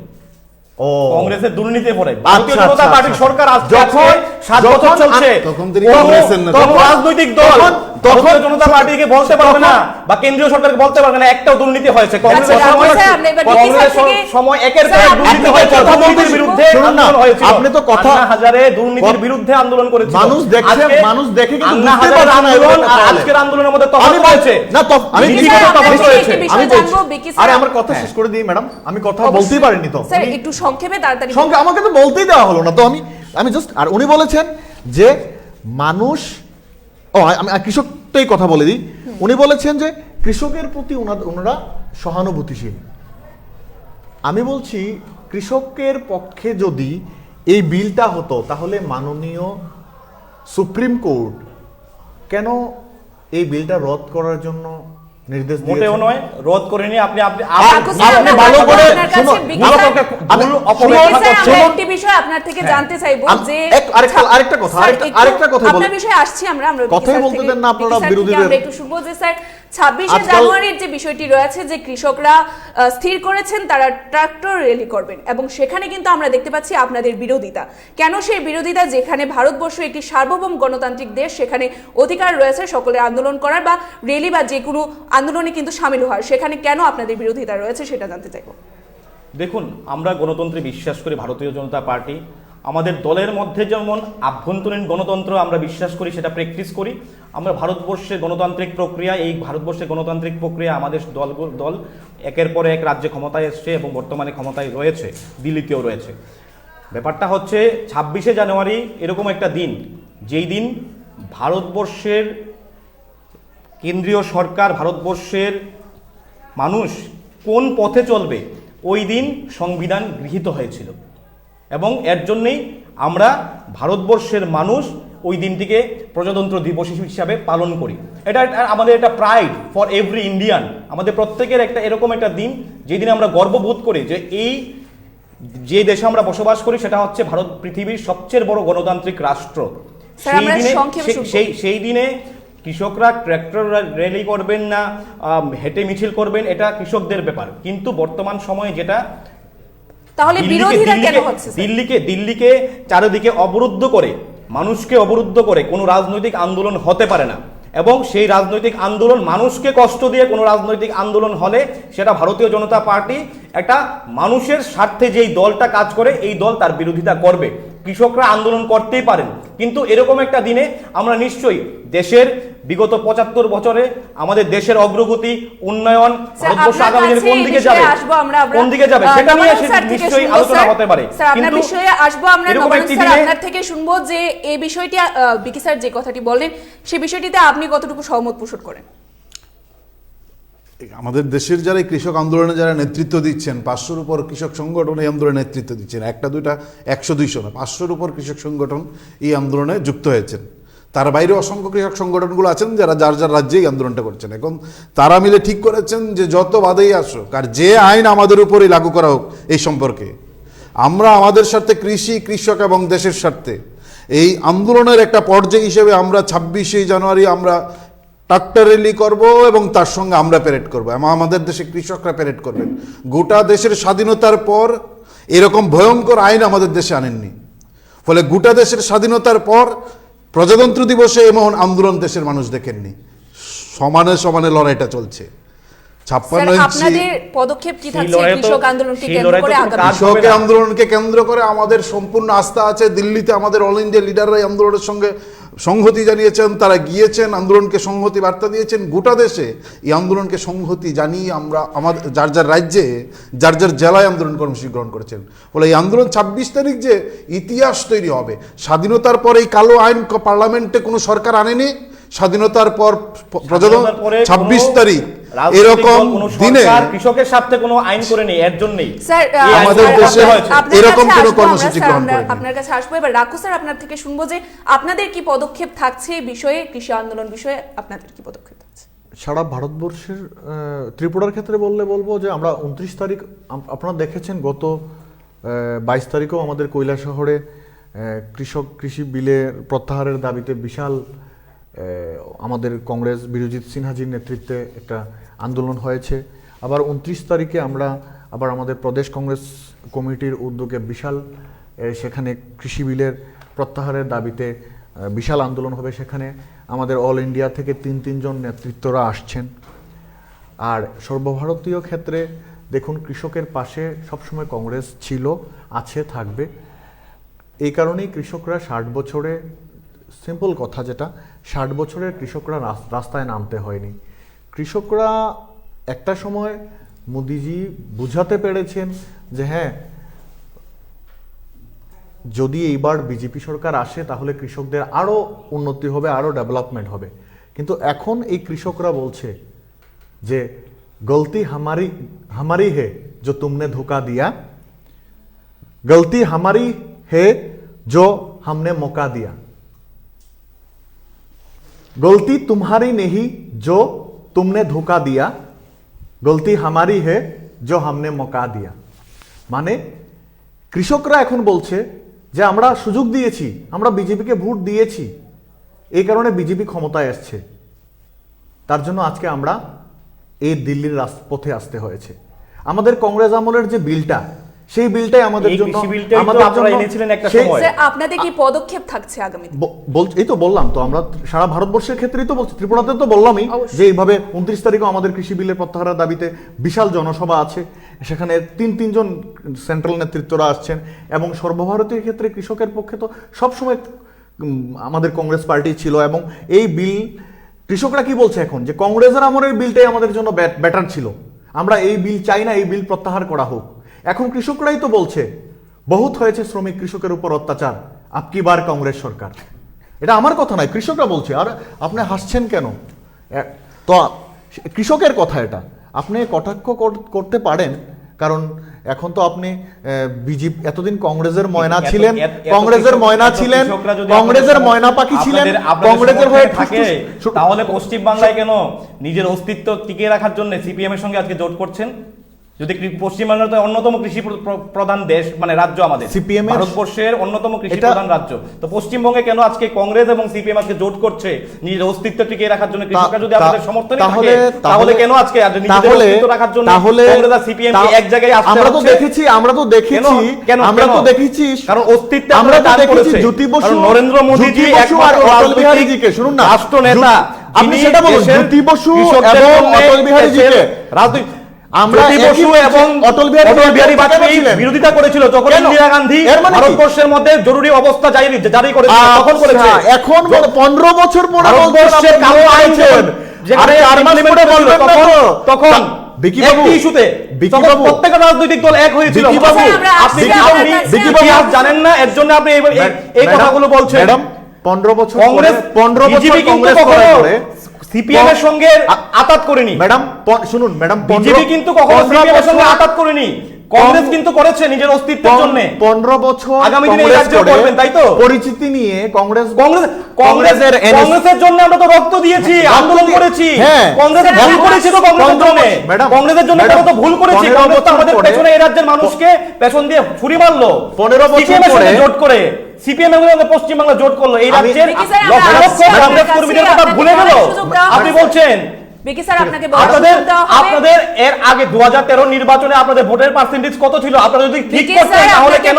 Speaker 7: ও
Speaker 8: কংগ্রেসের দুর্নীতির ফলে ভারতীয়
Speaker 7: আচ্ছা,
Speaker 8: জনতা
Speaker 7: আচ্ছা,
Speaker 8: পার্টির
Speaker 7: আচ্ছা।
Speaker 8: সরকার আজকে
Speaker 7: যখন-
Speaker 8: 7 বছর
Speaker 7: যখন-
Speaker 8: চলছে,
Speaker 4: তখন তিনি
Speaker 8: কোনো-
Speaker 4: কংগ্রেসের নেতা।
Speaker 8: কোনো রাজনৈতিক দল
Speaker 7: তখন-
Speaker 8: ভারতীয় জনতা পার্টিকে বলতে পারবে না বা কেন্দ্রীয় সরকারকে বলতে পারবে না একটাও দুর্নীতি হয়েছে। কংগ্রেসের
Speaker 1: আচ্ছা,
Speaker 8: সময়-
Speaker 1: স্যার, আমরা এবার বিকি স্যার
Speaker 8: কংগ্রেসের
Speaker 1: থেকে-
Speaker 8: সময় একের পর
Speaker 1: স্যার,
Speaker 8: এক দুর্নীতি
Speaker 7: আপনি তো
Speaker 8: হয়েছে,
Speaker 7: কথা
Speaker 8: দুর্নীতির
Speaker 7: বলতে-
Speaker 8: বিরুদ্ধে
Speaker 7: শুনুন না,
Speaker 8: আন্দোলন হয়েছিল।
Speaker 7: আপনি তো কথা-
Speaker 8: আন্না হাজারে দুর্নীতির বিরুদ্ধে আন্দোলন করেছিল।
Speaker 7: মানুষ দেখছে,
Speaker 8: আজকে
Speaker 7: মানুষ দেখে কিন্তু
Speaker 8: আন্না
Speaker 7: বুঝতে
Speaker 8: হাজারের
Speaker 7: পারছে না
Speaker 8: আন্দোলন
Speaker 7: এগুলো
Speaker 8: আর
Speaker 7: তাহলে।
Speaker 8: আজকের আন্দোলনের মধ্যে তফাৎ
Speaker 7: আমি
Speaker 8: রয়েছে।
Speaker 7: না তো আমি
Speaker 1: বিকি
Speaker 7: কি
Speaker 1: স্যার,
Speaker 7: কথা
Speaker 1: আপনার
Speaker 7: তফাৎ
Speaker 1: থেকে
Speaker 7: রয়েছে?
Speaker 1: একটি বিষয়
Speaker 7: আমি বলছি।
Speaker 1: জানবো, বিকি স্যার।
Speaker 7: আরে আমার কথা শেষ করে দিই ম্যাডাম, আমি কথা বলতেই পারিনি তো।
Speaker 1: স্যার, একটু সংক্ষেপে তাড়াতাড়ি
Speaker 7: সঙ্গে আমাকে তো বলতেই দেওয়া হলো না তো। আমি জাস্ট, আর উনি বলেছেন যে মানুষ, আমি কৃষকটাই কথা বলে দিই। উনি বলেছেন যে কৃষকের প্রতি ওনারা সহানুভূতিশীল। আমি বলছি কৃষকের পক্ষে যদি এই বিলটা হতো তাহলে মাননীয় সুপ্রিম কোর্ট কেন এই বিলটা রদ করার জন্য নির্দেশ
Speaker 8: মোটেও
Speaker 7: দিয়েছেন?
Speaker 8: নয়, রদ করেনি। আপনি
Speaker 1: রাখু স্যার,
Speaker 7: আপনি
Speaker 1: আমরা
Speaker 7: ভালো
Speaker 1: কথা
Speaker 7: করে
Speaker 1: আপনার কাছে
Speaker 7: শুনুন,
Speaker 1: বিকি
Speaker 7: ভালো
Speaker 1: স্যার-
Speaker 7: করে
Speaker 8: ভুল
Speaker 7: আমি-
Speaker 8: অপব্যবহার
Speaker 1: বিকি স্যার, আমরা
Speaker 7: শুনুন,
Speaker 1: একটি বিষয় আপনার থেকে জানতে চাইবো যে
Speaker 7: আরেকটা কথা,
Speaker 1: স্যার,
Speaker 7: আরেকটা কথা বলি।
Speaker 1: আপনার বিষয়ে আসছি আমরা বিকি
Speaker 7: কথাই
Speaker 1: স্যার
Speaker 7: বলতে
Speaker 1: থেকে-
Speaker 7: দেন না আপনারা
Speaker 1: বিকি স্যার থেকে
Speaker 7: বিরোধীদের।
Speaker 1: আমরা একটু শুনবো যে স্যার 26শে
Speaker 7: আজকাল-
Speaker 1: জানুয়ারির যে বিষয়টি রয়েছে যে কৃষকরা স্থির করেছেন তারা ট্রাক্টর র্যালি করবেন এবং সেখানে কিন্তু আমরা দেখতে পাচ্ছি আপনাদের বিরোধিতা। কেন সেই বিরোধিতা, যেখানে ভারতবর্ষ একটি সার্বভৌম গণতান্ত্রিক দেশ, সেখানে অধিকার রয়েছে সকলের আন্দোলন করার বা র্যালি বা যে কোনো আন্দোলনে কিন্তু সামিল হওয়ার, সেখানে কেন আপনাদের বিরোধিতা রয়েছে সেটা জানতে চাইবো।
Speaker 8: দেখুন, আমরা গণতন্ত্রে বিশ্বাস করি, ভারতীয় জনতা পার্টি। আমাদের দলের মধ্যে যেমন আভ্যন্তরীণ গণতন্ত্র আমরা বিশ্বাস করি, সেটা প্র্যাকটিস করি। আমরা ভারতবর্ষের গণতান্ত্রিক প্রক্রিয়া, এই ভারতবর্ষের গণতান্ত্রিক প্রক্রিয়া আমাদের দল একের পর এক রাজ্যে ক্ষমতায় এসছে এবং বর্তমানে ক্ষমতায় রয়েছে, দিল্লিতেও রয়েছে। ব্যাপারটা হচ্ছে 26শে জানুয়ারি এরকম একটা দিন, যেই দিন ভারতবর্ষের কেন্দ্রীয় সরকার, ভারতবর্ষের মানুষ কোন পথে চলবে, ওই দিন সংবিধান গৃহীত হয়েছিল এবং এর জন্যেই আমরা ভারতবর্ষের মানুষ ওই দিনটিকে প্রজাতন্ত্র দিবস হিসাবে পালন করি। এটা আমাদের একটা প্রাইড ফর এভরি ইন্ডিয়ান, আমাদের প্রত্যেকের একটা এরকম একটা দিন যেদিন আমরা গর্ববোধ করি যে এই যে দেশে আমরা বসবাস করি সেটা হচ্ছে ভারত পৃথিবীর সবচেয়ে বড় গণতান্ত্রিক রাষ্ট্র।
Speaker 1: স্যার, আমরা সংক্ষেপে শুনবো।
Speaker 8: সেই দিনে কৃষকরা ট্র্যাক্টর র্যালি করবেন না হেঁটে মিছিল করবেন, এটা কৃষকদের ব্যাপার। কিন্তু বর্তমান সময়ে যেটা
Speaker 1: তাহলে বিরোধীরা কেন হচ্ছে স্যার?
Speaker 8: দিল্লিকে চারিদিকে অবরুদ্ধ করে, মানুষকে অবরুদ্ধ করে কোনো রাজনৈতিক আন্দোলন হতে পারে না। এবং সেই রাজনৈতিক আন্দোলন, মানুষকে কষ্ট দিয়ে কোনো রাজনৈতিক আন্দোলন হলে সেটা ভারতীয় জনতা পার্টি একটা মানুষের স্বার্থে যেই দলটা কাজ করে এই দল তার বিরোধিতা করবে। কৃষকরা আন্দোলন করতেই পারেন, কিন্তু এরকম একটা দিনে আমরা নিশ্চয়ই দেশের বিগত 75 বছরে আমাদের দেশের অগ্রগতি, উন্নয়ন, ভারতবর্ষ আগামী দিনে কোন দিকে যাবে, কোন দিকে যাবে সেটা নিয়ে নিশ্চয়ই আলোচনা হতে পারে।
Speaker 1: কিন্তু বিষয়ে আসবো আমরা, নবায়ন স্যার আপনার থেকে শুনবো যে এই বিষয়টি বিকি স্যার যে কথাটি বললেন সেই বিষয়টিতে আপনি কতটুকু সহমত পোষণ করেন?
Speaker 4: আমাদের দেশের যারা এই কৃষক আন্দোলনে যারা নেতৃত্ব দিচ্ছেন, 500-র উপর কৃষক সংগঠন এই আন্দোলনে নেতৃত্ব দিচ্ছেন, একটা দুইটা 100-200 না, 500-র উপর কৃষক সংগঠন এই আন্দোলনে যুক্ত হয়েছেন। তার বাইরে অসংখ্য কৃষক সংগঠনগুলো আছেন যারা যার যার রাজ্যে এই আন্দোলনটা করছেন। এখন তারা মিলে ঠিক করেছেন যে যত বাধেই আসুক আর যে আইন আমাদের উপরেই লাগু করা হোক এই সম্পর্কে আমরা আমাদের স্বার্থে, কৃষি, কৃষক এবং দেশের স্বার্থে এই আন্দোলনের একটা পর্যায় হিসেবে আমরা 26শে জানুয়ারি আমরা ট্রাক্টর র্যালি করব এবং তার সঙ্গে আমরা প্যারেড করবো এবং আমাদের দেশে কৃষকরা প্যারেড করবেন। গোটা দেশের স্বাধীনতার পর এরকম ভয়ঙ্কর আইন আমাদের দেশে আনেননি, ফলে গোটা দেশের স্বাধীনতার পর প্রজাতন্ত্র দিবসে এমন আন্দোলন দেশের মানুষ দেখেননি। সমানে সমানে লড়াইটা চলছে। 56 ইঞ্চি
Speaker 1: আপনাদের পদক্ষেপ কি থাকছে কৃষক আন্দোলনকে কেন্দ্র করে?
Speaker 4: কৃষক আন্দোলনকে কেন্দ্র করে আমাদের সম্পূর্ণ আস্থা আছে। দিল্লিতে আমাদের অল ইন্ডিয়া লিডাররা এই আন্দোলনের সঙ্গে সংহতি জানিয়েছেন, তারা গিয়েছেন, আন্দোলনকে সংহতি বার্তা দিয়েছেন। গোটা দেশে এই আন্দোলনকে সংহতি জানিয়ে আমরা আমাদের যার যার রাজ্যে, যার যার জেলায় আন্দোলন কর্মসূচি গ্রহণ করেছেন। ফলে এই আন্দোলন 26 তারিখ যে ইতিহাস তৈরি হবে। স্বাধীনতার পর এই কালো আইন পার্লামেন্টে কোনো সরকার আনেনি। স্বাধীনতার পর প্রজাতন্ত্র 26 তারিখ এরকম দিনে
Speaker 8: কৃষকের সাথে কোনো আইন করে নেই, এর জন্যই
Speaker 1: স্যার
Speaker 4: আমাদের দেশে এরকম কোনো কর্মসূচি গ্রহণ করেনি।
Speaker 1: আপনার কাছে আসবো এবার। রাখো স্যার, আপনার থেকে শুনবো যে আপনাদের কি পদক্ষেপ থাকছে এই বিষয়ে, কৃষি আন্দোলন বিষয়ে আপনাদের কি পদক্ষেপ থাকছে?
Speaker 7: সারা ভারতবর্ষের ত্রিপুরার ক্ষেত্রে বলবো যে আমরা 29 তারিখ, আপনারা দেখেছেন গত 22 তারিখেও আমাদের কৈলাসহরে কৃষি বিলের প্রত্যাহারের দাবিতে বিশাল আমাদের কংগ্রেস বিরোজিত সিনহাজির নেতৃত্বে একটা আন্দোলন হয়েছে। আবার 29 তারিখে আমরা আবার আমাদের প্রদেশ কংগ্রেস কমিটির উদ্যোগে বিশাল সেখানে কৃষি বিলের প্রত্যাহারের দাবিতে বিশাল আন্দোলন হবে। সেখানে আমাদের অল ইন্ডিয়া থেকে 3 জন নেতৃত্বরা আসছেন। আর সর্বভারতীয় ক্ষেত্রে দেখুন, কৃষকের পাশে সবসময় কংগ্রেস ছিল, আছে, থাকবে। এই কারণেই কৃষকরা 60 বছরে, সিম্পল কথা যেটা, 60 বছরের কৃষকরা রাস্তায় নামতে হয়নি। কৃষকরা একটা সময় মোদিজি বুঝাতে পেরেছেন যে হ্যাঁ, যদি এইবার বিজেপি সরকার আসে তাহলে কৃষকদের আরও উন্নতি হবে, আরও ডেভেলপমেন্ট হবে। কিন্তু এখন এই কৃষকরা বলছে যে গলতি হামারি হে जो तुमने धोखा दिया, गलती हमारी है जो हमने मौका दिया, गलती तुम्हारी नहीं जो तुमने धोखा दिया, गलती हमारी है जो हमने मौका दिया। মানে কৃষকরা এখন বলছে যে আমরা সুযোগ দিয়েছি, আমরা বিজেপিকে ভোট দিয়েছি, এই কারণে বিজেপি ক্ষমতায় আসছে। তার জন্য আজকে আমরা এই দিল্লির পথে আসতে হয়েছে। আমাদের কংগ্রেস আমলের যে বিলটা, সেই বিলটাই আমাদের
Speaker 8: এই
Speaker 7: জন্য
Speaker 8: কৃষি বিলটাই তো
Speaker 7: আমাদের
Speaker 8: আপনারা
Speaker 7: জন্য
Speaker 8: এনেছিলেন একটা
Speaker 7: সেই-
Speaker 8: সময়।
Speaker 1: স্যার আপনাদের কি পদক্ষেপ থাকছে আগামীতে?
Speaker 7: এই তো বললাম তো, আমরা সারা ভারতবর্ষের ক্ষেত্রেই তো বলছি, ত্রিপুরাতে তো বললামই
Speaker 1: অবশ্যই।
Speaker 7: যে এইভাবে 29 তারিখও আমাদের কৃষি বিলের প্রত্যাহারের দাবিতে বিশাল জনসভা আছে। সেখানে তিনজন সেন্ট্রাল নেতৃত্বরা আসছেন এবং সর্বভারতীয় ক্ষেত্রে কৃষকের পক্ষে তো সবসময় আমাদের কংগ্রেস পার্টি ছিল। এবং এই বিল কৃষকরা কি বলছে এখন, যে কংগ্রেসের আমলের বিলটাই আমাদের জন্য বেটার ছিল, আমরা এই বিল চাই না, এই বিল প্রত্যাহার করা হোক। এখন কৃষকরাই তো বলছে বহুত হয়েছে শ্রমিক কৃষকের উপর অত্যাচার, আপকি বার কংগ্রেস সরকার। এটা আমার কথা নয়, কৃষকরা বলছে। আর আপনি হাসছেন কেন? তো কৃষকের কথা এটা, আপনি কটাক্ষ করতে পারেন, কারণ এখন তো আপনি বিজেপি এতদিন কংগ্রেসের ময়না ছিলেন, কংগ্রেসের ময়না ছিলেন, কংগ্রেসের ময়না পাখি ছিলেন, কংগ্রেসের হয়ে
Speaker 8: থাকে। তাহলে পশ্চিম বাংলায় কেন নিজের অস্তিত্ব টিকিয়ে রাখার জন্য সিপিএম এর সঙ্গে আজকে জোট করছেন? যদি পশ্চিমবাংলার তো অন্যতম কৃষি প্রধান দেশ, মানে রাজ্য আমাদের
Speaker 7: সিপিএম
Speaker 8: ভারতবর্ষের অন্যতম কৃষি প্রধান রাজ্য, তো পশ্চিমবঙ্গে কেন আজকে কংগ্রেস এবং সিপিএম আজকে জোট করছে নিজের অস্তিত্ব টিকিয়ে রাখার জন্য? কৃষকরা যদি আপনাদের সমর্থনে থাকে তাহলে কেন আজকে নিজেদের অস্তিত্ব রাখার জন্য কংগ্রেস আর সিপিএম এক জায়গায় আসছে?
Speaker 7: আমরা তো দেখেছি
Speaker 8: কারণ অস্তিত্ব
Speaker 7: আমরা তো দেখেছি জ্যোতি বসু,
Speaker 8: নরেন্দ্র মোদীজি
Speaker 7: আর অটল বিহারী জিকে, শুনুন না,
Speaker 8: রাষ্ট্র নেতা,
Speaker 7: আপনি সেটা বলুন, জ্যোতি বসু এবং অটল বিহারী জিকে
Speaker 8: রাজনৈতিক
Speaker 7: আমরা
Speaker 8: বসু এবং
Speaker 7: অটল বিহারী
Speaker 8: বাজপেয়ী বিরোধিতা করেছিল যখন ইন্দিরা গান্ধী ভারতবর্ষের মধ্যে জরুরি অবস্থা জারি করেছিল, তখন করেছে।
Speaker 7: এখন 15 বছর পরে
Speaker 8: ভারতবর্ষের কালো আইন যেখানে তখন একটি ইস্যুতে প্রত্যেকটা রাজনৈতিক দল এক হয়েছিল। আপনি জানেন না, এর জন্য আপনি এই কথাগুলো বলছেন।
Speaker 7: ম্যাডাম 15 বছর
Speaker 8: কংগ্রেস
Speaker 7: 15 বছর
Speaker 8: কংগ্রেস করে সিপিএম এর সঙ্গে আতাত করেনি।
Speaker 7: ম্যাডাম শুনুন ম্যাডাম,
Speaker 8: বিজেপি কিন্তু কখনো সিপিএম এর সঙ্গে আতাত করেনি, কংগ্রেস কিন্তু করেছে নিজের অস্তিত্বের জন্য।
Speaker 7: 15 বছর
Speaker 8: আগামী দিনে এই রাজ্য করবেন, তাই তো?
Speaker 7: পরিচিতি নিয়ে
Speaker 8: কংগ্রেসের জন্য আমরা তো রক্ত দিয়েছি, আন্দোলন করেছি। কংগ্রেসের ভুল করেছে তো কংগ্রেসের জন্য, কংগ্রেসের জন্য কত ভুল করেছি। কংগ্রেস তো আমাদের পেছনে এই রাজ্যের মানুষকে পেছন দিয়ে ছুরি মারলো
Speaker 7: 15 বছর
Speaker 8: সিপিএম এর সঙ্গে জোট করে। সিপিএম এবং পশ্চিমবাংলা জোট করলো, এই রাজ্যের লক্ষ লক্ষ কংগ্রেস কর্মীদের কথা ভুলে গেল। আপনি বলছেন আপনাদের এর আগে 2013 নির্বাচনে আপনাদের ভোটের পার্সেন্টেজ কত ছিল? আপনারা যদি ঠিক করতেন তাহলে কেন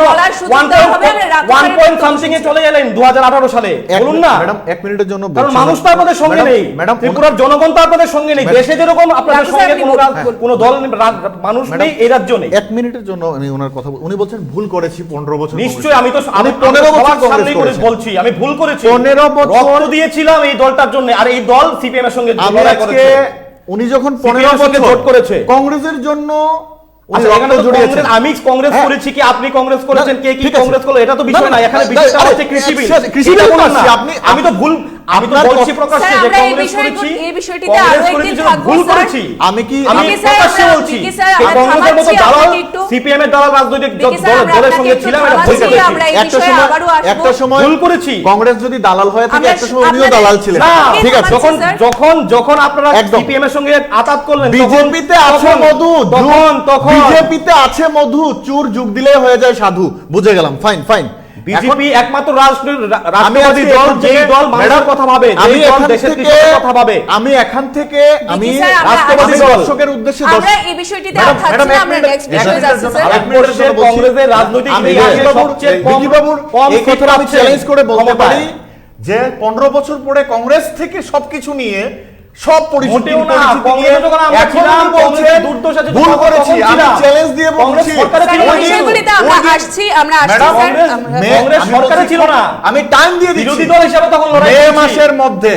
Speaker 8: 1 সামথিং এ চলে গেলেন 2018 সালে? বলুন না
Speaker 7: ম্যাডাম, 1 মিনিটের জন্য
Speaker 8: কারণ মানুষ তো আপনাদের সঙ্গে নেই,
Speaker 7: ম্যাডাম,
Speaker 8: ত্রিপুরার জনগণ তো আপনাদের সঙ্গে নেই, দেশে যেরকম আপনাদের সঙ্গে কোনো দল মানুষ নেই, এই রাজ্য নেই।
Speaker 7: 1 মিনিটের জন্য আমি ওনার কথা উনি বলছেন ভুল করেছি 15 বছর।
Speaker 8: নিশ্চয়ই, আমি
Speaker 7: 15 বছর
Speaker 8: সামনেই বলছি আমি ভুল করেছি।
Speaker 7: 15 বছর
Speaker 8: রক্ত দিয়েছিলাম এই দলটার জন্য, আর এই দল সিপিএম এর সঙ্গে লড়াই করেছে।
Speaker 7: উনি যখন 15 বছর
Speaker 8: জোট করেছে
Speaker 7: কংগ্রেসের জন্য,
Speaker 8: আমি কংগ্রেস করেছি কি আপনি কংগ্রেস করেছেন, কে কি কংগ্রেস করলো এটা তো বিষয় না। এখানে বিষয়টা হচ্ছে কৃষি বিল। আমি তো ভুল, আমি তো বলছি প্রকাশ্যে যে কংগ্রেস করেছি, কংগ্রেস করেছি, ভুল করেছি। আমি প্রকাশ্যে বলছি যে কংগ্রেসের মতো দালাল, সিপিএম এর দালাল রাজনৈতিক দলের সঙ্গে ছিলাম, এটা ভুল করেছি।
Speaker 7: একটা সময়
Speaker 8: ভুল করেছি।
Speaker 7: কংগ্রেস যদি দালাল হয়ে থাকে, একটা সময় উনিও দালাল ছিলেন।
Speaker 8: ঠিক আছে, যখন আপনারা সিপিএম এর সঙ্গে আতাত করলেন,
Speaker 7: বিজেপিতে আছে মধু, বিজেপিতে আছে মধু, চুর যুগ দিলে হয়ে যায় সাধু। বুঝে গেলাম, ফাইন ফাইন।
Speaker 8: বিজেপি একমাত্র রাষ্ট্রবাদী দল, যেই দল মানুষের কথা ভাবে, যেই দল দেশের কৃষকের কথা ভাবে।
Speaker 7: আমি এখান থেকে আমি
Speaker 1: রাষ্ট্রবাদী
Speaker 7: দর্শকের উদ্দেশ্যে
Speaker 1: আমরা এই বিষয়টিতে আর থাকছি না, আমরা নেক্সট বিষয়ে যাচ্ছি স্যার।
Speaker 8: ভারতবর্ষের কংগ্রেসের রাজনৈতিক ইতিহাসে সবচেয়ে কম
Speaker 7: এই কথাটা আমি চ্যালেঞ্জ করে বলতে পারি যে 15 বছর পরে কংগ্রেস থেকে সবকিছু নিয়ে সব পরিস্থিতি ভুল করেছি, আমি চ্যালেঞ্জ দিয়ে বলছি।
Speaker 1: বিষয়গুলিতে আমরা আসছি স্যার।
Speaker 8: কংগ্রেস সরকারে ছিল না,
Speaker 7: আমি টাইম দিয়ে দিচ্ছি,
Speaker 8: বিরোধী দল হিসেবে তখন লড়াই
Speaker 7: মে
Speaker 8: করেছি।
Speaker 7: মাসের মধ্যে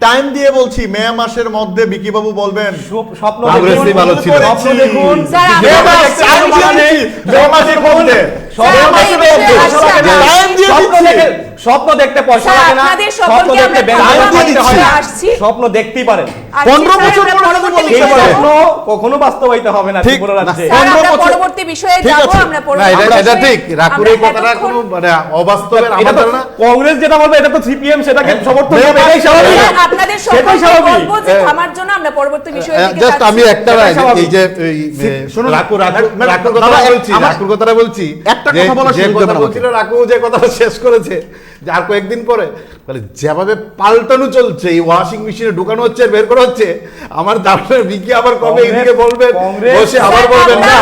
Speaker 7: টাইম দিয়ে বলছি, মে মাসের মধ্যে বিকি বাবু বলবেন
Speaker 8: স্বপ্ন
Speaker 7: কংগ্রেসই ভালো ছিল।
Speaker 8: স্বপ্ন দেখুন,
Speaker 1: স্যার,
Speaker 7: মে মাসের মধ্যে টাইম দিয়ে দিচ্ছি।
Speaker 8: স্বপ্ন দেখতে পয়সা লাগে না, স্বপ্ন দেখতে স্বপ্ন দেখতেই পারেন।
Speaker 7: 15 বছর
Speaker 8: সেই স্বপ্ন কখনো বাস্তবায়িত হবে না ত্রিপুরা রাজ্যে।
Speaker 1: পরবর্তী বিষয়ে যাব আমরা।
Speaker 4: এটা ঠিক, রাকুর এই কথাটা কোনো মানে অবাস্তবের আমাদের না।
Speaker 8: কংগ্রেস যেটা বলবে এটা তো সিপিএম সেটাকে সমর্থন করবে, এটাই স্বাভাবিক।
Speaker 1: আপনাদের সকলকে বলবো যে থামার জন্য আমরা পরবর্তী বিষয়ে দিকে
Speaker 4: জাস্ট আমি একটা এই যে
Speaker 7: শুনুন,
Speaker 4: রাকুর কথাটা বলছি,
Speaker 7: একটা কথা বলার
Speaker 4: যে কথা বলছিল, রাকু যে কথাটা শেষ করেছে যে আর কয়েকদিন পরে বলে যেভাবে পাল্টানো চলছে, এই ওয়াশিং মেশিনে ঢুকানো হচ্ছে আর বের করা হচ্ছে, আমার দাঁড়ানোর বিকি আবার কবে এদিকে বলবেন,
Speaker 8: কংগ্রেস-
Speaker 4: বসে আবার বলবেন না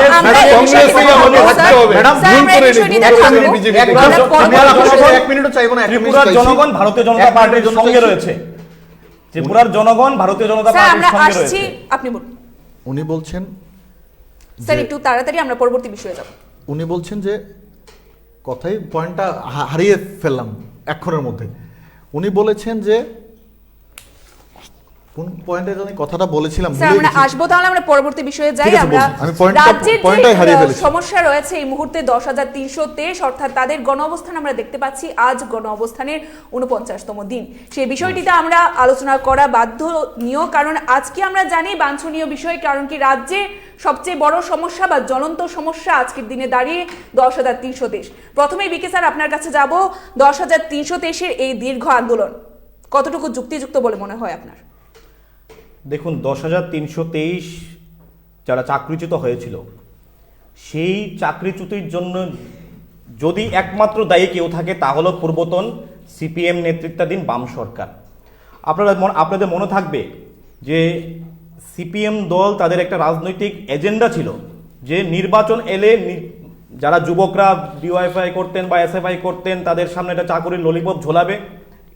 Speaker 4: কংগ্রেসই আমাদের থাকতে হবে।
Speaker 1: ম্যাডাম,
Speaker 4: ভুল করে
Speaker 1: স্যার,
Speaker 4: নি,
Speaker 1: আমরা
Speaker 4: ভুল করে নি
Speaker 1: বিষয়টি
Speaker 4: বিজেপি
Speaker 1: দেখাবো।
Speaker 4: থেকে।
Speaker 8: আমি আর আপনার সাথে
Speaker 7: এক মিনিটও চাইবো না,
Speaker 8: ত্রিপুরার জনগণ ভারতীয় জনতা পার্টির সঙ্গে রয়েছে। ত্রিপুরার জনগণ ভারতীয় জনতা
Speaker 1: স্যার
Speaker 8: পার্টির
Speaker 1: আমরা
Speaker 8: সঙ্গে
Speaker 1: আসছি,
Speaker 8: রয়েছে।
Speaker 1: আপনি বলুন
Speaker 7: উনি বলছেন
Speaker 1: স্যার, একটু তাড়াতাড়ি আমরা পরবর্তী বিষয়ে যাব।
Speaker 7: উনি বলছেন যে কথাই পয়েন্টটা হারিয়ে ফেললাম এক্ষণের মধ্যে। উনি বলেছেন যে কোন পয়েন্টে জানি কথাটা বলেছিলাম,
Speaker 1: স্যার
Speaker 7: ভুলে
Speaker 1: আমরা
Speaker 7: গেছি।
Speaker 1: আসবো, তাহলে আমরা পরবর্তী বিষয়ে যাই।
Speaker 7: ঠিক আছে,
Speaker 1: আমরা
Speaker 7: বলুন। আমি পয়েন্টটাই হারিয়ে ফেলেছি।
Speaker 1: সমস্যা রয়েছে এই মুহূর্তে 10,323, অর্থাৎ তাদের গণ অবস্থান আমরা দেখতে পাচ্ছি আজ গণ অবস্থানের 49তম দিন। সেই বিষয়টিতে আমরা আলোচনা করা বাধ্যনীয়, কারণ আজকে আমরা জানি বাঞ্ছনীয় বিষয়, কারণ কি রাজ্যে সবচেয়ে বড় সমস্যা বা জ্বলন্ত সমস্যা আজকের দিনে দাঁড়িয়ে 10,323। প্রথমেই বিকে স্যার আপনার কাছে যাব, 10,323-এর এই দীর্ঘ আন্দোলন কতটুকু যুক্তিযুক্ত বলে মনে হয় আপনার?
Speaker 8: দেখুন, 10,323 যারা চাকরিচ্যুত হয়েছিল, সেই চাকরিচ্যুতির জন্য যদি একমাত্র দায়ী কেউ থাকে তা হলো পূর্বতন সিপিএম নেতৃত্বাধীন বাম সরকার। আপনাদের মনে থাকবে যে সিপিএম দল, তাদের একটা রাজনৈতিক এজেন্ডা ছিল যে নির্বাচন এলে যারা যুবকরা ডিওয়াইফাই করতেন বা এসএফআই করতেন, তাদের সামনে একটা চাকরির ললিপপ ঝোলাবে,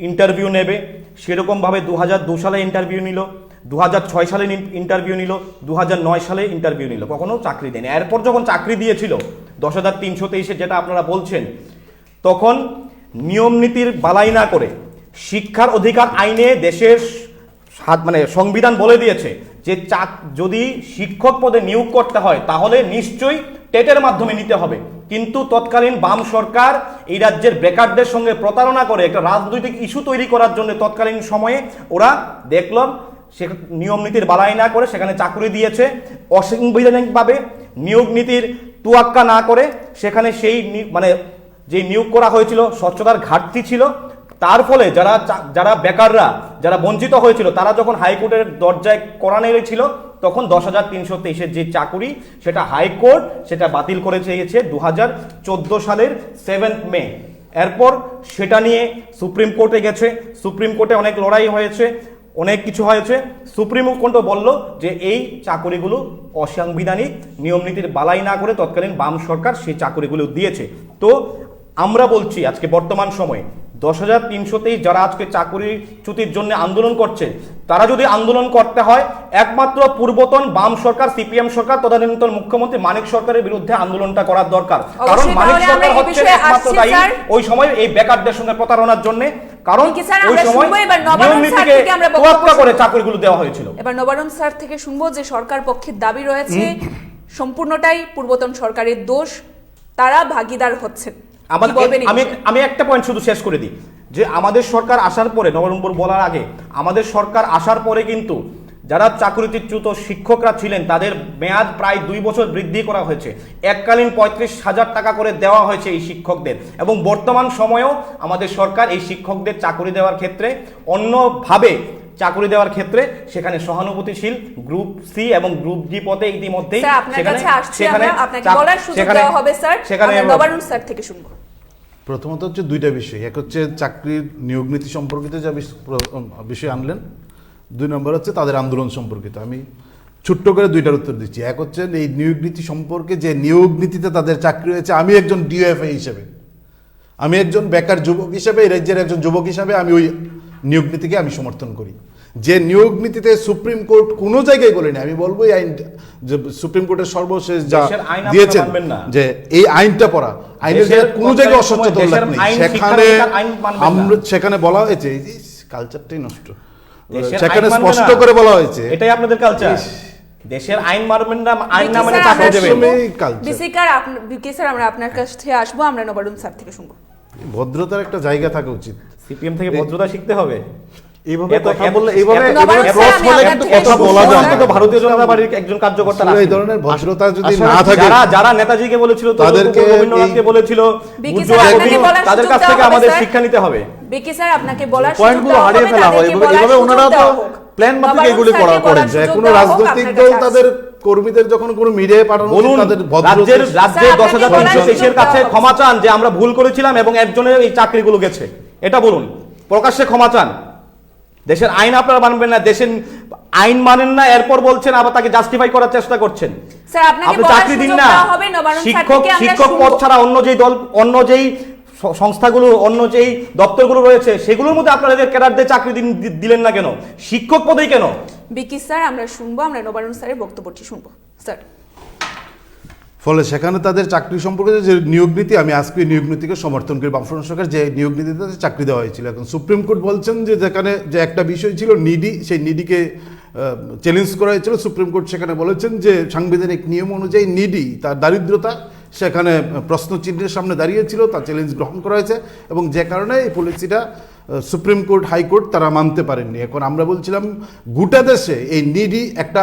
Speaker 8: ইন্টারভিউ নেবে। সেরকমভাবে 2002 সালে ইন্টারভিউ নিল, 2006 সালে ইন্টারভিউ নিল, 2009 সালে ইন্টারভিউ নিল, কখনো চাকরি দেয়নি। এরপর যখন চাকরি দিয়েছিল 10,323-এ, যেটা আপনারা বলছেন, তখন নিয়ম নীতির বালাই না করে শিক্ষার অধিকার আইনে দেশের মানে সংবিধান বলে দিয়েছে যে যদি শিক্ষক পদে নিয়োগ করতে হয় তাহলে নিশ্চয়ই টেটের মাধ্যমে নিতে হবে। কিন্তু তৎকালীন বাম সরকার এই রাজ্যের বেকারদের সঙ্গে প্রতারণা করে একটা রাজনৈতিক ইস্যু তৈরি করার জন্য তৎকালীন সময়ে ওরা দেখলাম সে নিয়ম নীতির বালাই না করে সেখানে চাকরি দিয়েছে। অসাংবিধানিকভাবে নিয়োগ নীতির তুয়াক্কা না করে সেখানে সেই মানে যে নিয়োগ করা হয়েছিল স্বচ্ছতার ঘাটতি ছিল। তার ফলে যারা বেকাররা, যারা বঞ্চিত হয়েছিল, তারা যখন হাইকোর্টের দরজায় করা নেড়েছিল, তখন 10,323-এর যে চাকুরি সেটা হাইকোর্ট সেটা বাতিল করে চেয়েছে 2014 সালের 7 মে। এরপর সেটা নিয়ে সুপ্রিম কোর্টে গেছে, সুপ্রিম কোর্টে অনেক লড়াই হয়েছে, অনেক কিছু হয়েছে। সুপ্রিম কোর্টও বলল যে এই চাকুরিগুলো অসাংবিধানিক, নিয়মনীতির বালাই না করে তৎকালীন বাম সরকার সেই চাকুরিগুলো দিয়েছে। তো আমরা বলছি আজকে বর্তমান সময়ে 10,323 যারা আজকে চাকুরিচ্যুতির জন্য আন্দোলন করছে, তারা যদি আন্দোলন করতে হয় একমাত্র পূর্বতন বাম সরকার, সিপিএম সরকার, তদানীন্তন মুখ্যমন্ত্রী মানিক সরকারের বিরুদ্ধে আন্দোলনটা করার দরকার। কারণ মানিক সরকার হচ্ছে একমাত্র দায়ী ওই সময় এই বেকারদের সঙ্গে প্রতারণার জন্য, কারণ ওই সময় নিয়ম নীতিকে তোয়াক্কা করে চাকরিগুলো দেওয়া হয়েছিল।
Speaker 1: এবার নবারুণ স্যার থেকে শুনবো যে সরকার পক্ষের দাবি রয়েছে সম্পূর্ণটাই পূর্বতন সরকারের দোষ, তারা ভাগীদার হচ্ছেন।
Speaker 8: আমি একটা পয়েন্ট শুধু শেষ করে দিই যে আমাদের সরকার আসার পরে, নবরঙ্গপুর বলার আগে, আমাদের সরকার আসার পরে কিন্তু যারা চাকরিচ্যুত শিক্ষকরা ছিলেন তাদের মেয়াদ প্রায় 2 বছর বৃদ্ধি করা হয়েছে। এককালীন 35,000 টাকা করে দেওয়া হয়েছে এই শিক্ষকদের, এবং বর্তমান সময়েও আমাদের সরকার এই শিক্ষকদের চাকরি দেওয়ার ক্ষেত্রে অন্যভাবে চাকরি দেওয়ার ক্ষেত্রে সেখানে সহানুভূতিশীল গ্রুপ সি এবং গ্রুপ ডি পদে ইতিমধ্যেই
Speaker 4: প্রথমত হচ্ছে দুইটা বিষয়, এক হচ্ছে চাকরির নিয়োগ নীতি সম্পর্কিত যা বিষয় আনলেন, 2 নম্বর হচ্ছে তাদের আন্দোলন সম্পর্কিত। আমি ছোট্ট করে দুইটার উত্তর দিচ্ছি। এক হচ্ছে এই নিয়োগ নীতি সম্পর্কে, যে নিয়োগ নীতিতে তাদের চাকরি হয়েছে, আমি একজন ডিওএফআই হিসেবে, আমি একজন বেকার যুবক হিসেবে, এই রাজ্যের একজন যুবক হিসেবে আমি ওই নিয়োগ নীতিকে আমি সমর্থন করি। যে নিয়োগ নীতিতে সুপ্রিম কোর্ট কোনো জায়গায় বলেনি, আমি বলবো এই আইন সুপ্রিম কোর্টের সর্বশেষ যা দিয়েছেন যে এই আইনটা পড়া, আইনের জায়গায় কোনো জায়গায় অস্বচ্ছতা উল্লেখ নেই। সেখানে বলা হয়েছে, এই কালচারটাই নষ্ট, সেখানে স্পষ্ট করে বলা হয়েছে
Speaker 8: এটাই আপনাদের কালচার, দেশের আইন মানবেন না, আইন না মানে চাকরি দেবেন।
Speaker 1: স্যার আমরা আপনার কাছে আসবো, আমরা নবারুণ স্যার থেকে শুনবো।
Speaker 4: ভদ্রতার একটা জায়গা থাকা উচিত,
Speaker 8: সিপিএম থেকে ভদ্রতা শিখতে হবে।
Speaker 7: এইভাবে কথা বললে, এইভাবে
Speaker 8: কথা বলা যায় না। ভারতীয় জনতা পার্টির একজন কার্যকর্তা
Speaker 4: এই ধরনের ভদ্রতা যদি না থাকে,
Speaker 8: যারা নেতাজিকে বলেছিল, তাদেরকে রবীন্দ্রনাথকে বলেছিল, তাদের কাছ থেকে আমাদের শিক্ষা নিতে হবে।
Speaker 1: বিকি স্যার আপনাকে বলার
Speaker 7: পয়েন্টগুলো হারিয়ে ফেলা হয়, এইভাবে ওনারা তো প্ল্যান মাফিক এগুলি করেন।
Speaker 4: যে কোনো রাজনৈতিক দল তাদের কর্মীদের যখন কোনো মিডিয়ায় পাঠানো, তাদের
Speaker 8: রাজ্যের 10,323-এর কাছে ক্ষমা চান যে আমরা ভুল করেছিলাম এবং একজনের এই চাকরিগুলো গেছে। এটা বলুন, প্রকাশ্যে ক্ষমা চান। দেশের আইন আপনারা মানবেন না, দেশের আইন মানেন না, এরপর বলছেন আবার তাকে জাস্টিফাই করার চেষ্টা করছেন।
Speaker 1: স্যার আপনাকে
Speaker 8: আপনি
Speaker 1: বলার
Speaker 8: চাকরি দিন
Speaker 1: সুযোগ
Speaker 8: না,
Speaker 1: দেওয়া হবে নবারুণ স্যার
Speaker 8: শিক্ষক
Speaker 1: থেকে আমরা
Speaker 8: শিক্ষক
Speaker 1: শুনবো।
Speaker 8: পদ ছাড়া অন্য যেই দল, অন্য যেই সংস্থাগুলো, অন্য যেই দপ্তরগুলো রয়েছে সেগুলোর মধ্যে আপনারা এদের ক্যাডারদের চাকরি দিলেন না কেন? শিক্ষক পদেই কেন?
Speaker 1: বিকি স্যার আমরা শুনবো, আমরা নবারুণ স্যারের বক্তব্যটি শুনবো। স্যার
Speaker 4: ফলে সেখানে তাদের চাকরি সম্পর্কে যে নিয়োগ নীতি, আমি আজকে নিয়োগ নীতিকে সমর্থন করি। বামফ্রন্ট সরকার যে নিয়োগ নীতিতে তাদের চাকরি দেওয়া হয়েছিল, এখন সুপ্রিম কোর্ট বলছেন যে যেখানে যে একটা বিষয় ছিল নিডি, সেই নিডিকে চ্যালেঞ্জ করা হয়েছিল। সুপ্রিম কোর্ট সেখানে বলেছেন যে সাংবিধানিক নিয়ম অনুযায়ী নিডি তার দারিদ্রতা সেখানে প্রশ্নচিহ্নের সামনে দাঁড়িয়েছিল, তার চ্যালেঞ্জ গ্রহণ করা হয়েছে এবং যে কারণে এই পলিসিটা সুপ্রিম কোর্ট, হাইকোর্ট তারা মানতে পারেননি। এখন আমরা বলছিলাম গোটা দেশে এই নিডি একটা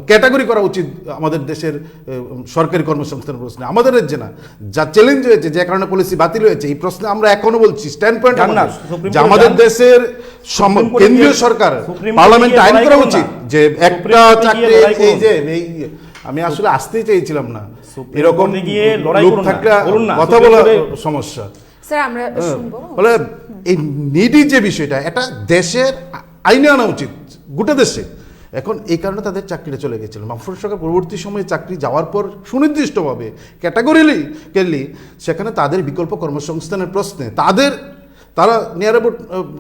Speaker 4: ক্যাটাগরি করা উচিত আমাদের দেশের সরকারি কর্মসংস্থান প্রশ্নে, আমাদের রাজ্যে না। যা চ্যালেঞ্জ হয়েছে, যে কারণে পলিসি বাতিল হয়েছে, এই প্রশ্নে আমরা এখনো বলছি স্ট্যান্ড পয়েন্ট যে আমাদের দেশের কেন্দ্রীয় সরকার পার্লামেন্ট আইন করা উচিত যে একটা চাকরি, এই যে এই আমি আসলে আসতেই চাইছিলাম না, এরকম লোক থাকলে কথা বলা সমস্যা।
Speaker 1: স্যার আমরা শুনবো।
Speaker 4: বলে এই নিডি যে বিষয়টা, এটা দেশের আইনে আনা উচিত গোটা দেশে। এখন এই কারণে তাদের চাকরিটা চলে গেছিল। বামফ্রন্ট সরকার পরবর্তী সময়ে চাকরি যাওয়ার পর সুনির্দিষ্টভাবে ক্যাটাগরিলি সেখানে তাদের বিকল্প কর্মসংস্থানের প্রশ্নে তারা নিয়ার অ্যাবাউট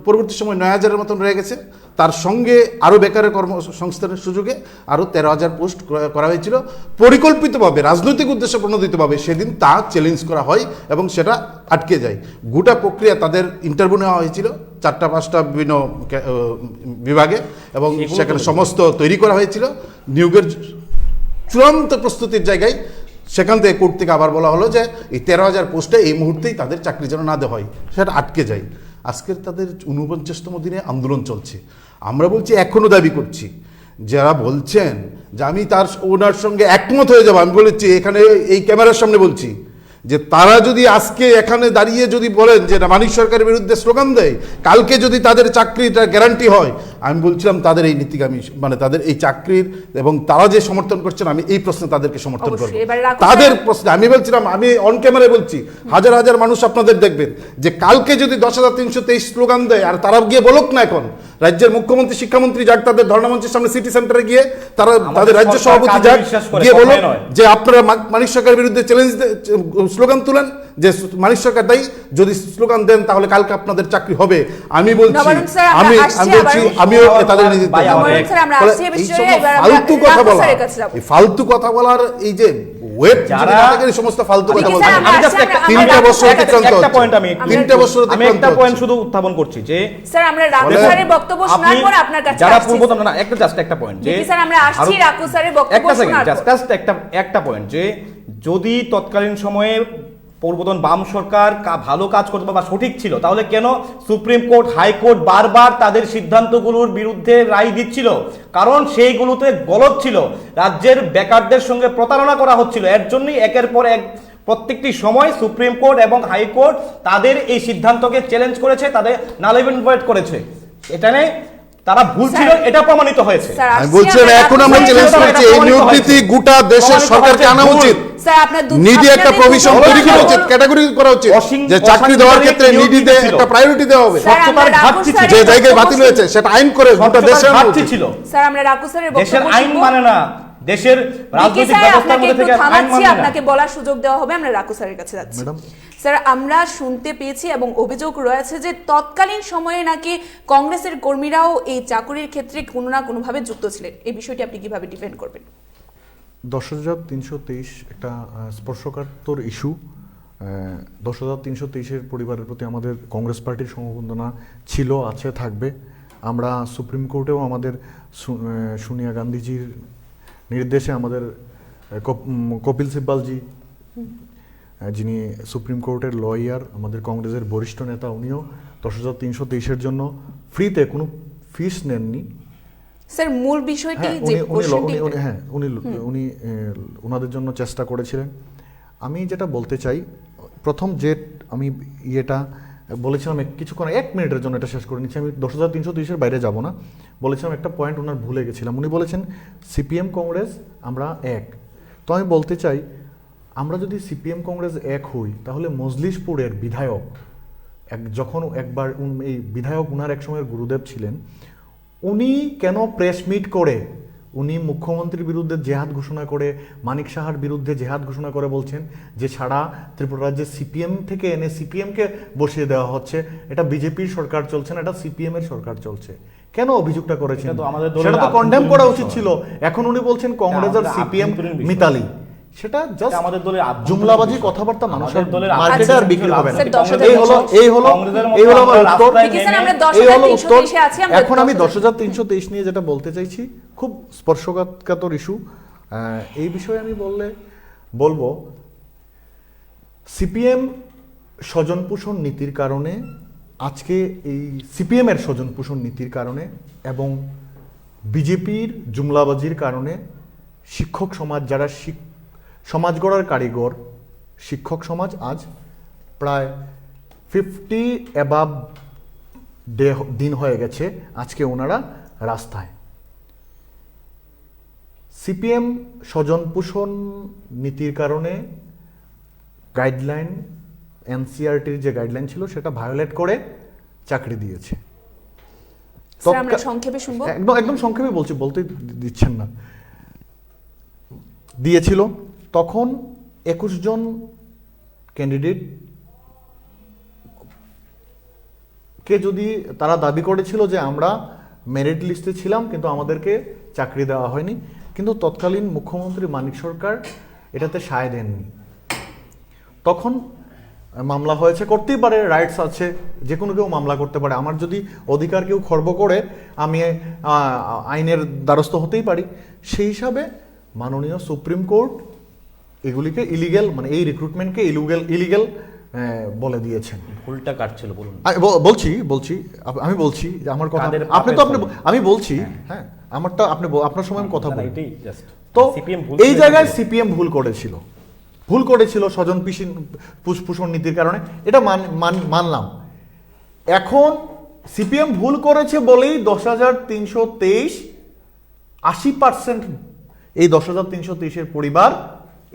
Speaker 4: পরবর্তী সময় 9,000-এর মতন রয়ে গেছে। তার সঙ্গে আরও বেকারের কর্মসংস্থানের সুযোগে আরও 13,000 পোস্ট করা হয়েছিল পরিকল্পিতভাবে, রাজনৈতিক উদ্দেশ্যে প্রণোদিতভাবে। সেদিন তা চ্যালেঞ্জ করা হয় এবং সেটা আটকে যায়। গোটা প্রক্রিয়া তাদের ইন্টারভিউ নেওয়া হয়েছিল 4-5টা বিভিন্ন বিভাগে এবং সেখানে সমস্ত তৈরি করা হয়েছিল নিয়োগের চূড়ান্ত প্রস্তুতির জায়গায়। সেখান থেকে কোর্ট থেকে আবার বলা হলো যে এই 13,000 পোস্টে এই মুহূর্তেই তাদের চাকরি যেন না দেওয়া হয়, সেটা আটকে যায়। আজকের তাদের 49তম দিনে আন্দোলন চলছে। আমরা বলছি, এখনও দাবি করছি, যারা বলছেন যে আমি ওনার সঙ্গে একমত হয়ে যাবো, আমি বলেছি এখানে এই ক্যামেরার সামনে বলছি যে তারা যদি আজকে এখানে দাঁড়িয়ে যদি বলেন যে মানিক সরকারের বিরুদ্ধে স্লোগান দেয়, কালকে যদি তাদের চাকরিটা গ্যারান্টি হয়, আমি বলছিলাম তাদের এই নীতিকে আমি তাদের এই চাকরির এবং তারা যে সমর্থন করছেন, আমি এই প্রশ্নে তাদেরকে সমর্থন করবো। তাদের প্রশ্নে আমি বলছিলাম, আমি অন ক্যামেরায় বলছি, হাজার হাজার মানুষ আপনাদের দেখবেন যে কালকে যদি 10,323 স্লোগান দেয় আর তারা গিয়ে বলুক না, এখন রাজ্যের মুখ্যমন্ত্রী, শিক্ষামন্ত্রী যাক তাদের ধর্ণামঞ্চের সামনে সিটি সেন্টারে গিয়ে তারা তাদের রাজ্য সভাপতি যাক গিয়ে বলুক যে আপনারা মানিক সরকারের বিরুদ্ধে চ্যালেঞ্জ স্লোগান তুলেন যে মানিক সরকার দায়ী, যদি স্লোগান দেন তাহলে কালকে আপনাদের চাকরি হবে। আমি বলছি, আমিও তাদের ফালতু কথা বলার এই যে সমস্ত ফালতু কথা বলছেন। 3টা বছর
Speaker 8: একটা পয়েন্ট শুধু উত্থাপন করছি যে
Speaker 1: স্যার আমরা রাকু স্যারের বক্তব্য শোনার পর আপনার কাছে
Speaker 8: যারা পূর্বতন না একটা পয়েন্ট যে
Speaker 1: স্যার আমরা আসছি রাকু স্যারের বক্তব্য শোনার পর
Speaker 8: একটা পয়েন্ট যে যদি তৎকালীন সময়ে পূর্বতন বাম সরকার ভালো কাজ করতে বা সঠিক ছিল, তাহলে কেন সুপ্রিম কোর্ট, হাইকোর্ট বারবার তাদের সিদ্ধান্তগুলোর বিরুদ্ধে রায় দিচ্ছিল? কারণ সেইগুলোতে গলত ছিল, রাজ্যের বেকারদের সঙ্গে প্রতারণা করা হচ্ছিল। এর জন্যই একের পর এক প্রত্যেকটি সময় সুপ্রিম কোর্ট এবং হাইকোর্ট তাদের এই সিদ্ধান্তকে চ্যালেঞ্জ করেছে, তাদের নালিভেট করেছে। এখানে তারা ভুল ছিল, এটা প্রমাণিত হয়েছে।
Speaker 4: আমি বলছি এখন আমরা চ্যালেঞ্জ করছি এই নিয়োগ নীতি গোটা দেশের সরকারকে আনা উচিত। নিডি একটা প্রভিশন তৈরি করা উচিত, ক্যাটাগরি করা উচিত যে চাকরি দেওয়ার ক্ষেত্রে নিডিতে একটা প্রায়োরিটি দেওয়া হবে। যে জায়গায় বাতিল হয়েছে সেটা আইন করে গোটা দেশে
Speaker 8: ঘাটতি ছিল।
Speaker 1: স্যার আমরা রাকু স্যারের বক্তব্য
Speaker 8: দেশের আইন মানে না, দেশের রাজনৈতিক ব্যবস্থার মধ্যে থেকে আইন মানে না।
Speaker 1: আপনাকে বলার সুযোগ দেওয়া হবে, আমরা রাকু স্যারের কাছে যাচ্ছি। স্যার আমরা শুনতে পেয়েছি এবং অভিযোগ রয়েছে যে তৎকালীন সময়ে নাকি কংগ্রেসের কর্মীরাও এই চাকরির ক্ষেত্রে কোনো না কোনোভাবে যুক্ত ছিলেন, এই বিষয়টি আপনি কিভাবে ডিফেন্ড করবেন?
Speaker 7: 10,323 একটা স্পর্শকাতর ইস্যু। 10,323-এর পরিবারের প্রতি আমাদের কংগ্রেস পার্টির সমবেদনা ছিল, আছে, থাকবে। আমরা সুপ্রিম কোর্টেও আমাদের সোনিয়া গান্ধীজির নির্দেশে আমাদের কপিল সিব্বালজি, যিনি সুপ্রিম কোর্টের লয়ার, আমাদের কংগ্রেসের বরিষ্ঠ নেতা, উনিও 10,323-এর জন্য ফ্রিতে কোনো ফিস নেননি।
Speaker 1: স্যার মূল বিষয়টি যে
Speaker 7: উনি ওনাদের জন্য চেষ্টা করেছিলেন। আমি যেটা বলতে চাই, প্রথম যে আমি বলেছিলাম কিছুক্ষণ 1 মিনিটের জন্য এটা শেষ করে নিচ্ছি, আমি 10,323-এর বাইরে যাব না। বলেছিলাম একটা পয়েন্ট ওনার ভুলে গেছিলাম। উনি বলেছেন সিপিএম কংগ্রেস আমরা এক। তো আমি বলতে চাই, আমরা যদি সিপিএম কংগ্রেস এক হই, তাহলে মজলিশপুরের বিধায়ক যখন একবার এই বিধায়ক উনার এক সময়ের গুরুদেব ছিলেন, উনি কেন প্রেস মিট করে উনি মুখ্যমন্ত্রীর বিরুদ্ধে জেহাদ ঘোষণা করে, মানিক সাহার বিরুদ্ধে জেহাদ ঘোষণা করে বলছেন যে ছাড়া ত্রিপুরা রাজ্যে সিপিএম থেকে এনে সিপিএমকে বসিয়ে দেওয়া হচ্ছে, এটা বিজেপির সরকার চলছে না, এটা সিপিএম এর সরকার চলছে। কেন অভিযোগটা করেছেন?
Speaker 8: এটা তো আমাদের দলের
Speaker 7: সেটা তো কন্ডেম করা উচিত
Speaker 8: বিষয়।
Speaker 7: ছিল। এখন উনি বলছেন কংগ্রেস আর
Speaker 8: আমাদের
Speaker 7: সিপিএম
Speaker 8: আভ্যন্তরীণ বিষয়।
Speaker 7: মিতালি, সেটা জাস্ট
Speaker 8: আমাদের দলের আভ্যন্তরীণ
Speaker 7: জুমলাবাজি
Speaker 8: বিষয়।
Speaker 7: কথাবার্তা মানুষের
Speaker 8: আমাদের দলের
Speaker 7: মার্কেটে আর বিক্রি হবে না।
Speaker 1: স্যার, 10,000
Speaker 7: এই হলো আমার উত্তর।
Speaker 1: ঠিক আছে, আমরা
Speaker 7: এই হলো উত্তর।
Speaker 1: 10,323 আছি, আমরা
Speaker 7: এখন আমি
Speaker 1: 10,000
Speaker 7: 10,323 নিয়ে যেটা বলতে চাইছি, খুব স্পর্শকাতর ইস্যু। এই বিষয়ে আমি বলবো সিপিএম স্বজন পোষণ নীতির কারণে, আজকে এই সিপিএম এর স্বজন পোষণ নীতির কারণে এবং বিজেপির জুমলাবাজির কারণে শিক্ষক সমাজ, যারা সমাজ গড়ার কারিগর শিক্ষক সমাজ, আজ প্রায় 50 অ্যাবাভ দিন হয়ে গেছে আজকে ওনারা রাস্তায়। সিপিএম স্বজন পোষণ নীতির কারণে গাইডলাইন, এনসিআরটির যে গাইডলাইন ছিল সেটা ভায়োলেট করে চাকরি দিয়েছে।
Speaker 1: স্যার, আমরা সংক্ষেপে শুনবো।
Speaker 7: একদম সংক্ষেপে বলতে দিচ্ছেন না। দিয়েছিল তখন 21 জন ক্যান্ডিডেট কে যদি তারা দাবি করেছিল যে আমরা মেরিট লিস্টে ছিলাম কিন্তু আমাদেরকে চাকরি দেওয়া হয়নি, কিন্তু তৎকালীন মুখ্যমন্ত্রী মানিক সরকার এটাতে সায় দেননি। তখন মামলা হয়েছে, করতেই পারে, রাইটস আছে, যে কোনো কেউ মামলা করতে পারে। আমার যদি অধিকার কেউ খর্ব করে আমি আইনের দ্বারস্থ হতেই পারি। সেই হিসাবে মাননীয় সুপ্রিম কোর্ট এগুলিকে ইলিগ্যাল, মানে এই রিক্রুটমেন্টকে ইলিগ্যাল বলে দিয়েছেন।
Speaker 8: ভুলটা কাটছিল বলুন।
Speaker 7: আমি বলছি যে আমার কথা
Speaker 8: কাদের
Speaker 7: আপনি তো
Speaker 8: পাপের
Speaker 7: আমি বলছি, হ্যাঁ আমারটা আপনার সময় আমি কথা
Speaker 8: না,
Speaker 7: বলি।
Speaker 8: এটাই জাস্ট
Speaker 7: তো
Speaker 8: সিপিএম ভুল
Speaker 7: এই
Speaker 8: করেছে।
Speaker 7: জায়গায় সিপিএম ভুল করেছিল স্বজন পোষণ নীতির কারণে, এটা মানলাম। এখন সিপিএম ভুল করেছে বলেই 10,323 80% এই 10,323-এর পরিবার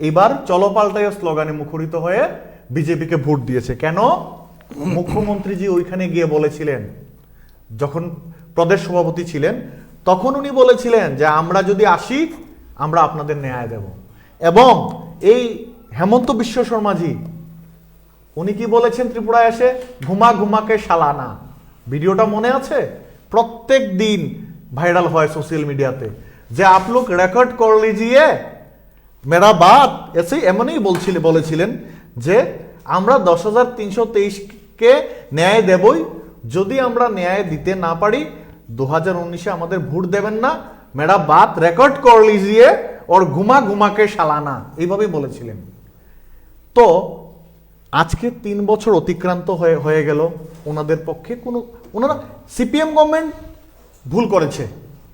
Speaker 7: এবার চলো পাল্টায় স্লোগানে মুখরিত হয়ে বিজেপিকে ভোট দিয়েছে। কেন? মুখ্যমন্ত্রীজি ওইখানে গিয়ে বলেছিলেন, যখন প্রদেশ সভাপতি ছিলেন তখন উনি বলেছিলেন যে আমরা যদি আসি আমরা আপনাদের ন্যায় দেব। এবং এই হেমন্ত বিশ্ব শর্মাজি উনি কি বলেছেন ত্রিপুরায় এসে? ঘুমাকে সালানা। ভিডিওটা মনে আছে? প্রত্যেক দিন ভাইরাল হয় সোশ্যাল मीडियाতে যে आप लोग রেকর্ড कर लीजिए मेरा बात ऐसे এমনই বলেছিলেন যে আমরা 10,323-কে ন্যায় দেবই, যদি আমরা ন্যায় দিতে না পারি 2019-এ আমাদের ভোট দেবেন না, মেরা বাত রেকর্ড কর লিজিয়ে और ঘুমাকে সালানা, এইভাবেই বলেছিলেন। তো আজকে 3 বছর অতিক্রান্ত হয়ে গেল, ওনাদের পক্ষে ওনারা সিপিএম গভর্নমেন্ট ভুল করেছে,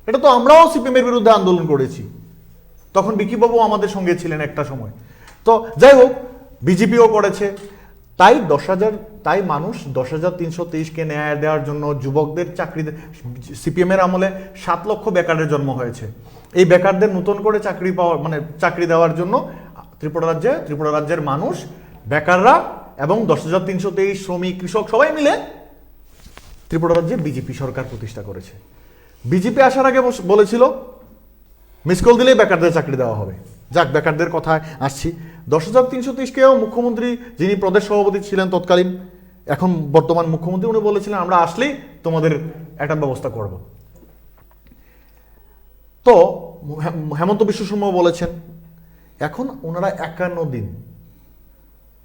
Speaker 7: এটা তো আমরাও সিপিএম এর বিরুদ্ধে আন্দোলন করেছি, তখন বিকিবাবু আমাদের সঙ্গে ছিলেন একটা সময়। তো যাই হোক, বিজেপিও করেছে। তাই মানুষ 10,323-কে ন্যায় দেওয়ার জন্য যুবকদের চাকরি, সিপিএম এর আমলে 7 লক্ষ বেকারের জন্ম হয়েছে। এই বেকারদের নতুন করে চাকরি দেওয়ার জন্য ত্রিপুরা রাজ্যের মানুষ, বেকাররা এবং 10,323 শ্রমিক, কৃষক সবাই মিলে ত্রিপুরা রাজ্যে বিজেপি সরকার প্রতিষ্ঠা করেছে। বিজেপি আসার আগে বলেছিল মিস কল দিলেই বেকারদের চাকরি দেওয়া হবে। যাক, বেকারদের কথায় আসছি। 10,323-কেও মুখ্যমন্ত্রী, যিনি প্রদেশ সভাপতি ছিলেন তৎকালীন, এখন বর্তমান মুখ্যমন্ত্রী, উনি বলেছিলেন আমরা আসলেই তোমাদের একটা ব্যবস্থা করব। তো হেমন্ত বিশ্ব শর্মা বলেছেন। এখন ওনারা 51 দিন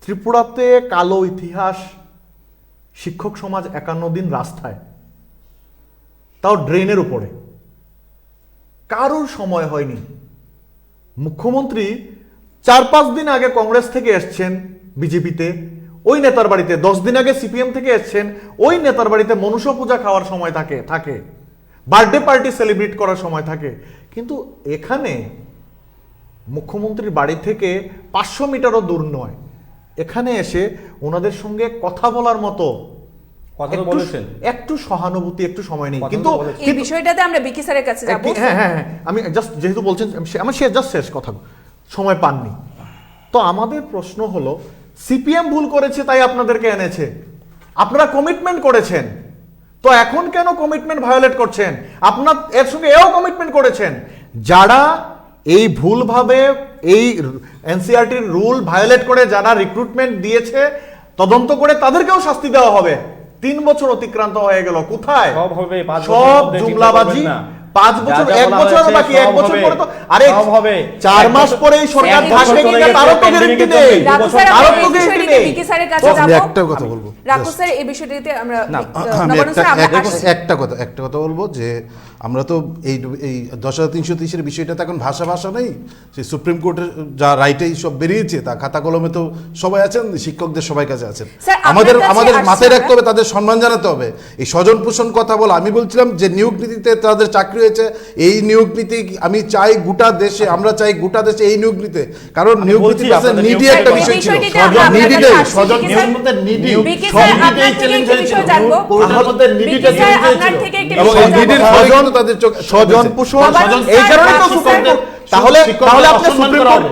Speaker 7: ত্রিপুরাতে কালো ইতিহাস, শিক্ষক সমাজ 51 দিন রাস্তায়, তাও ড্রেনের উপরে, কারোর সময় হয়নি। মুখ্যমন্ত্রী 4-5 দিন আগে কংগ্রেস থেকে এসছেন বিজেপিতে, ওই নেতার বাড়িতে 10 দিন আগে সিপিএম থেকে এসছেন, ওই নেতার বাড়িতে মনুষ্য পূজা খাওয়ার সময় থাকে, বার্থডে পার্টি সেলিব্রেট করার সময় থাকে। কিন্তু এখানে মুখ্যমন্ত্রীর বাড়ি থেকে 500 মিটারও দূর নয়, এখানে এসে ওনাদের সঙ্গে কথা বলার মতো একটু সহানুভূতি, একটু সময় নেই। কিন্তু
Speaker 1: এই বিষয়টাতে আমরা বিকি স্যারের কাছে যাব।
Speaker 7: হ্যাঁ, আমি জাস্ট যেহেতু বলছেন, আমার শেষ কথা, সময় পাননি। তো আমাদের প্রশ্ন হলো, সিপিএম ভুল করেছে তাই আপনাদেরকে এনেছে, আপনারা কমিটমেন্ট করেছেন, তো এখন কেন কমিটমেন্ট ভায়োলেট করছেন? আপনার এর সঙ্গে এও কমিটমেন্ট করেছেন। যারা এই ভুলভাবে এই এনসিআরটির রুল ভায়োলেট করে যারা রিক্রুটমেন্ট দিয়েছে, তদন্ত করে তাদেরকেও শাস্তি দেওয়া হবে। 3 বছর অতিক্রান্ত হয়ে গেল, কোথায়
Speaker 8: সব হবে, 5 বছরের
Speaker 7: সব
Speaker 8: মধ্যে
Speaker 7: জুমলাবাজি?
Speaker 8: চিন্তা করবেন না।
Speaker 7: 5 বছর,
Speaker 8: যা যা
Speaker 7: 1
Speaker 8: বলা
Speaker 7: বছর
Speaker 8: হয়েছে,
Speaker 7: বাকি, 1
Speaker 8: সব
Speaker 7: বছর
Speaker 8: হবে।
Speaker 7: পরে তো আরে
Speaker 8: সব হবে।
Speaker 7: 4 মাস পরে এই সরকার
Speaker 8: এক
Speaker 7: থাকবে
Speaker 8: বছর
Speaker 7: কিনা
Speaker 8: চলে
Speaker 7: তারও তো
Speaker 8: গেছে,
Speaker 7: গ্যারান্টি
Speaker 8: pandemic
Speaker 7: নেই।
Speaker 8: এর জন্য
Speaker 1: রাঘু স্যার,
Speaker 7: তারও
Speaker 1: আমরা
Speaker 7: তো
Speaker 1: এই
Speaker 7: গ্যারান্টি
Speaker 1: বিষয়টিতে
Speaker 7: নেই।
Speaker 1: বিকি স্যারের কাছে
Speaker 4: আমি
Speaker 1: যাবো।
Speaker 4: একটা কথা বলবো,
Speaker 1: রাঘু
Speaker 4: just-
Speaker 1: স্যার এই বিষয়টিতে আমরা
Speaker 7: না,
Speaker 4: আমি
Speaker 1: নবারুণ স্যার আমরা
Speaker 4: দেখুন,
Speaker 1: আসছি।
Speaker 4: একটা কথা বলবো যে আমরা তো এই 10,330-এর বিষয়টা তো এখন ভাষা নেই। সেই সুপ্রিম কোর্টের যা রাইটেই সব বেরিয়েছে, তা খাতা কলমে তো সবাই আছেন, শিক্ষকদের সবাই কাছে আছেন।
Speaker 1: স্যার, আপনার
Speaker 4: আমাদের
Speaker 1: কাছে
Speaker 4: আমাদের
Speaker 1: আসছি
Speaker 4: মাথায়
Speaker 1: আমরা।
Speaker 4: রাখতে হবে, তাদের সম্মান জানাতে হবে। এই স্বজন পোষণ কথা বলা, আমি বলছিলাম যে নিয়োগ নীতিতে তাদের চাকরি হয়েছে, এই নিয়োগ নীতি আমি চাই গোটা দেশে, আমরা চাই গোটা দেশে এই নিয়োগ নীতি, কারণ নিয়োগ
Speaker 8: বলছি
Speaker 4: নীতি
Speaker 8: আপনাদের
Speaker 4: নিডি
Speaker 8: নিয়োগ
Speaker 4: একটা
Speaker 8: নীতি
Speaker 4: বিষয় ছিল,
Speaker 1: বিষয়টিতে আমরা আপনার
Speaker 4: নিডি
Speaker 1: কাছে
Speaker 4: দেয়,
Speaker 1: আসছি,
Speaker 4: স্বজন
Speaker 1: বিকি
Speaker 4: নিয়োগ
Speaker 1: স্যার।
Speaker 4: মধ্যে নিডি
Speaker 1: বিকি স্যার, আপনার
Speaker 4: নিডিতেই
Speaker 1: থেকে
Speaker 4: চ্যালেঞ্জ
Speaker 1: একটি বিষয় জানবো।
Speaker 4: ওটার মধ্যে নিডিটা
Speaker 1: বিকি স্যার,
Speaker 4: চ্যালেঞ্জ
Speaker 1: আপনার
Speaker 4: হয়েছিল,
Speaker 1: থেকে একটি
Speaker 4: এবং
Speaker 1: বিষয়
Speaker 4: এই নিডির
Speaker 1: জানবো।
Speaker 4: ফলে কিন্তু তাদের চোখ
Speaker 7: স্বজন পোষণ,
Speaker 1: নবারুণ
Speaker 7: এই
Speaker 1: স্যার,
Speaker 7: কারণে তো
Speaker 1: রাঘু
Speaker 7: সুপ্রিম
Speaker 1: স্যার।
Speaker 7: কোর্ট, তাহলে আপনি সুপ্রিম কোর্ট,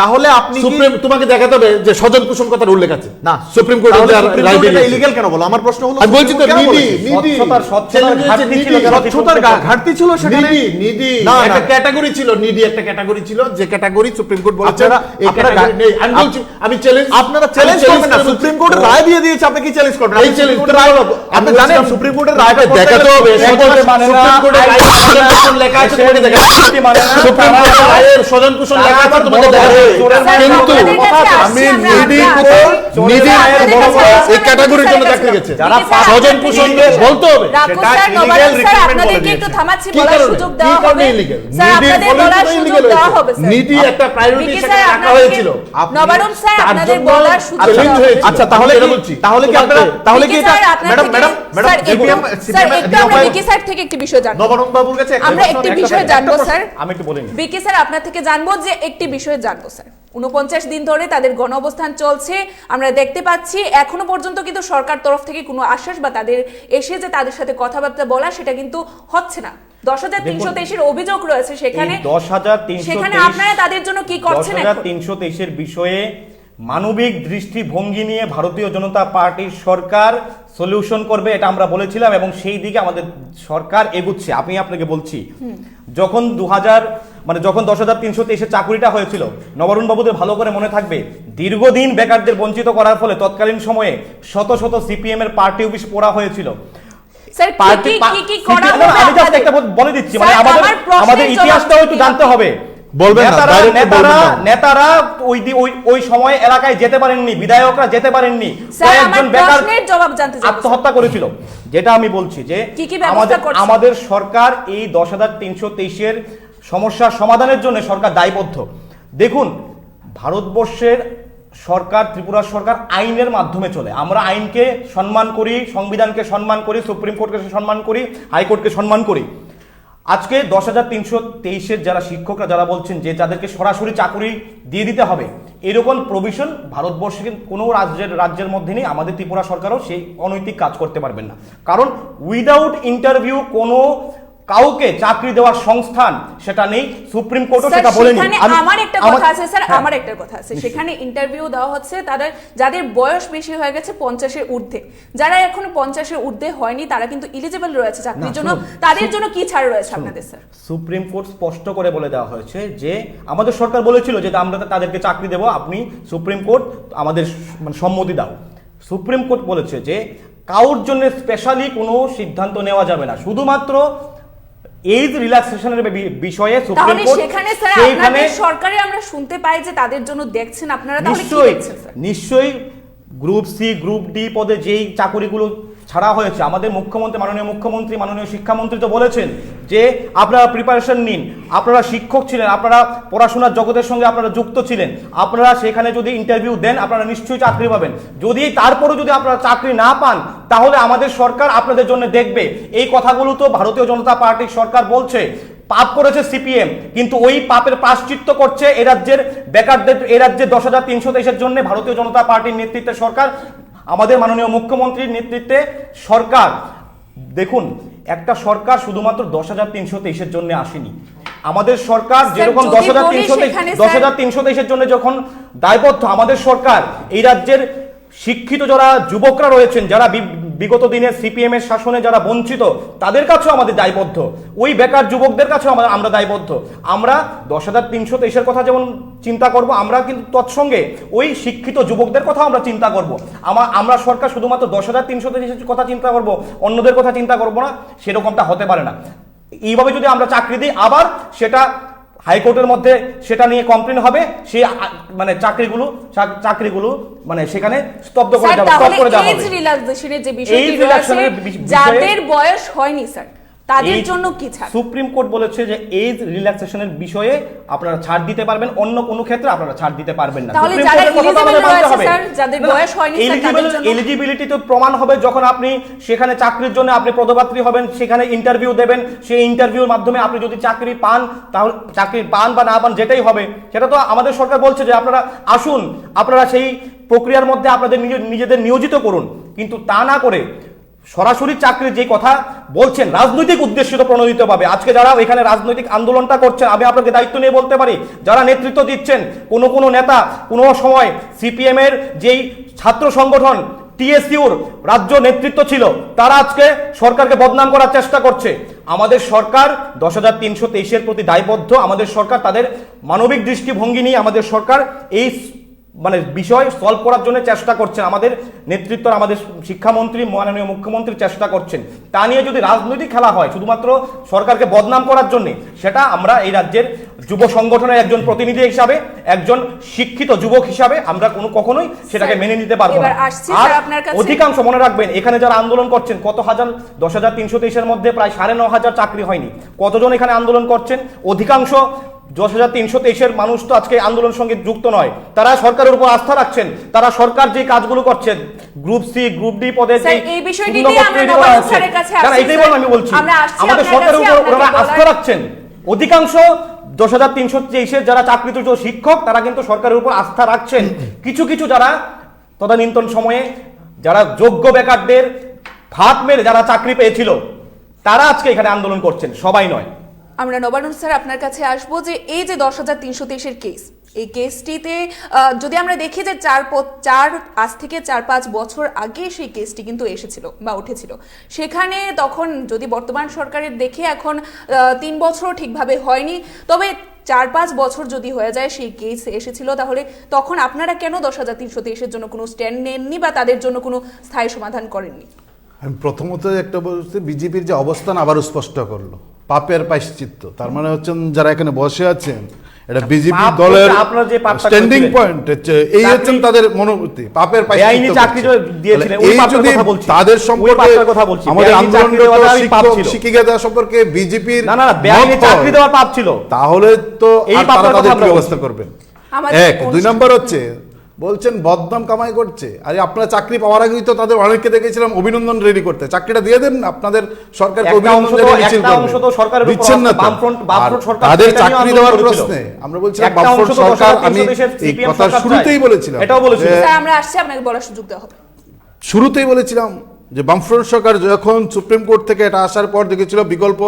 Speaker 7: তাহলে আপনি কি
Speaker 4: সুপ্রিম তোমাকে দেখাতে হবে যে স্বজন পোষণ কথার উল্লেখ আছে
Speaker 7: না
Speaker 4: সুপ্রিম কোর্টের
Speaker 7: তাহলে
Speaker 4: যে
Speaker 7: সুপ্রিম
Speaker 4: রায়
Speaker 7: কোর্ট এটা
Speaker 4: বেরিয়েছে।
Speaker 7: ইলিগাল কেন বলো? আমার প্রশ্ন হলো
Speaker 4: আমি বলছি তো
Speaker 7: সুপ্রিম কোর্ট কেন
Speaker 4: নিডি
Speaker 7: বলেছে?
Speaker 4: নিডি
Speaker 8: স্বচ্ছতার ঘাটতি ছিল কেন?
Speaker 7: স্বচ্ছতার ঘাটতি ছিল সেখানে।
Speaker 4: নিডি
Speaker 7: না, না।
Speaker 4: একটা ক্যাটাগরি ছিল, নিডি একটা ক্যাটাগরি ছিল, যে ক্যাটাগরি সুপ্রিম কোর্ট বলেছে এই
Speaker 7: আপনারা
Speaker 4: ক্যাটাগরি নেই। আমি বলছি, আমি চ্যালেঞ্জ
Speaker 7: আপনারা চ্যালেঞ্জ করবেন না, সুপ্রিম কোর্টের রায় দিয়ে দিয়েছে, আপনি কি চ্যালেঞ্জ করবেন?
Speaker 4: এই চ্যালেঞ্জ
Speaker 7: আপনি জানেন সুপ্রিম কোর্টের রায়টা
Speaker 4: দেখাতে হবে,
Speaker 8: কোর্টে মানে না,
Speaker 4: সুপ্রিম কোর্টের রায় স্বজন পোষণ লেখা আছে, তোমাকে দেখাতে হবে।
Speaker 8: নীতি মানে না,
Speaker 4: সুপ্রিম
Speaker 8: তারা-
Speaker 4: কোর্টের রায়ের স্বজন পোষণ লেখা আছে, তোমাকে দেখাতে হবে।
Speaker 8: চোরের
Speaker 1: স্যার,
Speaker 4: কিন্তু
Speaker 1: আপনাদের কাছে
Speaker 4: আমি
Speaker 1: আসছি আমরা,
Speaker 4: নিডির
Speaker 1: আমরা
Speaker 4: উপর
Speaker 1: আসছি।
Speaker 4: নিডির
Speaker 1: আপনাদের
Speaker 4: বড়
Speaker 1: কাছে
Speaker 4: বড়
Speaker 1: আসছি,
Speaker 4: এই
Speaker 1: আমরা
Speaker 4: ক্যাটাগরির
Speaker 1: বিকি
Speaker 4: জন্য
Speaker 1: স্যারের
Speaker 4: চাকরি
Speaker 1: কাছে
Speaker 4: গেছে,
Speaker 1: যাবো। বিকি স্যার,
Speaker 4: স্বজন
Speaker 1: আপনার
Speaker 4: পোষণ
Speaker 1: থেকে-
Speaker 4: বলতে হবে।
Speaker 1: রাঘু
Speaker 7: সেটা
Speaker 1: sir,
Speaker 7: illegal
Speaker 1: Nabarun sir,
Speaker 7: recruitment
Speaker 1: আপনাদেরকে
Speaker 7: বলে
Speaker 1: একটু
Speaker 7: দিয়েছে।
Speaker 1: থামাচ্ছি,
Speaker 4: কি
Speaker 1: বলার
Speaker 4: কারণে?
Speaker 1: সুযোগ
Speaker 4: কি
Speaker 1: দেওয়া
Speaker 4: কারণে
Speaker 1: হবে।
Speaker 4: illegal?
Speaker 1: স্যার,
Speaker 4: নিডির
Speaker 1: আপনাদের
Speaker 4: ফলে
Speaker 1: বলার
Speaker 4: তো
Speaker 1: সুযোগ
Speaker 4: illegal
Speaker 1: দেওয়া
Speaker 4: হয়েছে।
Speaker 1: হবে, স্যার।
Speaker 4: নিডি একটা priority
Speaker 1: বিকি
Speaker 4: সেখানে
Speaker 1: স্যার,
Speaker 4: রাখা
Speaker 1: আপনাদেরকে-
Speaker 4: হয়েছিল।
Speaker 1: নবারুণ স্যার,
Speaker 4: তার
Speaker 1: আপনাদের
Speaker 4: জন্য
Speaker 1: বলার সুযোগ
Speaker 4: challenge
Speaker 1: দেওয়া হবে।
Speaker 4: হয়েছিল।
Speaker 7: আচ্ছা, তাহলে
Speaker 4: এটা
Speaker 7: কি
Speaker 4: বলছি।
Speaker 7: তাহলে কি
Speaker 4: তোমাকে-
Speaker 7: আপনারা তাহলে কি
Speaker 1: বিকি
Speaker 7: এটা
Speaker 1: স্যার, আপনার
Speaker 7: ম্যাডাম
Speaker 1: থেকে-
Speaker 7: ম্যাডাম ম্যাডাম
Speaker 1: স্যার, একটু- স্যার, একটু আমরা বিকি স্যার থেকে একটি বিষয় জানবো।
Speaker 7: নবরণ বাবুর কাছে একটা
Speaker 1: আমরা
Speaker 7: প্রশ্ন,
Speaker 1: একটি
Speaker 7: একটা
Speaker 1: বিষয়
Speaker 7: প্রশ্ন,
Speaker 1: জানবো,
Speaker 7: একটা
Speaker 1: স্যার।
Speaker 8: আমি একটু বলিনি।
Speaker 1: বিকি স্যার, আপনার থেকে জানবো যে একটি বিষয় জানবো, স্যার। 49 দিন ধরে তাদের গণ অবস্থান চলছে, আমরা দেখতে পাচ্ছি এখনো পর্যন্ত কিন্তু সরকার তরফ থেকে কোনো আশ্বাস বা তাদের এসে যে তাদের সাথে কথাবার্তা বলা সেটা কিন্তু হচ্ছে না। 10,323-এর অভিযোগ রয়েছে সেখানে,
Speaker 8: এই 10,323
Speaker 1: সেখানে আপনারা তাদের জন্য কি করছেন এখন?
Speaker 8: 10,323-এর বিষয়ে মানবিক দৃষ্টিভঙ্গি নিয়ে ভারতীয় জনতা পার্টির সরকার সলিউশন করবে, এটা আমরা বলেছিলাম এবং সেই দিকে আমাদের সরকার এগুচ্ছে। আমি আপনাকে বলছি, যখন 10,323-এর চাকুরিটা হয়েছিল, নবরুণ বাবুদের ভালো করে মনে থাকবে, দীর্ঘদিন বেকারদের বঞ্চিত করার ফলে তৎকালীন সময়ে শত শত সিপিএম এর পার্টি অফিস পোড়া হয়েছিল।
Speaker 1: স্যার, কি করা
Speaker 8: না,
Speaker 1: হবে
Speaker 8: আমি just
Speaker 1: আপনাদের?
Speaker 8: একটা বলে দিচ্ছি,
Speaker 1: স্যার,
Speaker 8: মানে
Speaker 1: আমার প্রশ্নের
Speaker 8: আমাদের
Speaker 1: জবাব
Speaker 8: ইতিহাসটাও একটু
Speaker 1: দিন
Speaker 8: জানতে
Speaker 1: আপনি।
Speaker 8: হবে।
Speaker 4: বলবেন না, direct বলবেন না।
Speaker 8: নেতারা ওই সময় এলাকায় যেতে পারেননি, বিধায়করা যেতে পারেননি,
Speaker 1: স্যার, আমার
Speaker 8: কয়েকজন বেকার
Speaker 1: প্রশ্নের জবাব জানতে চাই।
Speaker 8: আত্মহত্যা করেছিল। যেটা আমি বলছি যে
Speaker 1: কি কি ব্যবস্থা করছে?
Speaker 8: আমাদের সরকার এই 10,323-এর সমস্যার সমাধানের জন্য সরকার দায়বদ্ধ। দেখুন, ভারতবর্ষের সরকার, ত্রিপুরা সরকার আইনের মাধ্যমে চলে। আমরা আইনকে সম্মান করি, সংবিধানকে সম্মান করি, সুপ্রিম কোর্টকে সম্মান করি, হাইকোর্টকে সম্মান করি। আজকে 10,323-এর যারা শিক্ষকরা যারা বলছেন যে তাদেরকে সরাসরি চাকরি দিয়ে দিতে হবে, এরকম প্রভিশন ভারতবর্ষের কোনো রাজ্যের মধ্যে নেই। আমাদের ত্রিপুরা সরকারও সেই অনৈতিক কাজ করতে পারবেন না, কারণ উইদাউট ইন্টারভিউ কোনো কাউকে চাকরি দেওয়ার সংস্থান সেটা নেই, সুপ্রিম কোর্টও
Speaker 1: স্যার,
Speaker 8: সেটা বলেনি।
Speaker 1: সেখানে আমার একটা কথা আছে, স্যার,
Speaker 8: হ্যাঁ।
Speaker 1: আমার একটা কথা আছে। সেখানে ইন্টারভিউ দেওয়া হচ্ছে যাদের বয়স বেশি হয়ে গেছে 50-এর ঊর্ধ্বে, যারা এখনো 50-এর ঊর্ধ্বে হয়নি তারা কিন্তু এলিজিবল রয়েছে চাকরির জন্য। তাদের জন্য কি ছাড় রয়েছে আপনাদের, স্যার?
Speaker 8: সুপ্রিম কোর্ট স্পষ্ট করে বলে দেওয়া হয়েছে যে আমাদের সরকার বলেছিল যে আমরা তাদেরকে চাকরি দেব, আপনি সুপ্রিম কোর্ট আমাদের সম্মতি দাও। সুপ্রিম কোর্ট বলেছে যে কারোর জন্য স্পেশালি কোনো সিদ্ধান্ত নেওয়া যাবে না, শুধুমাত্র এজ রিল্যাক্সেশনের বিষয়ে সুপ্রিম
Speaker 1: তাহলে
Speaker 8: কোর্ট
Speaker 1: সেখানে, স্যার, আপনাদের সরকারে আমরা শুনতে পাই যে তাদের জন্য দেখছেন আপনারা, তাহলে কি দেখছেন, স্যার?
Speaker 8: নিশ্চয়ই গ্রুপ সি, গ্রুপ ডি পদে যেই চাকরিগুলো ছাড়া হয়েছে, আমাদের মুখ্যমন্ত্রী, মাননীয় মুখ্যমন্ত্রী, মাননীয় শিক্ষামন্ত্রী তো বলেছেন যে আপনারা প্রিপারেশন নিন, আপনারা শিক্ষক ছিলেন, আপনারা পড়াশোনার জগতের সঙ্গে আপনারা যুক্ত ছিলেন, আপনারা সেখানে যদি ইন্টারভিউ দেন আপনারা নিশ্চয়ই চাকরি পাবেন। যদি তারপরও যদি আপনারা চাকরি না পান তাহলে আমাদের সরকার আপনাদের জন্য দেখবে। এই কথাগুলো তো ভারতীয় জনতা পার্টির সরকার বলছে। পাপ করেছে সিপিএম, কিন্তু ওই পাপের প্রায়শ্চিত্ত করছে এই রাজ্যের বেকারদের, এই রাজ্যের 10,323-এর জন্য ভারতীয় জনতা পার্টির নেতৃত্বে সরকার, আমাদের মাননীয় মুখ্যমন্ত্রীর নেতৃত্বে সরকার। দেখুন, একটা সরকার শুধুমাত্র 10,323-এর জন্য আসেনি। আমাদের সরকার যেরকম 10,323-এর জন্য যখন দায়বদ্ধ, আমাদের সরকার এই রাজ্যের শিক্ষিত যারা যুবকরা রয়েছেন, যারা বিগত দিনে সিপিএম এর শাসনে যারা বঞ্চিত, তাদের কাছেও আমাদের দায়বদ্ধ। ওই বেকার যুবকদের কাছেও আমরা দায়বদ্ধ। আমরা 10,323-এর কথা যেমন চিন্তা করব, আমরা কিন্তু তৎসঙ্গে ওই শিক্ষিত যুবকদের কথা আমরা চিন্তা করব। আমরা সরকার শুধুমাত্র 10,323-এর কথা চিন্তা করব, অন্যদের কথা চিন্তা করব না, সেরকমটা হতে পারে না। এইভাবে যদি আমরা চাকরি দিই, আবার সেটা হাইকোর্টের মধ্যে সেটা নিয়ে কমপ্লেন হবে, সেই মানে চাকরিগুলো মানে সেখানে স্তব্ধ করে দেওয়া হবে, স্টপ করে দেওয়া হবে।
Speaker 1: এজ রিল্যাক্সেশনের যে বিষয়টি রয়েছে, যাদের বয়স হয়নি স্যার তাদের জন্য কি ছাড়?
Speaker 8: সুপ্রিম কোর্ট বলেছে যে এজ রিল্যাক্সেশনের বিষয়ে আপনারা ছাড় দিতে পারবেন, অন্য কোনো ক্ষেত্রে আপনারা ছাড় দিতে পারবেন না।
Speaker 1: তাহলে যারা এলিজিবল রয়েছে স্যার, যাদের বয়স হয়নি স্যার, তাদের জন্য
Speaker 8: এলিজিবিলিটি তো প্রমাণ হবে যখন আপনি সেখানে চাকরির জন্য আপনি পদপ্রার্থী হবেন, সেখানে ইন্টারভিউ দেবেন, সেই ইন্টারভিউর মাধ্যমে আপনি যদি চাকরি পান, তাহলে চাকরি পান বা না পান যেটাই হবে, সেটা তো আমাদের সরকার বলছে যে আপনারা আসুন, আপনারা সেই প্রক্রিয়ার মধ্যে আপনাদের নিজেদের নিয়োজিত করুন। কিন্তু তা না করে সরাসরি চাকরির যে কথা বলছেন রাজনৈতিক উদ্দেশ্যে প্রণোদিত ভাবে, আজকে যারা এখানে রাজনৈতিক আন্দোলনটা করছেন, আমি আপনাকে দায়িত্ব নিয়ে বলতে পারি, যারা নেতৃত্ব দিচ্ছেন, কোনো নেতা কোনো সময় সিপিএম এর যেই ছাত্র সংগঠন টিএসইউর রাজ্য নেতৃত্ব ছিল, তারা আজকে সরকারকে বদনাম করার চেষ্টা করছে। আমাদের সরকার 10,323-এর প্রতি দায়বদ্ধ। আমাদের সরকার তাদের মানবিক দৃষ্টিভঙ্গি নিয়ে আমাদের সরকার এই মানে বিষয় সলভ করার জন্য চেষ্টা করছেন। আমাদের নেতৃত্ব, আমাদের শিক্ষামন্ত্রী, মাননীয় মুখ্যমন্ত্রী চেষ্টা করছেন। তা নিয়ে যদি রাজনৈতিক খেলা হয় শুধুমাত্র সরকারকে বদনাম করার জন্য, সেটা আমরা এই রাজ্যের যুব সংগঠনের একজন প্রতিনিধি হিসাবে, একজন শিক্ষিত যুবক হিসাবে আমরা কখনোই সেটাকে মেনে নিতে পারবো না। আর অধিকাংশ মনে রাখবেন, এখানে যারা আন্দোলন করছেন, কত হাজার 10,323-এর মধ্যে প্রায় 9,500 চাকরি হয়নি। কতজন এখানে আন্দোলন করছেন? অধিকাংশ 10,323-এর মানুষ তো আজকে আন্দোলনের সঙ্গে যুক্ত নয়, তারা সরকারের উপর আস্থা রাখছেন। তারা সরকার যে কাজগুলো করছেন, গ্রুপ সি গ্রুপ ডি পদে
Speaker 1: এই বিষয়টিতে আমরা নবায়ন স্যারের কাছে আসছি।
Speaker 8: এটাই বল আমি বলছি, আমাদের সরকারের উপর ওনারা আস্থা রাখছেন। অধিকাংশ 10,323-এর যারা চাকরিচ্যুত শিক্ষক, তারা কিন্তু সরকারের উপর আস্থা রাখছেন। কিছু কিছু যারা তদানীন্তন সময়ে যারা যোগ্য বেকারদের ফাঁদ মেরে যারা চাকরি পেয়েছিল, তারা আজকে এখানে আন্দোলন করছেন, সবাই নয়।
Speaker 1: আমরা নবায়ন স্যার আপনার কাছে আসবো যে এই যে 10,323-এর কেস, এই কেসটিতে যদি আমরা দেখি যে আজ থেকে 4-5 বছর আগে সেই কেসটি কিন্তু এসেছিল বা উঠেছিল, সেখানে তখন যদি বর্তমান সরকারের দেখে এখন 3 বছর ঠিকভাবে হয়নি, তবে 4-5 বছর যদি হয়ে যায় সেই কেস এসেছিল, তাহলে তখন আপনারা কেন 10,323-এর জন্য কোনো স্ট্যান্ড নেননি বা তাদের জন্য কোনো স্থায়ী সমাধান করেননি?
Speaker 4: আমি প্রথমত একটা বলছি, বিজেপির যে অবস্থান আবার স্পষ্ট করলো, পাপের প্রায়শ্চিত্ত। তার মানে হচ্ছেন যারা এখানে বসে আছেন, এটা বিজেপি দলের স্ট্যান্ডিং পয়েন্ট হচ্ছে, এই হচ্ছেন তাদের মনোভূতি, পাপের প্রায়শ্চিত্ত। তাদের সম্পর্কে আমাদের আন্দোলনরত শিক্ষিকা সম্পর্কে বিজেপির
Speaker 8: চাকরি দেওয়ার পাপ ছিল,
Speaker 4: তাহলে তো তারা তাদের কি ব্যবস্থা করবেন? এক। 2 নম্বর হচ্ছে বলছেন বদনাম কামাই করছে। আরে আপনারা চাকরি পাওয়ার আগেই তো তাদের অনেককে দেখেছিলাম অভিনন্দন রেডি করতে, চাকরিটা দিয়ে দেন, আপনাদের সরকারকে অভিনন্দন দিচ্ছেন না। তাদের চাকরি দেওয়ার প্রশ্নে আমরা বলছিলাম বামফ্রন্ট সরকার, আমি এই কথা শুরুতেই বলেছিলাম,
Speaker 8: এটাও বলেছিলাম,
Speaker 1: আমরা আসছি, আপনাকে বলার সুযোগ দেওয়া হবে।
Speaker 4: শুরুতেই বলেছিলাম যে বামফ্রন্ট সরকার যখন সুপ্রিম কোর্ট থেকে এটা আসার পর দেখেছিল বিকল্প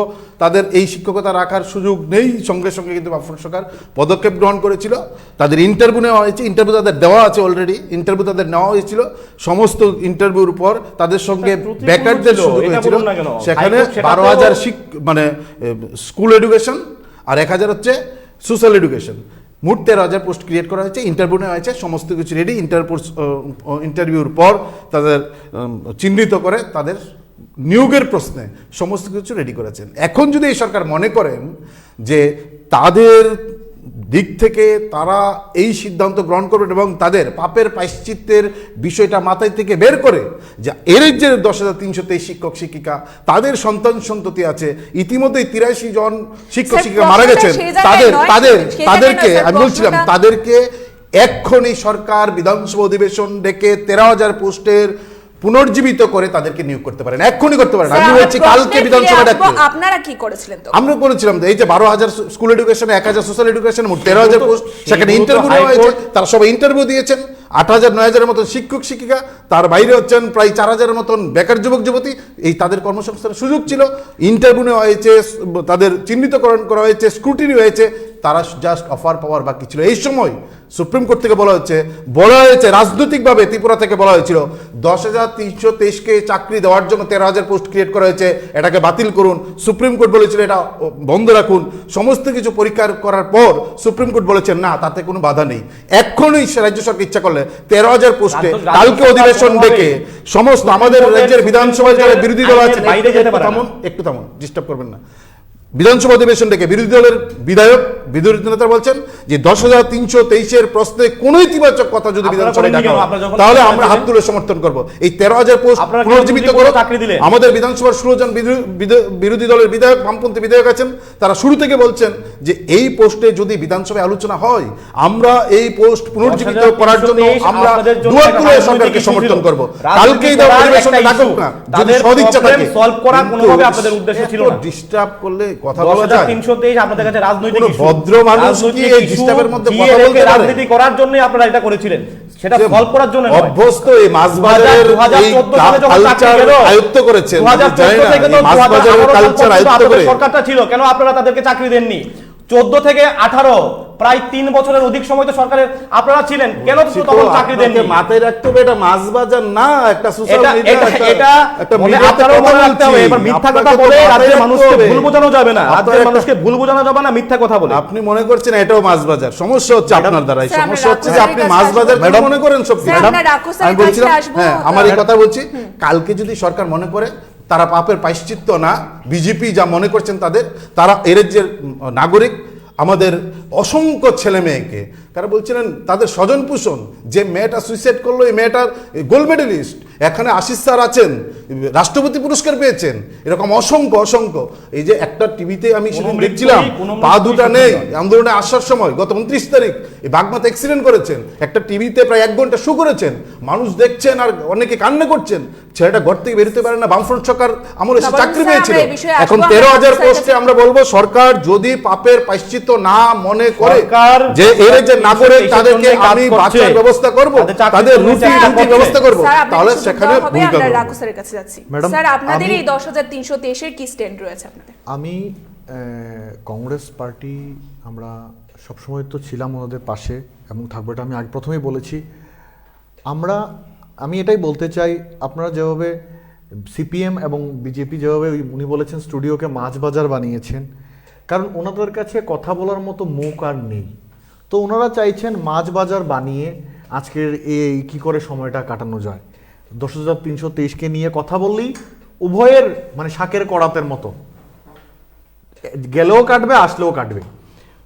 Speaker 4: তাদের এই শিক্ষকতা রাখার সুযোগ নেই, সঙ্গে সঙ্গে কিন্তু বামফ্রন্ট সরকার পদক্ষেপ গ্রহণ করেছিল। তাদের ইন্টারভিউ নেওয়া হয়েছে, ইন্টারভিউ তাদের দেওয়া আছে অলরেডি, ইন্টারভিউ তাদের নেওয়া হয়েছিল। সমস্ত ইন্টারভিউর উপর তাদের সঙ্গে বেকারদের সুযোগ হয়েছিল। সেখানে 12,000 মানে স্কুল এডুকেশন আর 1,000 হচ্ছে সোশ্যাল এডুকেশন, মোট 13,000 পোস্ট ক্রিয়েট করা হয়েছে। ইন্টারভিউ নেওয়া হয়েছে, সমস্ত কিছু রেডি। ইন্টারভিউর পর তাদের চিহ্নিত করে তাদের নিয়োগের প্রশ্নে সমস্ত কিছু রেডি করেছেন। এখন যদি এই সরকার মনে করেন যে তাদের দিক থেকে তারা এই সিদ্ধান্ত গ্রহণ করবেন এবং তাদের পাপের প্রায়শ্চিত্তের বিষয়টা মাথায় থেকে বের করে, যে এর যে 10,323 শিক্ষক শিক্ষিকা তাদের সন্তান সন্ততি আছে, ইতিমধ্যেই 83 জন শিক্ষক শিক্ষিকা মারা গেছেন, তাদেরকে আমি বলছিলাম তাদেরকে এক্ষুনি সরকার বিধানসভা অধিবেশন ডেকে 13,000 পোস্টের পুনর্জীবিত করে তাদেরকে নিয়োগ করতে পারেন, এক্ষুনি করতে পারেন। আমি বলছি কালকে বিধানসভা ডাকতে।
Speaker 1: আপনারা কি করেছিলেন?
Speaker 4: আমরা করেছিলাম এই যে 12,000 স্কুল এডুকেশনে, 1,000 সোশ্যাল এডুকেশন, মোট 13,000 পোস্ট। সেখানে ইন্টারভিউ নেওয়া হয়েছে, তারা সবাই ইন্টারভিউ দিয়েছেন। 8,000-9,000-এর মতন শিক্ষক শিক্ষিকা, তার বাইরে হচ্ছেন প্রায় 4,000-এর মতন বেকার যুবক যুবতী, এই তাদের কর্মসংস্থানের সুযোগ ছিল। ইন্টারভিউ নেওয়া হয়েছে, তাদের চিহ্নিতকরণ করা হয়েছে, স্ক্রুটিনি হয়েছে, তারা জাস্ট অফার পাওয়ার বাকি ছিল। এই সময় সুপ্রিম কোর্ট থেকে বলা হয়েছে রাজনৈতিকভাবে ত্রিপুরা থেকে বলা হয়েছিল 10,323কে চাকরি দেওয়ার জন্য 13,000 পোস্ট ক্রিয়েট করা হয়েছে, এটাকে বাতিল করুন। সুপ্রিম কোর্ট বলেছিল এটা বন্ধ রাখুন। সমস্ত কিছু পরীক্ষা করার পর সুপ্রিম কোর্ট বলেছেন না, তাতে কোনো বাধা নেই। এখনই রাজ্য সরকার ইচ্ছা করলে 13,000 পোস্টে কালকে অধিবেশন ডেকে সমস্ত আমাদের রাজ্যের বিধানসভায় যারা বিরোধী দল আছে, একটু থামুন, ডিস্টার্ব করবেন না। বিধানসভা অধিবেশন ডেকে বিরোধী দলের বিরোধী নেতা বলছেন যে 10,323-এর প্রশ্নে কোনো ইতিবাচক কথা যদি বিধানসভায় ডাকা হয় তাহলে আমরা হাত তুলে সমর্থন করব। এই 13,000 পোস্ট পুনর্জীবিত করে আমাদের বিধানসভার 16 জন বিরোধী দলের বিধায়ক, বামপন্থী বিধায়ক আছেন, তারা শুরু থেকে বলছেন যে এই পোস্টে যদি বিধানসভায় আলোচনা হয় আমরা এই পোস্ট পুনর্জীবিত করার জন্য আমরা দুয়ার তুলে সরকারকে সমর্থন করব। কালকেই দাও অধিবেশনে ডাকুক না, যদি সদিচ্ছা থাকে।
Speaker 8: সলভ করা কোনোভাবে আপনাদের উদ্দেশ্য ছিল না।
Speaker 4: ডিস্টার্ব করলে কথা বলা যায়?
Speaker 8: 323 আপনাদের কাছে রাজনৈতিক ইস্যু,
Speaker 4: ভদ্র মানুষ কি এই ডিস্টার্বের মধ্যে কথা বলতে পারে?
Speaker 8: রাজনীতি করার জন্যই আপনারা এটা করেছিলেন, সেটা সলভ করার জন্য নয়।
Speaker 4: অভ্যস্ত এই মাছবাজারের এই কালচার আয়ত্ত করেছেন, জানেন না এই মাছবাজারের কালচার আয়ত্ত করে
Speaker 8: সরকারটা ছিল, কেন আপনারা তাদেরকে চাকরি দেননি? 14 থেকে 18 প্রায় 3 বছরের অধিক সময় তো সরকারের আপনারা ছিলেন, কেন তখন চাকরি দেননি?
Speaker 4: মাথায় রাখতে হবে এটা মাছবাজার না, একটা সোশ্যাল মিডিয়া,
Speaker 8: এটা মনে আপনারাও মনে রাখতে হবে। এবার মিথ্যা কথা বলে রাজ্যের মানুষকে ভুল বোঝানো যাবে না, রাজ্যের মানুষকে ভুল বোঝানো যাবে না মিথ্যা কথা বলে।
Speaker 4: আপনি মনে করছেন এটাও মাছবাজার, সমস্যা হচ্ছে আপনার দ্বারাই। সমস্যা হচ্ছে যে আপনি মাছবাজার মনে করেন সব। আমি বলছিলাম, হ্যাঁ আমার এই কথা বলছি, কালকে যদি সরকার মনে করে তারা পাপের প্রায়শ্চিত্ত না, বিজেপি যা মনে করছেন তারা এর যে নাগরিক আমাদের অসংখ্য ছেলে মেয়েকে, তারা বলছিলেন তাদের স্বজন পোষণ, যে মেয়েটা সুইসাইড করলো এই মেয়েটার গোল্ড মেডেলিস্ট, এখানে আশিস স্যার আছেন, রাষ্ট্রপতি পুরস্কার পেয়েছেন, এরকম অসংখ্য। এই যে একটা টিভিতে আমি সেদিন দেখছিলাম, পা দুটা নেই আন্দোলনে আসার সময় গত 29 তারিখ এই বাগমাতে অ্যাক্সিডেন্ট করেছেন, একটা টিভিতে প্রায় 1 ঘন্টা শো করেছেন, মানুষ দেখছেন আর অনেকে কান্না করছেন। ছেলেটা ঘর থেকে বেরোতে পারে না, বামফ্রন্ট সরকার আমলে সে চাকরি পেয়েছিল। এখন 13,000 পোস্টে আমরা বলবো সরকার যদি পাপের প্রায়শ্চিত্ত না মনে করে যে এর যে নাগরিক তাদেরকে আমি বাঁচার ব্যবস্থা করব, তাদের রুটি ব্যবস্থা করব, তাহলে সেখানে ভূমিকা
Speaker 1: আমরা রাকু স্যারের কাছে যাচ্ছি। স্যার আপনাদের এই 10,323-এর কি স্ট্যান্ড রয়েছে আপনাদের?
Speaker 7: আমি কংগ্রেস পার্টি আমরা সবসময় তো ছিলাম ওনাদের পাশে এবং থাকবো, এটা আমি আগে প্রথমেই বলেছি। আমি এটাই বলতে চাই, আপনারা যেভাবে সিপিএম এবং বিজেপি যেভাবে উনি বলেছেন স্টুডিওকে মাছ বাজার বানিয়েছেন, কারণ ওনাদের কাছে কথা বলার মতো মুখ আর নেই, তো ওনারা চাইছেন মাছ বাজার বানিয়ে আজকের এই কি করে সময়টা কাটানো যায়। 10,323কে নিয়ে কথা বললেই উভয়ের মানে শাকের কড়াতের মতো, গেলেও কাটবে আসলেও কাটবে।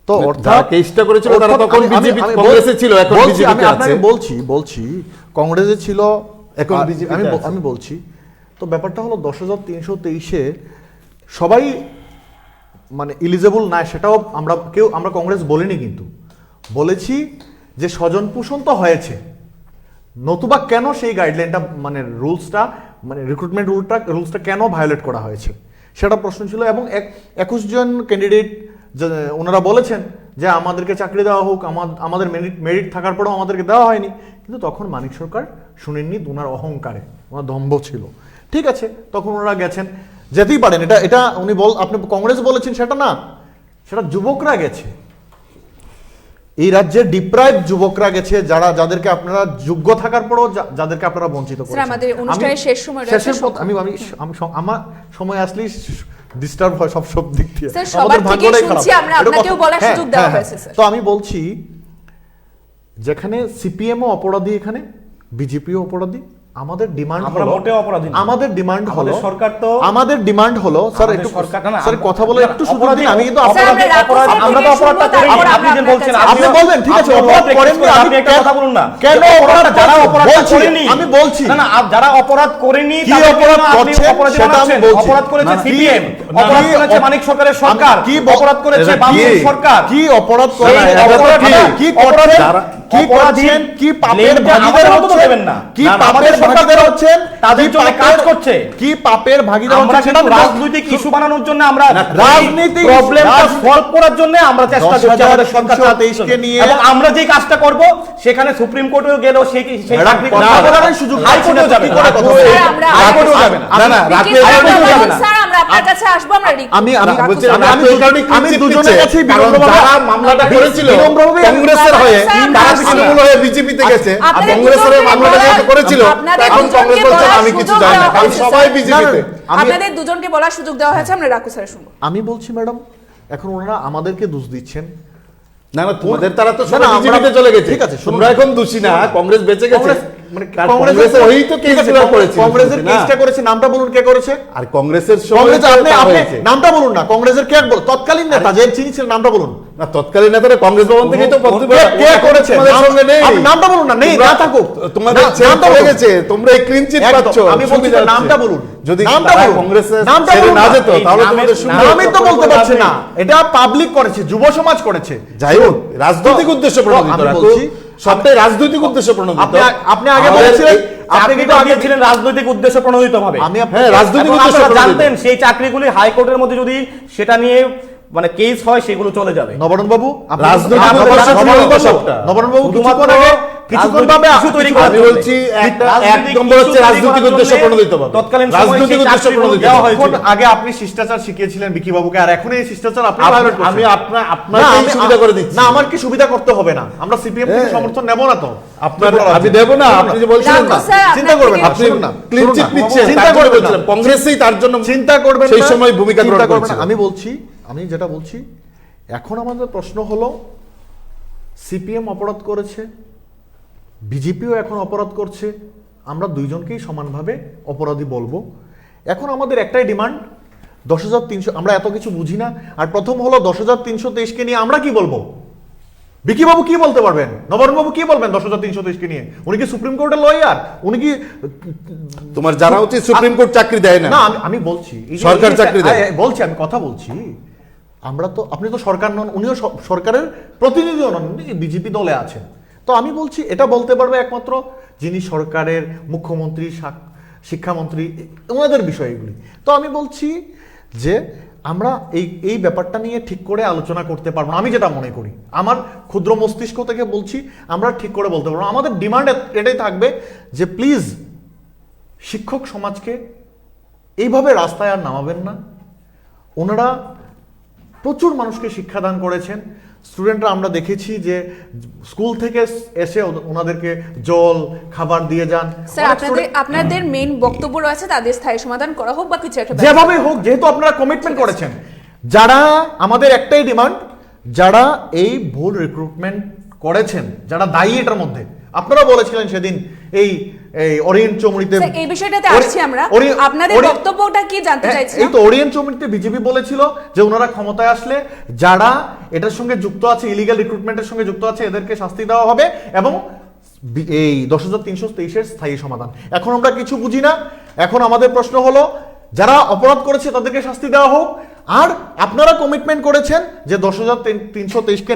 Speaker 7: তো অর্থাৎ
Speaker 4: চেষ্টা করেছিল তারা তখন বিজেপি কংগ্রেসে ছিল, এখন বিজেপি আছে।
Speaker 7: বলছি কংগ্রেসে ছিল,
Speaker 4: এখন বিজেপি
Speaker 7: আমি বলছি। তো ব্যাপারটা হলো 10,323-এ সবাই মানে এলিজেবল না, সেটাও আমরা কংগ্রেস বলিনি, কিন্তু বলেছি যে স্বজন পোষণ তো হয়েছে, নতুবা কেন সেই গাইডলাইনটা মানে রুলসটা মানে রিক্রুটমেন্ট রুলসটা কেন ভায়োলেট করা হয়েছে সেটা প্রশ্ন ছিল। এবং 21 জন ক্যান্ডিডেট ওনারা বলেছেন যে আমাদেরকে চাকরি দেওয়া হোক, আমাদের মেরিট থাকার পরেও আমাদেরকে দেওয়া হয়নি, কিন্তু তখন মানিক সরকার শুনেননি, ওনার অহংকারে, ওনার দম্ভ ছিল। ঠিক আছে, তখন ওনারা গেছেন, যেতেই পারেন, এটা আপনি কংগ্রেস বলেছেন সেটা না, সেটা যুবকরা গেছে, এই রাজ্যের ডিপ্রাইভ যুবকরা গেছে, যাদেরকে আপনারা যোগ্য থাকার পরেও যাদেরকে আপনারা বঞ্চিত করেছেন।
Speaker 1: আমাদের অনুষ্ঠানের শেষ সময় রয়েছে,
Speaker 7: আমি আমার সময় আসলেই ডিস্টার্ব হয় সব দিক দিয়ে,
Speaker 1: স্যার সবার থেকে শুনছি আমরা, আপনাকেও বলার সুযোগ দেওয়া হয়েছে স্যার।
Speaker 7: তো আমি বলছি যেখানে সিপিএমও অপরাধী, এখানে বিজেপিও অপরাধী। আমাদের ডিমান্ড হলো, আমাদের ডিমান্ড হলো সরকার তো আমাদের ডিমান্ড হলো স্যার একটু স্যার কথা বলে একটু সুযোগ দিন। আমি কিন্তু
Speaker 8: আমরা তো অপরাধটা করিনি, আপনি যে বলছেন
Speaker 7: আপনি বলবেন ঠিক আছে অপরাধ করেননি,
Speaker 8: আপনি একটা কথা বলুন না,
Speaker 7: কেন অপরাধ যারা অপরাধ করেনি আমি বলছি
Speaker 8: না, যারা অপরাধ করেনি
Speaker 7: কি অপরাধ করছে সেটা আমি বলছি।
Speaker 8: অপরাধ করেছে সিপিএম, অপরাধ করেছে মানিক সরকারের সরকার,
Speaker 7: কি
Speaker 8: অপরাধ করেছে বামফ্রন্ট সরকার,
Speaker 7: কি অপরাধ করেছে, কি করছেন, কি করছেন, কি পাপের ভাগীদার হচ্ছেন না, কি পাপের ভাগীদার হচ্ছেন,
Speaker 8: তাদের জন্য কাজ করছে,
Speaker 7: কি পাপের ভাগীদার হচ্ছেন, সেটা
Speaker 8: রাজনৈতিক ইস্যু বানানোর জন্য আমরা
Speaker 7: রাজনীতি
Speaker 8: প্রবলেমটা সলভ করার জন্য আমরা চেষ্টা করছি আমাদের সরকার
Speaker 7: 10,323-কে নিয়ে,
Speaker 8: এবং আমরা যে কাজটা করব সেখানে সুপ্রিম কোর্টেও গেলেও সেই চাকরি
Speaker 7: করার সুযোগ
Speaker 8: হাইকোর্টেও যাবে না,
Speaker 1: আমরা
Speaker 8: হাইকোর্টেও যাবে না,
Speaker 1: স্যার আমরা আপনার কাছে আসবো। আসবো আমরা
Speaker 7: আমি
Speaker 4: বলছি,
Speaker 1: রাকুস
Speaker 7: আমি
Speaker 4: এই কারণে
Speaker 7: আমি
Speaker 4: clean
Speaker 7: দুজনের
Speaker 4: sheet
Speaker 7: কাছেই
Speaker 4: নিচ্ছে। কারণ
Speaker 7: বিনম্রভাবে-
Speaker 4: যারা মামলাটা করেছিল
Speaker 7: বিনম্রভাবে
Speaker 4: কংগ্রেসের হয়ে
Speaker 1: স্যার,
Speaker 4: তারা
Speaker 1: আমরা-
Speaker 4: তৃণমূল হয়ে বিজেপিতে গেছে আর
Speaker 1: আপনাদের
Speaker 4: কংগ্রেসের হয়ে
Speaker 1: দুজনকে
Speaker 4: মামলাটা
Speaker 1: বলার-
Speaker 4: যেহেতু করেছিল
Speaker 1: আপনাদের
Speaker 4: এখন কংগ্রেস
Speaker 1: দুজনকে
Speaker 4: বলছে
Speaker 1: বলার
Speaker 4: আমি কিছু
Speaker 1: সুযোগ
Speaker 4: জানি না
Speaker 1: দেওয়া
Speaker 4: কারণ
Speaker 1: হয়েছে,
Speaker 4: সবাই
Speaker 1: স্যার।
Speaker 4: বিজেপিতে
Speaker 1: আপনাদের দুজনকে বলার সুযোগ দেওয়া হয়েছে, আমরা রাকুস স্যারের শুনবো।
Speaker 7: আমি বলছি ম্যাডাম এখন ওনারা আমাদেরকে দোষ দিচ্ছেন।
Speaker 4: না না তোমাদের তারা তো
Speaker 7: না,
Speaker 4: সবাই
Speaker 7: না, আমরা-
Speaker 4: বিজেপিতে চলে গেছে
Speaker 7: ঠিক আছে, শুনুন।
Speaker 4: তোমরা এখন দোষী না কংগ্রেস বেঁচে গেছে
Speaker 7: কংগ্রেস মানে
Speaker 4: তার
Speaker 7: কংগ্রেসের
Speaker 4: কংগ্রেসের হয়েই তো
Speaker 7: ঠিক আছে,
Speaker 4: কেসগুলো করেছে
Speaker 7: কংগ্রেসের কেসটা করেছে, নামটা বলুন কে করেছে?
Speaker 4: আর কংগ্রেসের
Speaker 7: কংগ্রেস
Speaker 4: সময়
Speaker 7: আপনি
Speaker 4: তা
Speaker 7: আপনি
Speaker 4: হয়েছে।
Speaker 7: নামটা বলুন না, কংগ্রেসের কে তৎকালীন নেতা যে চিনি ছিলেন নামটা বলুন।
Speaker 4: না তৎকালীন নেতারা কংগ্রেস ভবন থেকেই তো
Speaker 7: কে করেছে?
Speaker 4: তোমাদের সঙ্গে নেই
Speaker 7: আপনি নামটা বলুন না, নেই না থাকুক।
Speaker 4: তোমাদের ছেড়ে
Speaker 7: নামটা
Speaker 4: চলে
Speaker 7: বলুন।
Speaker 4: গেছে তোমরা এই ক্লিন চিট
Speaker 7: একদম,
Speaker 4: পাচ্ছ
Speaker 7: আমি বলছি
Speaker 4: সুবিধা
Speaker 7: যে
Speaker 4: হচ্ছে।
Speaker 7: নামটা বলুন।
Speaker 4: যদি
Speaker 7: নামটা
Speaker 4: তারা
Speaker 7: বলুন।
Speaker 4: কংগ্রেসের
Speaker 7: নামটা
Speaker 4: ছেড়ে
Speaker 7: বলুন
Speaker 4: না
Speaker 7: না।
Speaker 4: যেত
Speaker 8: এই
Speaker 4: তাহলে
Speaker 8: নামের-
Speaker 4: তোমাদের সুবিধা
Speaker 7: নামই তো
Speaker 4: হতো।
Speaker 7: বলতে পারছে না, এটা পাবলিক করেছে, যুব সমাজ করেছে।
Speaker 4: যাই হোক রাজনৈতিক উদ্দেশ্য প্রণোদিত
Speaker 7: আমি
Speaker 4: রাখো
Speaker 7: বলছি,
Speaker 4: সবটাই রাজনৈতিক উদ্দেশ্য প্রণোদিত
Speaker 7: আপনি আগে
Speaker 4: আমাদের
Speaker 7: বলেছিলেন
Speaker 4: এই-
Speaker 7: আপনি কিন্তু আগে
Speaker 8: দিয়েছিলেন রাজনৈতিক উদ্দেশ্য প্রণোদিত ভাবে।
Speaker 7: আমি
Speaker 4: হ্যাঁ রাজনৈতিক
Speaker 8: এখন
Speaker 4: উদ্দেশ্য
Speaker 8: আপনারা
Speaker 4: প্রণোদিত।
Speaker 8: জানতেন সেই চাকরিগুলি হাইকোর্টের মধ্যে যদি সেটা নিয়ে মানে কেস হয় সেগুলো চলে যাবে।
Speaker 7: নবরণ বাবু
Speaker 4: রাজনৈতিক উদ্দেশ্য প্রণোদিত সবটা।
Speaker 7: নবরণ বাবু
Speaker 8: শুধুমাত্র
Speaker 7: কিছুক্ষণ ভাবে
Speaker 8: রাজনৈতিক ইস্যু তৈরি করার
Speaker 4: আমি
Speaker 8: জন্য।
Speaker 4: বলছি একটা এক
Speaker 8: রাজনৈতিক
Speaker 4: নম্বর হচ্ছে
Speaker 8: ইস্যু তৈরি
Speaker 4: রাজনৈতিক
Speaker 8: করার
Speaker 4: উদ্দেশ্য
Speaker 8: জন্য
Speaker 4: প্রণোদিত ভাবে
Speaker 8: তৎকালীন সময়ে
Speaker 4: রাজনৈতিক
Speaker 8: সেই
Speaker 4: উদ্দেশ্য
Speaker 8: চাকরিগুলো
Speaker 4: প্রণোদিত
Speaker 8: দেওয়া
Speaker 4: ভাবে।
Speaker 8: হয়েছিল।
Speaker 7: কিছুক্ষণ আগে আপনি শিষ্টাচার শিখিয়েছিলেন বিকি বাবুকে, আর এখন এই শিষ্টাচার আপনি violate করছেন।
Speaker 4: আমি আপনার
Speaker 7: না,
Speaker 4: আপনাকে সুবিধা করে দিচ্ছি
Speaker 7: না, আমার কি সুবিধা করতে হবে না, আমরা সিপিএম থেকে
Speaker 4: হ্যাঁ।
Speaker 7: সমর্থন নেব না তো
Speaker 4: আপনার আমি দেব না আপনি যে বলছিলেন না
Speaker 1: রাকুস স্যার,
Speaker 7: চিন্তা
Speaker 1: আপনার
Speaker 7: করবেন না,
Speaker 1: থেকে-
Speaker 4: আপনি
Speaker 7: শুনুন না,
Speaker 4: ক্লিন
Speaker 7: শুনুন
Speaker 4: চিট
Speaker 7: না,
Speaker 4: নিচ্ছেন
Speaker 7: চিন্তা
Speaker 4: তার জন্য
Speaker 7: করবেন না।
Speaker 4: বলছিলাম কংগ্রেসই তার জন্য
Speaker 7: চিন্তা করবেন
Speaker 4: সেই
Speaker 7: না,
Speaker 4: সময় ভূমিকা
Speaker 7: চিন্তা
Speaker 4: গ্রহণ
Speaker 7: করবেন না।
Speaker 4: করেছিল।
Speaker 7: আমি বলছি, আমি যেটা বলছি, এখন আমাদের প্রশ্ন হলো সিপিএম অপরাধ করেছে, বিজেপিও এখন অপরাধ করছে, আমরা দুইজনকেই সমানভাবে অপরাধী বলবো। এখন আমাদের একটাই ডিমান্ড 10,300, আমরা এত কিছু বুঝি না। আর প্রথম হলো 10,323কে নিয়ে আমরা কি বলবো? বিকি বাবু কি বলতে পারবেন? নবরণ বাবু কি বলবেন 10,323কে নিয়ে? উনি কি সুপ্রিম কোর্টের লয়ার? উনি কি
Speaker 4: তোমার জানা উচিত সুপ্রিম কোর্ট চাকরি দেয় না
Speaker 7: না আমি বলছি এই যে-
Speaker 4: সরকার
Speaker 7: এই যে-
Speaker 4: চাকরি দেয়।
Speaker 7: বলছি, আমি কথা বলছি, আমরা তো, আপনি তো সরকার নন, উনিও সরকারের প্রতিনিধিও নন, বিজেপি দলে আছেন। তো আমি বলছি এটা বলতে পারবে একমাত্র যিনি সরকারের মুখ্যমন্ত্রী, শিক্ষামন্ত্রী, ওনাদের বিষয় এগুলি। তো আমি বলছি যে আমরা এই ব্যাপারটা নিয়ে ঠিক করে আলোচনা করতে পারবো না। আমি যেটা মনে করি, আমার ক্ষুদ্র মস্তিষ্ক থেকে বলছি, আমরা ঠিক করে বলতে পারবো না। আমাদের ডিমান্ড এটাই থাকবে যে প্লিজ শিক্ষক সমাজকে এইভাবে রাস্তায় আর নামাবেন না। ওনারা প্রচুর মানুষকে শিক্ষাদান করেছেন। স্টুডেন্টরা আমরা দেখেছি যে স্কুল থেকে এসে ওনাদেরকে জল খাবার দিয়ে যান।
Speaker 1: স্যার,
Speaker 7: অনেক
Speaker 1: আপনাদের মেইন বক্তব্য রয়েছে তাদের স্থায়ী সমাধান করা হোক বা কিছু একটা ব্যবস্থা
Speaker 7: যেভাবে হোক, যেহেতু আপনারা কমিটমেন্ট করেছেন, যারা, আমাদের একটাই ডিমান্ড, যারা এই ভুল রিক্রুটমেন্ট করেছেন, যারা দায়ী এটার মধ্যে, আপনারা বলেছিলেন সেদিন এই ওরিয়েন্ট চৌমুড়িতে,
Speaker 1: স্যার, এই বিষয়টাতে আসছি আমরা। আপনাদের বক্তব্যটা কি জানতে চাইছি?
Speaker 7: এই তো ওরিয়েন্ট চৌমুড়িতে বিজেপি বলেছিল যে ওনারা ক্ষমতায় আসলে যারা এটার সঙ্গে যুক্ত আছে, ইলিগাল রিক্রুটমেন্টের সঙ্গে যুক্ত আছে, এদেরকে শাস্তি দেওয়া হবে এবং এই 10,323-এর স্থায়ী সমাধান। এখন আমরা কিছু বুঝি না। এখন আমাদের প্রশ্ন হলো যারা অপরাধ করেছে তাদেরকে শাস্তি দেওয়া হোক, আর আপনারা কমিটমেন্ট করেছেন যে 10,323-কে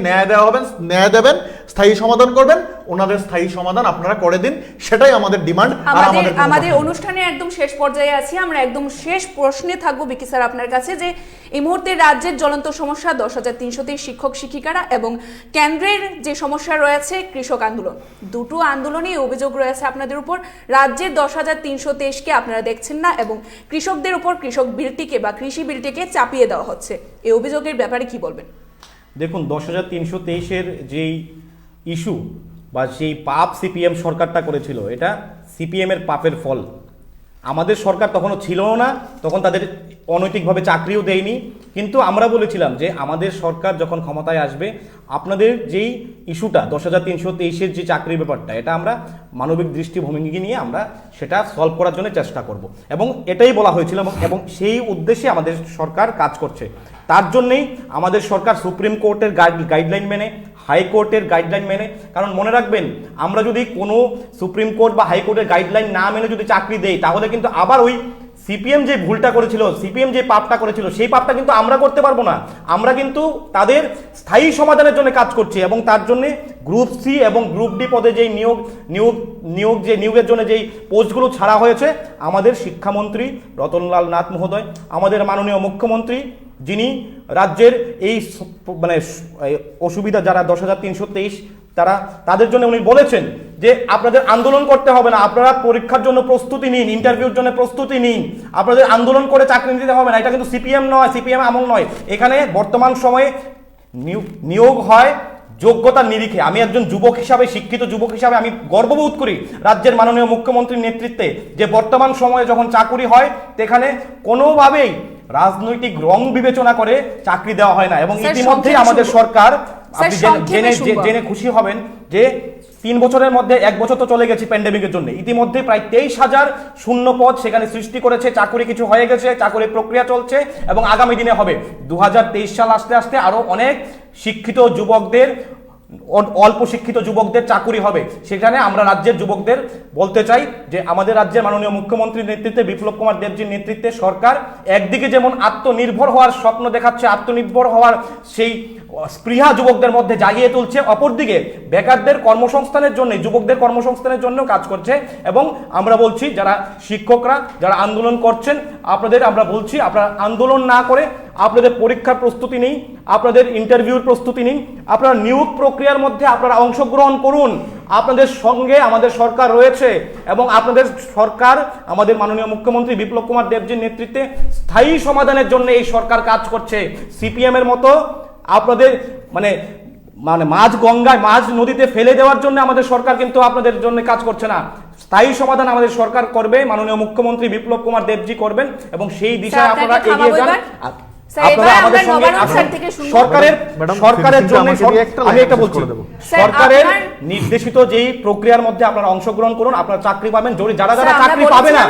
Speaker 7: ন্যায় দেবেন, স্থায়ী সমাধান করবেন, ওনাদের স্থায়ী সমাধান আপনারা করে দিন, সেটাই আমাদের ডিমান্ড।
Speaker 1: আমাদের অনুষ্ঠানের একদম শেষ পর্যায়ে আছি, আমরা একদম শেষ প্রশ্নে থাকবো বিকি স্যার আপনার কাছে, যে এই মুহূর্তে রাজ্যের জ্বলন্ত সমস্যা 10,323 শিক্ষক শিক্ষিকারা এবং কেন্দ্রের যে সমস্যা রয়েছে কৃষক আন্দোলন, দুটো আন্দোলনেই অভিযোগ রয়েছে আপনাদের উপর। রাজ্যের 10,323-কে আপনারা দেখছেন না এবং কৃষকদের উপর কৃষক বিলটিকে বা কৃষি বিলটিকে চাপিয়ে দেওয়া হচ্ছে। এই অভিযোগের ব্যাপারে কি বলবেন?
Speaker 8: দেখুন 10,323-এর যেই ইস্যু বা সেই পাপ সিপিএম সরকারটা করেছিল, এটা সিপিএমের পাপের ফল। আমাদের সরকার তখনও ছিল না, তখন তাদের অনৈতিকভাবে চাকরিও দেয়নি, কিন্তু আমরা বলেছিলাম যে আমাদের সরকার যখন ক্ষমতায় আসবে আপনাদের যেই ইস্যুটা 10,323-এর যে চাকরির ব্যাপারটা, এটা আমরা মানবিক দৃষ্টিভঙ্গি নিয়ে আমরা সেটা সলভ করার জন্য চেষ্টা করব এবং এটাই বলা হয়েছিল এবং সেই উদ্দেশ্যে আমাদের সরকার কাজ করছে। তার জন্যেই আমাদের সরকার সুপ্রিম কোর্টের গাইডলাইন মেনে, হাইকোর্টের গাইডলাইন মেনে, কারণ মনে রাখবেন আমরা যদি কোনো সুপ্রিম কোর্ট বা হাইকোর্টের গাইডলাইন না মেনে যদি চাকরি দেই তাহলে কিন্তু আবার ওই সিপিএম যে ভুলটা করেছিল, সিপিএম যে পাপটা করেছিল, সেই পাপটা কিন্তু আমরা করতে পারবো না। আমরা কিন্তু তাদের স্থায়ী সমাধানের জন্য কাজ করছি এবং তার জন্য গ্রুপ সি এবং গ্রুপ ডি পদে যেই নিয়োগের জন্য যেই পোস্টগুলো ছাড়া হয়েছে, আমাদের শিক্ষামন্ত্রী রতনলাল নাথ মহোদয়, আমাদের মাননীয় মুখ্যমন্ত্রী, যিনি রাজ্যের এই মানে অসুবিধা যারা 10,323 তাদের জন্য উনি বলেছেন যে আপনাদের আন্দোলন করতে হবে না, আপনারা পরীক্ষার জন্য প্রস্তুতি নিন, ইন্টারভিউর জন্য প্রস্তুতি নিন, আপনাদের আন্দোলন করে চাকরি নিতে হবে না। এটা কিন্তু সিপিএম নয়, সিপিএম আমল নয়। এখানে বর্তমান সময়ে নিয়োগ হয় যোগ্যতার নিরিখে। আমি একজন যুবক হিসাবে, শিক্ষিত যুবক হিসাবে আমি গর্ববোধ করি রাজ্যের মাননীয় মুখ্যমন্ত্রীর নেতৃত্বে যে বর্তমান সময়ে যখন চাকুরি হয় সেখানে কোনোভাবেই রাজনৈতিক রং বিবেচনা করে চাকরি দেওয়া হয় না। এবং
Speaker 1: স্যার,
Speaker 8: ইতিমধ্যেই
Speaker 1: সংক্ষেপে
Speaker 8: আমাদের
Speaker 1: শুনবো।
Speaker 8: সরকার,
Speaker 1: স্যার,
Speaker 8: আপনি
Speaker 1: সংক্ষেপে শুনবো।
Speaker 8: জেনে খুশি হবেন যে 3 বছরের মধ্যে 1 বছর তো চলে গেছে প্যান্ডেমিকের জন্য, ইতিমধ্যে প্রায় 23,000 শূন্য পদ সেখানে সৃষ্টি করেছে। চাকরি কিছু হয়ে গেছে, চাকরির প্রক্রিয়া চলছে এবং আগামী দিনে হবে। 2023 সাল আসতে আসতে আরো অনেক শিক্ষিত যুবকদের, অল্প শিক্ষিত যুবকদের চাকরি হবে। সেখানে আমরা রাজ্যের যুবকদের বলতে চাই যে আমাদের রাজ্যের মাননীয় মুখ্যমন্ত্রীর নেতৃত্বে, বিপ্লব কুমার দেবজির নেতৃত্বে সরকার একদিকে যেমন আত্মনির্ভর হওয়ার স্বপ্ন দেখাচ্ছে, আত্মনির্ভর হওয়ার সেই স্পৃহা যুবকদের মধ্যে জাগিয়ে তুলছে, অপরদিকে বেকারদের কর্মসংস্থানের জন্য, যুবকদের কর্মসংস্থানের জন্য কাজ করছে। এবং আমরা বলছি যারা শিক্ষকরা যারা আন্দোলন করছেন আমরা বলছি আপনারা আন্দোলন না করে আপনাদের পরীক্ষার প্রস্তুতি নিন, আপনাদের ইন্টারভিউর প্রস্তুতি নিন, আপনারা নিয়োগ প্রক্রিয়ার মধ্যে আপনারা অংশগ্রহণ করুন। আপনাদের সঙ্গে আমাদের সরকার রয়েছে এবং আপনাদের সরকার, আমাদের মাননীয় মুখ্যমন্ত্রী বিপ্লব কুমার দেবজির নেতৃত্বে স্থায়ী সমাধানের জন্য এই সরকার কাজ করছে। সিপিএম এর মতো আপনাদের মানে মাঝ গঙ্গায়, মাঝ নদীতে ফেলে দেওয়ার জন্য আমাদের সরকার কিন্তু আপনাদের জন্য কাজ করছে না। স্থায়ী সমাধান আমাদের সরকার করবে, মাননীয় মুখ্যমন্ত্রী বিপ্লব কুমার দেবজি করবেন এবং সেই দিশায় আপনারা এগিয়ে যান। আপনারা আমাদের সঙ্গে সরকারের জন্য আমি একটা বলছি, সরকারের নির্দেশিত যেই প্রক্রিয়ার মধ্যে আপনারা অংশগ্রহণ করুন, আপনারা চাকরি পাবেন। যারা যারা চাকরি পাবে না,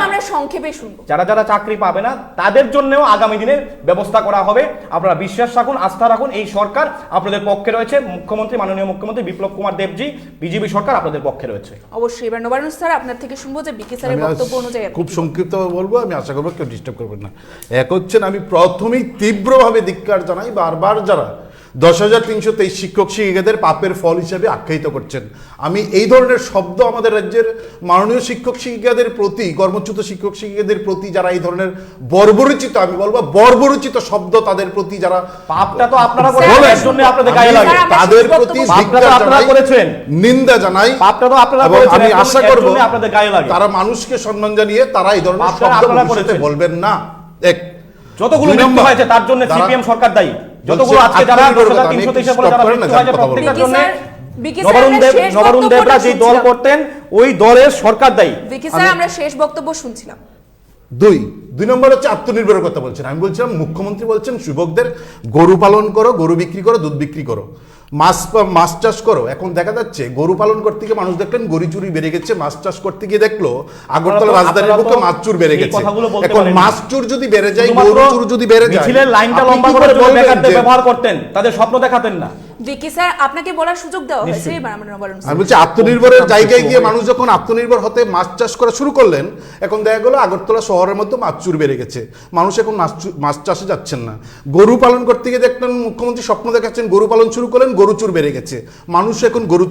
Speaker 8: যারা যারা চাকরি পাবে না তাদের জন্যও আগামী দিনে ব্যবস্থা করা হবে। আপনারা বিশ্বাস রাখুন, আস্থা রাখুন, এই সরকার আপনাদের পক্ষে রয়েছে। মুখ্যমন্ত্রী, মাননীয় মুখ্যমন্ত্রী বিপ্লব কুমার দেবজি, বিজেপি সরকার আপনাদের পক্ষে রয়েছে।
Speaker 1: অবশ্যই এবার নবারুণ স্যার আপনার থেকে শুনবো যে বিকে স্যারের বক্তব্য অনুযায়ী
Speaker 4: খুব সংক্ষিপ্ত বলবো, আমি আশা করবো কেউ ডিস্টার্ব করবেন না। এক হচ্ছেন, আমি প্রথমেই তীব্রভাবে ধিক্কার জানাই বারবার যারা 10,323 শিক্ষক শিক্ষিকাদের পাপের ফল হিসেবে আখ্যায়িত করছেন। আমি এই ধরনের শব্দ আমাদের রাজ্যের মাননীয় শিক্ষক শিক্ষিকাদের প্রতি, কর্মচ্যুত শিক্ষক শিক্ষিকাদের প্রতি যারা এই ধরনের বর্বরচিত, আমি বলবো বর্বরচিত শব্দ তাদের প্রতি যারা,
Speaker 8: পাপটা তো আপনারা করেছেন, এর জন্য আপনাদের গায়ে লাগে,
Speaker 4: তাদের প্রতি ধিক্কার জানাই, নিন্দা জানাই।
Speaker 8: পাপটা তো আপনারা
Speaker 4: এবং
Speaker 8: করেছেন,
Speaker 4: আমি আশা করব
Speaker 8: আপনাদের গায়ে লাগে।
Speaker 4: তারা মানুষকে সম্মান জানিয়ে তারা এই ধরনের শব্দ ভবিষ্যতে বলবেন না। এক,
Speaker 8: যতগুলো মৃত্যু হয়েছে তার জন্য সিপিএম সরকার দায়ী। যতগুলো আজকে যারা 323 বলে যারা মৃত্যু হয়েছে প্রত্যেকটার জন্য নবরুণ দেবরা যে দল করতেন ওই দলের সরকার দায়ী।
Speaker 1: বিকে স্যার আমরা শেষ বক্তব্য শুনছিলাম।
Speaker 4: দুই নম্বর হচ্ছে আত্মনির্ভরের কথা বলছেন। আমি বলছিলাম মুখ্যমন্ত্রী বলছেন যুবকদের গরু পালন করো, গরু বিক্রি করো, দুধ বিক্রি করো, মাছ চাষ করো। এখন দেখা যাচ্ছে গরু পালন করতে গিয়ে মানুষ দেখলেন গরু চুরি বেড়ে গেছে, মাছ চাষ করতে গিয়ে দেখলো আগরতলা রাজধানীর বুকে মাছ চুর বেড়ে গেছে। এখন মাছ চুর যদি বেড়ে যায়, গরু চুর যদি বেড়ে যায়,
Speaker 8: মিছিলের লাইনটা লম্বা করে বেকারদের ব্যবহার করতেন, তাদের স্বপ্ন দেখাতেন না।
Speaker 1: বিকি স্যার আপনাকে বলার সুযোগ দেওয়া হয়েছে। এবার আমরা নবারুণ
Speaker 4: আমি বলছি আত্মনির্ভরের জায়গায় গিয়ে মানুষ যখন আত্মনির্ভর হতে মাছ চাষ করা শুরু করলেন, এখন দেখা গেলো আগরতলা শহরের মধ্যে মাছ চুর বেড়ে গেছে, মানুষ এখন মাছ চাষে যাচ্ছেন না। গরু পালন করতে গিয়ে দেখলেন মুখ্যমন্ত্রী স্বপ্ন দেখাচ্ছেন, গরু পালন শুরু করলেন, গরু চুর বেড়ে গেছে, মানুষ এখন গরু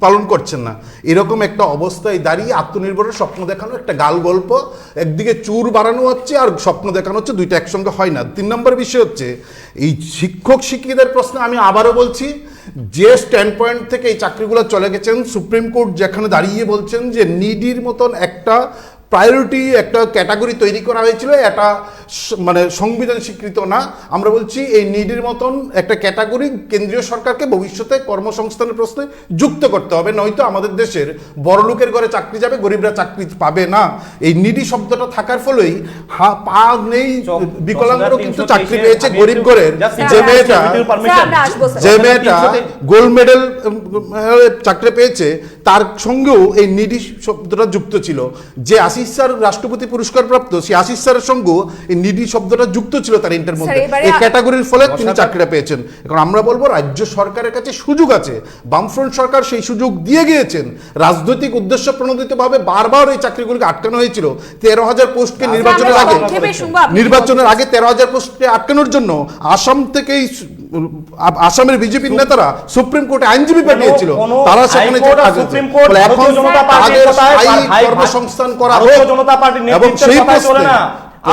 Speaker 4: পালন করছেন না। এরকম একটা অবস্থায় দাঁড়িয়ে আত্মনির্ভরের স্বপ্ন দেখানো একটা গাল গল্প। একদিকে চুর বাড়ানো হচ্ছে আর স্বপ্ন দেখানো হচ্ছে, দুইটা একসঙ্গে হয় না। 3 নম্বর বিষয় হচ্ছে এই শিক্ষক শিক্ষিকাদের প্রশ্নে আমি আবারও বলছি, যে স্ট্যান্ড পয়েন্ট থেকে এই চাকরিগুলো চলে গেছেন, সুপ্রিম কোর্ট যেখানে দাঁড়িয়ে বলছেন যে নিডির মতন একটা প্রায়োরিটি, একটা ক্যাটাগরি তৈরি করা হয়েছিল, এটা মানে সংবিধান স্বীকৃত না। আমরা বলছি এই নিডির মতন একটা ক্যাটাগরি কেন্দ্রীয় সরকারকে ভবিষ্যতে কর্মসংস্থানের প্রশ্নে যুক্ত করতে হবে, নয়তো আমাদের দেশের বড় লোকের ঘরে চাকরি যাবে, গরিবরা চাকরি পাবে না। এই নিডি শব্দটা থাকার ফলেই পা নেই বিকলাঙ্গরও কিন্তু চাকরি পেয়েছে। গরিব ঘরের যে মেয়েটা গোল্ড মেডেল চাকরি পেয়েছে, তার সঙ্গেও এই নিডি শব্দটা যুক্ত ছিল। যে আশিস স্যার রাষ্ট্রপতি পুরস্কার প্রাপ্ত, সেই আশিস স্যারের সঙ্গেও এই নিডি শব্দটা যুক্ত ছিল তার ইন্টার মধ্যে। এই ক্যাটাগরির ফলে তিনি চাকরিটা পেয়েছেন। এখন আমরা বলবো রাজ্য সরকারের কাছে সুযোগ আছে, বামফ্রন্ট সরকার সেই সুযোগ দিয়ে গিয়েছেন। রাজনৈতিক উদ্দেশ্য প্রণোদিতভাবে বারবার এই চাকরিগুলিকে আটকানো হয়েছিল। 13,000 পোস্টকে নির্বাচনের আগে 13,000 পোস্টকে আটকানোর জন্য আসাম থেকেই আসামের বিজেপির নেতারা সুপ্রিম কোর্টে আইনজীবী পাঠিয়েছিল, তারা সেখানে কর্মসংস্থান করা হোক এবং সেই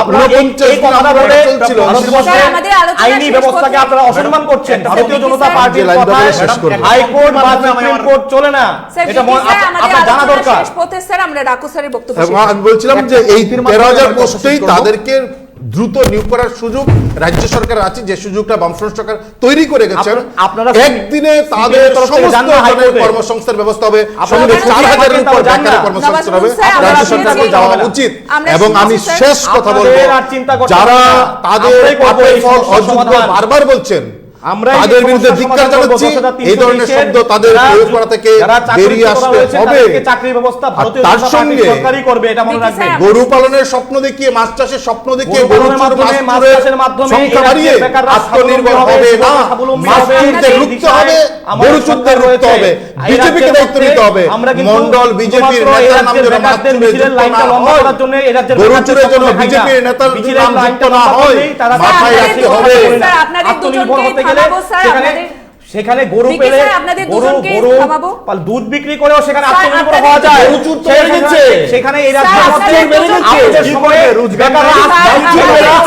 Speaker 8: আপনারা এই কথাটা বলে
Speaker 4: চলছিল।
Speaker 8: ভারতবর্ষের
Speaker 1: স্যার, আমাদের আলোচনা
Speaker 8: আইনি
Speaker 1: শেষ
Speaker 8: ব্যবস্থাকে
Speaker 1: করতে-
Speaker 8: আপনারা অসম্মান করছেন।
Speaker 1: স্যার,
Speaker 8: ভারতীয় জনতা
Speaker 1: স্যার,
Speaker 8: পার্টির
Speaker 4: লাইন
Speaker 8: কথায়
Speaker 4: শেষ করুন।
Speaker 8: হাইকোর্ট বা সুপ্রিম কোর্ট চলে না,
Speaker 1: স্যার,
Speaker 8: এটা
Speaker 1: ভিকি স্যার, আমাদের
Speaker 8: আপনার জানা
Speaker 1: আলোচনা
Speaker 8: দরকার।
Speaker 1: শেষ পথে স্যার, আমরা রাকু স্যারের বক্তব্য
Speaker 4: এবং
Speaker 1: শেষ
Speaker 4: আমি বলছিলাম যে এই
Speaker 7: একটা মাত্র
Speaker 4: 13,000
Speaker 7: একটা
Speaker 4: পোস্টেই
Speaker 7: শেষ করবো।
Speaker 4: তাদেরকে দ্রুত নিয়োগ করার সুযোগ রাজ্য সরকার আছে, যে সুযোগটা বামফ্রন্ট সরকার তৈরি করে গেছেন।
Speaker 8: আপনারা
Speaker 4: একদিনে তাদের
Speaker 8: CPM তরফ থেকে
Speaker 4: সমস্ত
Speaker 8: যান না
Speaker 4: ধরনের
Speaker 8: হাইকোর্টে।
Speaker 4: কর্মসংস্থানের ব্যবস্থা হবে,
Speaker 8: আপনারা
Speaker 4: সঙ্গে
Speaker 8: কেন
Speaker 4: 4,000-এর উপর
Speaker 8: যান না?
Speaker 4: বেকারের কর্মসংস্থান হবে।
Speaker 1: নবাজ স্যার, আমরা
Speaker 4: রাজ্য
Speaker 1: শুনেছি।
Speaker 4: সরকারকে যাওয়া উচিত।
Speaker 1: আমরা
Speaker 4: এবং
Speaker 1: শুনেছি,
Speaker 4: আমি
Speaker 1: স্যার।
Speaker 4: শেষ কথা বলবো,
Speaker 8: আপনাদের আর চিন্তা করতে
Speaker 4: যারা
Speaker 8: হবে না।
Speaker 4: তাদের
Speaker 8: আমরাই করবো
Speaker 4: পাপের
Speaker 8: এই
Speaker 4: ফল
Speaker 8: সমস্যার
Speaker 4: অযোগ্য
Speaker 8: সমাধান।
Speaker 4: বারবার বলছেন,
Speaker 8: আমরাই
Speaker 4: তাদের
Speaker 8: এই
Speaker 4: বিরুদ্ধে
Speaker 8: সমস্যার
Speaker 4: ধিক্কার
Speaker 8: সমাধান করবো।
Speaker 4: জানাচ্ছি।
Speaker 8: 10,320
Speaker 4: এই ধরনের শব্দ তাদের প্রয়োগ করা থেকে
Speaker 8: যারা চাকরি
Speaker 4: বেরিয়ে
Speaker 8: করা
Speaker 4: আসতে
Speaker 8: হয়েছে,
Speaker 4: হবে।
Speaker 8: তাদেরকে চাকরির ব্যবস্থা ভারতীয়
Speaker 4: তার
Speaker 8: জনতা পার্টি
Speaker 4: সঙ্গে
Speaker 8: সরকারই করবে, এটা মনে
Speaker 1: ভিকি
Speaker 8: রাখবেন।
Speaker 1: স্যার,
Speaker 4: গরু পালনের স্বপ্ন দেখিয়ে, মাছ চাষের স্বপ্ন দেখিয়ে,
Speaker 8: গরু
Speaker 4: গরু
Speaker 8: পালনের মাধ্যমে, মাছ চাষের মাধ্যমে
Speaker 4: সংখ্যা
Speaker 8: এই
Speaker 4: বাড়িয়ে
Speaker 8: রাজ্যের বেকাররা
Speaker 4: আত্মনির্ভর
Speaker 8: স্বাবলম্বী
Speaker 4: হবে না।
Speaker 8: স্বাবলম্বী
Speaker 4: মাছ
Speaker 8: হবে।
Speaker 4: চুরদের
Speaker 8: এই
Speaker 4: রুখতে
Speaker 8: দিশায়
Speaker 4: হবে,
Speaker 8: আমাদের
Speaker 4: গরু চুরদের
Speaker 8: সরকার
Speaker 4: রুখতে হবে,
Speaker 8: রয়েছে। এই
Speaker 4: বিজেপিকে
Speaker 8: রাজ্যের
Speaker 4: দায়িত্ব নিতে হবে।
Speaker 8: আমরা কিন্তু
Speaker 4: মন্ডল বিজেপির
Speaker 8: শুধুমাত্র এই
Speaker 4: নেতার নাম
Speaker 8: রাজ্যের
Speaker 4: যেন মাছ
Speaker 8: বেকারদের
Speaker 4: চুরে
Speaker 8: মিছিলের
Speaker 4: যুক্ত
Speaker 8: লাইনটা
Speaker 4: না
Speaker 8: লম্বা
Speaker 4: হয়,
Speaker 8: করার জন্য এই রাজ্যের
Speaker 4: গরু
Speaker 8: বেকারদের
Speaker 4: চুরের জন্য
Speaker 8: সম্পর্কে
Speaker 4: বিজেপির
Speaker 8: খাই না।
Speaker 4: নেতার
Speaker 8: মিছিলের
Speaker 4: নাম যুক্ত
Speaker 8: লাইনটা
Speaker 4: না
Speaker 8: লম্বা
Speaker 4: হয়,
Speaker 8: করলেই তারা
Speaker 4: মাথায়
Speaker 1: স্যার,
Speaker 4: রাখতে
Speaker 1: আপনাদের
Speaker 4: হবে।
Speaker 1: দুজনকে- স্যার, আপনাদের
Speaker 8: আত্মনির্ভর
Speaker 1: দুজনকেই
Speaker 8: হতে গেলে
Speaker 1: থামাবো, স্যার,
Speaker 8: সেখানে
Speaker 1: আপনাদের-
Speaker 8: সেখানে গরু
Speaker 1: ভিকি
Speaker 8: পেলে
Speaker 1: স্যার, আপনাদের
Speaker 8: গরু
Speaker 1: দুজনকেই
Speaker 8: গরু
Speaker 1: থামাবো।
Speaker 8: দুধ বিক্রি করেও সেখানে
Speaker 1: স্যার,
Speaker 8: আত্মনির্ভর
Speaker 1: আপনাদের
Speaker 8: হওয়া যায়।
Speaker 4: গরু চুর তো বেড়ে গেছে।
Speaker 8: সেখানে এই
Speaker 1: স্যার,
Speaker 8: রাজ্যের
Speaker 1: আপনাদের
Speaker 8: মধ্যে
Speaker 1: দুজনকে-
Speaker 8: আমাদের
Speaker 4: কি
Speaker 8: সময়ে
Speaker 4: করে রোজগার
Speaker 8: বেকাররা
Speaker 4: নাই?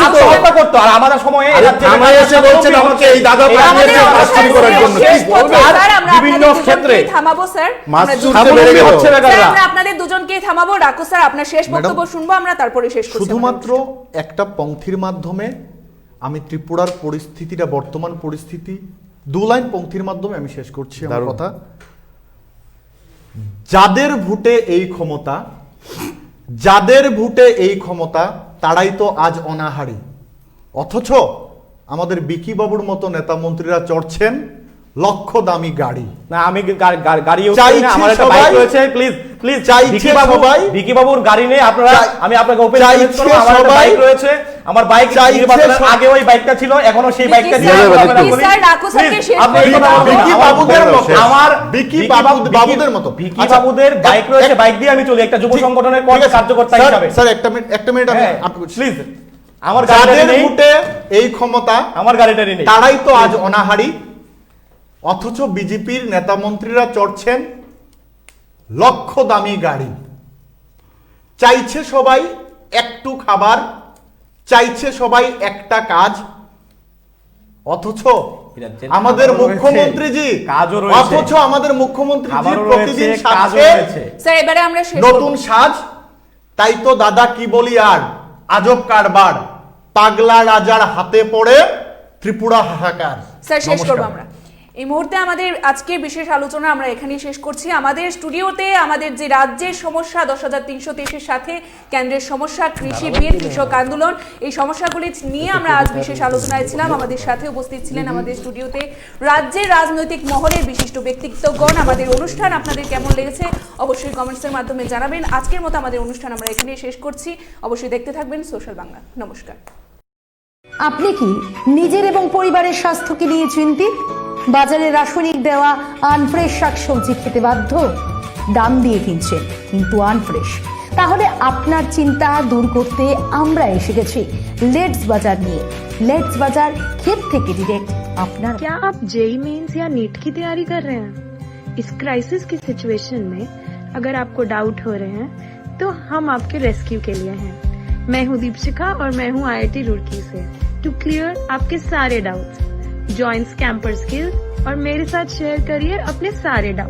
Speaker 8: আত্মহত্যা করতো, আর আমাদের সময়ে এই রাজ্যে
Speaker 4: থানায় এসে বলছেন আমাকে এই দাদা
Speaker 8: এই
Speaker 4: পাঠিয়েছে
Speaker 8: রাজ্যে
Speaker 4: মাছ চুরি করার জন্য।
Speaker 1: শেষ
Speaker 4: কি
Speaker 1: পথে,
Speaker 4: বলবেন?
Speaker 1: স্যার, আমরা
Speaker 8: বিভিন্ন
Speaker 1: আপনাদের
Speaker 8: ক্ষেত্রে
Speaker 1: দুজনকেই থামাবো, স্যার।
Speaker 4: মাছ
Speaker 1: আমরা
Speaker 4: চুরতে
Speaker 1: দুজনকেই-
Speaker 4: বেড়ে গেল।
Speaker 8: হচ্ছে
Speaker 1: স্যার,
Speaker 8: বেকাররা।
Speaker 1: আমরা আপনাদের দুজনকেই থামাবো। রাকু স্যার, আপনার শেষ বক্তব্য শুনবো আমরা, তারপরে শেষ করছি।
Speaker 7: শুধুমাত্র একটা পংক্তির মাধ্যমে আমি ত্রিপুরার পরিস্থিতিটা, বর্তমান পরিস্থিতি 2 লাইন পংক্তির মাধ্যমে আমি শেষ করছি আমার
Speaker 4: দারুণ।
Speaker 7: কথা। যাদের ভোটে এই ক্ষমতা, যাদের ভোটে এই ক্ষমতা, তারাই তো আজ অনাহারী। অথচ আমাদের বিকি বাবুর মতো নেতা মন্ত্রীরা চড়ছেন লক্ষ দামি গাড়ি।
Speaker 8: না, আমি গাড়িও
Speaker 7: চাইছে
Speaker 8: আমার একটা
Speaker 7: সবাই-
Speaker 8: বাইক রয়েছে, প্লিজ প্লিজ
Speaker 7: চাইছে
Speaker 8: ভিকি বাবু,
Speaker 7: সবাই-
Speaker 8: ভিকি বাবুর গাড়ি নেই আপনারা, আমি আপনাকে ওপেন
Speaker 7: চাইছে
Speaker 8: চ্যালেঞ্জ করব, আমার একটা
Speaker 7: সবাই-
Speaker 8: বাইক রয়েছে, আমার বাইক
Speaker 7: চাইছে
Speaker 8: নির্বাচনের
Speaker 7: সবাই-
Speaker 8: আগে ওই বাইকটা ছিল, এখনো সেই
Speaker 1: ভিকি
Speaker 8: বাইকটা
Speaker 1: স্যার,
Speaker 8: নিয়ে
Speaker 4: যাবে,
Speaker 8: আপনারা
Speaker 4: ভিকি
Speaker 8: বলি।
Speaker 1: স্যার, রাকু স্যারকে
Speaker 8: Please,
Speaker 1: শেষ
Speaker 8: আপনি এই
Speaker 1: করতে
Speaker 8: কথা
Speaker 1: দাও।
Speaker 8: বলবেন না।
Speaker 7: ভিকি
Speaker 8: আমার
Speaker 7: বাবুদের
Speaker 8: বাইক
Speaker 7: মতো।
Speaker 8: রয়েছে। আমার
Speaker 7: ভিকি
Speaker 8: ভিকি
Speaker 7: বাবুদের মতো।
Speaker 8: ভিকি
Speaker 7: আচ্ছা,
Speaker 8: বাবুদের বাইক রয়েছে, বাইক দিয়ে আমি চলি একটা যুব সংগঠনের কর্মী কার্যকর্তা হিসাবে।
Speaker 7: স্যার একটা মিনিট আমি
Speaker 8: প্লিজ, আমার গাড়িটা
Speaker 7: যাদের
Speaker 8: নেই,
Speaker 7: ভোটে এই ক্ষমতা,
Speaker 8: আমার গাড়িটা নেই।
Speaker 7: তারাই তো আজ অনাহারী। অথচ বিজেপির নেতা মন্ত্রীরা চড়ছেন লক্ষ দামি গাড়ি। চাইছে সবাই একটু খাবার, চাইছে সবাই একটা কাজ। অথচ আমাদের
Speaker 8: খাবারও রয়েছে,
Speaker 7: মুখ্যমন্ত্রীজি,
Speaker 8: কাজও রয়েছে।
Speaker 7: অথচ আমাদের মুখ্যমন্ত্রীজি
Speaker 8: খাবারও
Speaker 7: প্রতিদিন
Speaker 8: রয়েছে, কাজও
Speaker 7: সাজছে
Speaker 8: রয়েছে।
Speaker 1: স্যার, এবারে আমরা শেষ
Speaker 7: নতুন
Speaker 1: করবো।
Speaker 7: সাজ। তাই তো দাদা কি বলি আর, আজব কারবার, পাগলা রাজার হাতে পড়ে ত্রিপুরা হাহাকার।
Speaker 1: স্যার, শেষ করবো
Speaker 7: নমস্কার।
Speaker 1: আমরা এই মুহূর্তে আমাদের আজকের বিশেষ আলোচনা আমরা এখানেই শেষ করছি। আমাদের স্টুডিওতে আমাদের যে রাজ্যের সমস্যা 10,323-এর সাথে কেন্দ্রের সমস্যা, কৃষি বিল, কৃষক আন্দোলন, এই সমস্যাগুলি নিয়ে আমরা আজ বিশেষ আলোচনায় ছিলাম। আমাদের সাথে উপস্থিত ছিলেন আমাদের স্টুডিওতে রাজ্যের রাজনৈতিক মহলের বিশিষ্ট ব্যক্তিত্বগণ। আমাদের অনুষ্ঠান আপনাদের কেমন লেগেছে অবশ্যই কমেন্টসের মাধ্যমে জানাবেন। আজকের মতো আমাদের অনুষ্ঠান আমরা এখানেই শেষ করছি। অবশ্যই দেখতে থাকবেন সোশ্যাল বাংলা। নমস্কার।
Speaker 9: আপনি কি নিজের এবং পরিবারের স্বাস্থ্যকে নিয়ে চিন্তিত? বাজারে রাসায়নিক দেওয়া আনফ্রেশ শাকসবজি খেতে বাধ্য? দাম দিয়ে কিনছেন কিন্তু আনফ্রেশ? তাহলে আপনার চিন্তা দূর করতে আমরা এসে গেছি লেটস বাজার নিয়ে। লেটস বাজার, ক্ষেত থেকে ডিরেক্ট আপনার।
Speaker 10: क्या आप जेई मेंस या नीट की तैयारी कर रहे हैं? इस क्राइसिस की सिचुएशन में अगर आपको डाउट हो रहे हैं तो हम आपके रेस्क्यू के लिए हैं। मैं हूं दीपशिखा और मैं हूं IIT रुड़की से। टू क्लियर आपके सारे डाउट्स, जॉइन कैंपर स्किल्स और मेरे साथ शेयर करिए अपने सारे डाउट।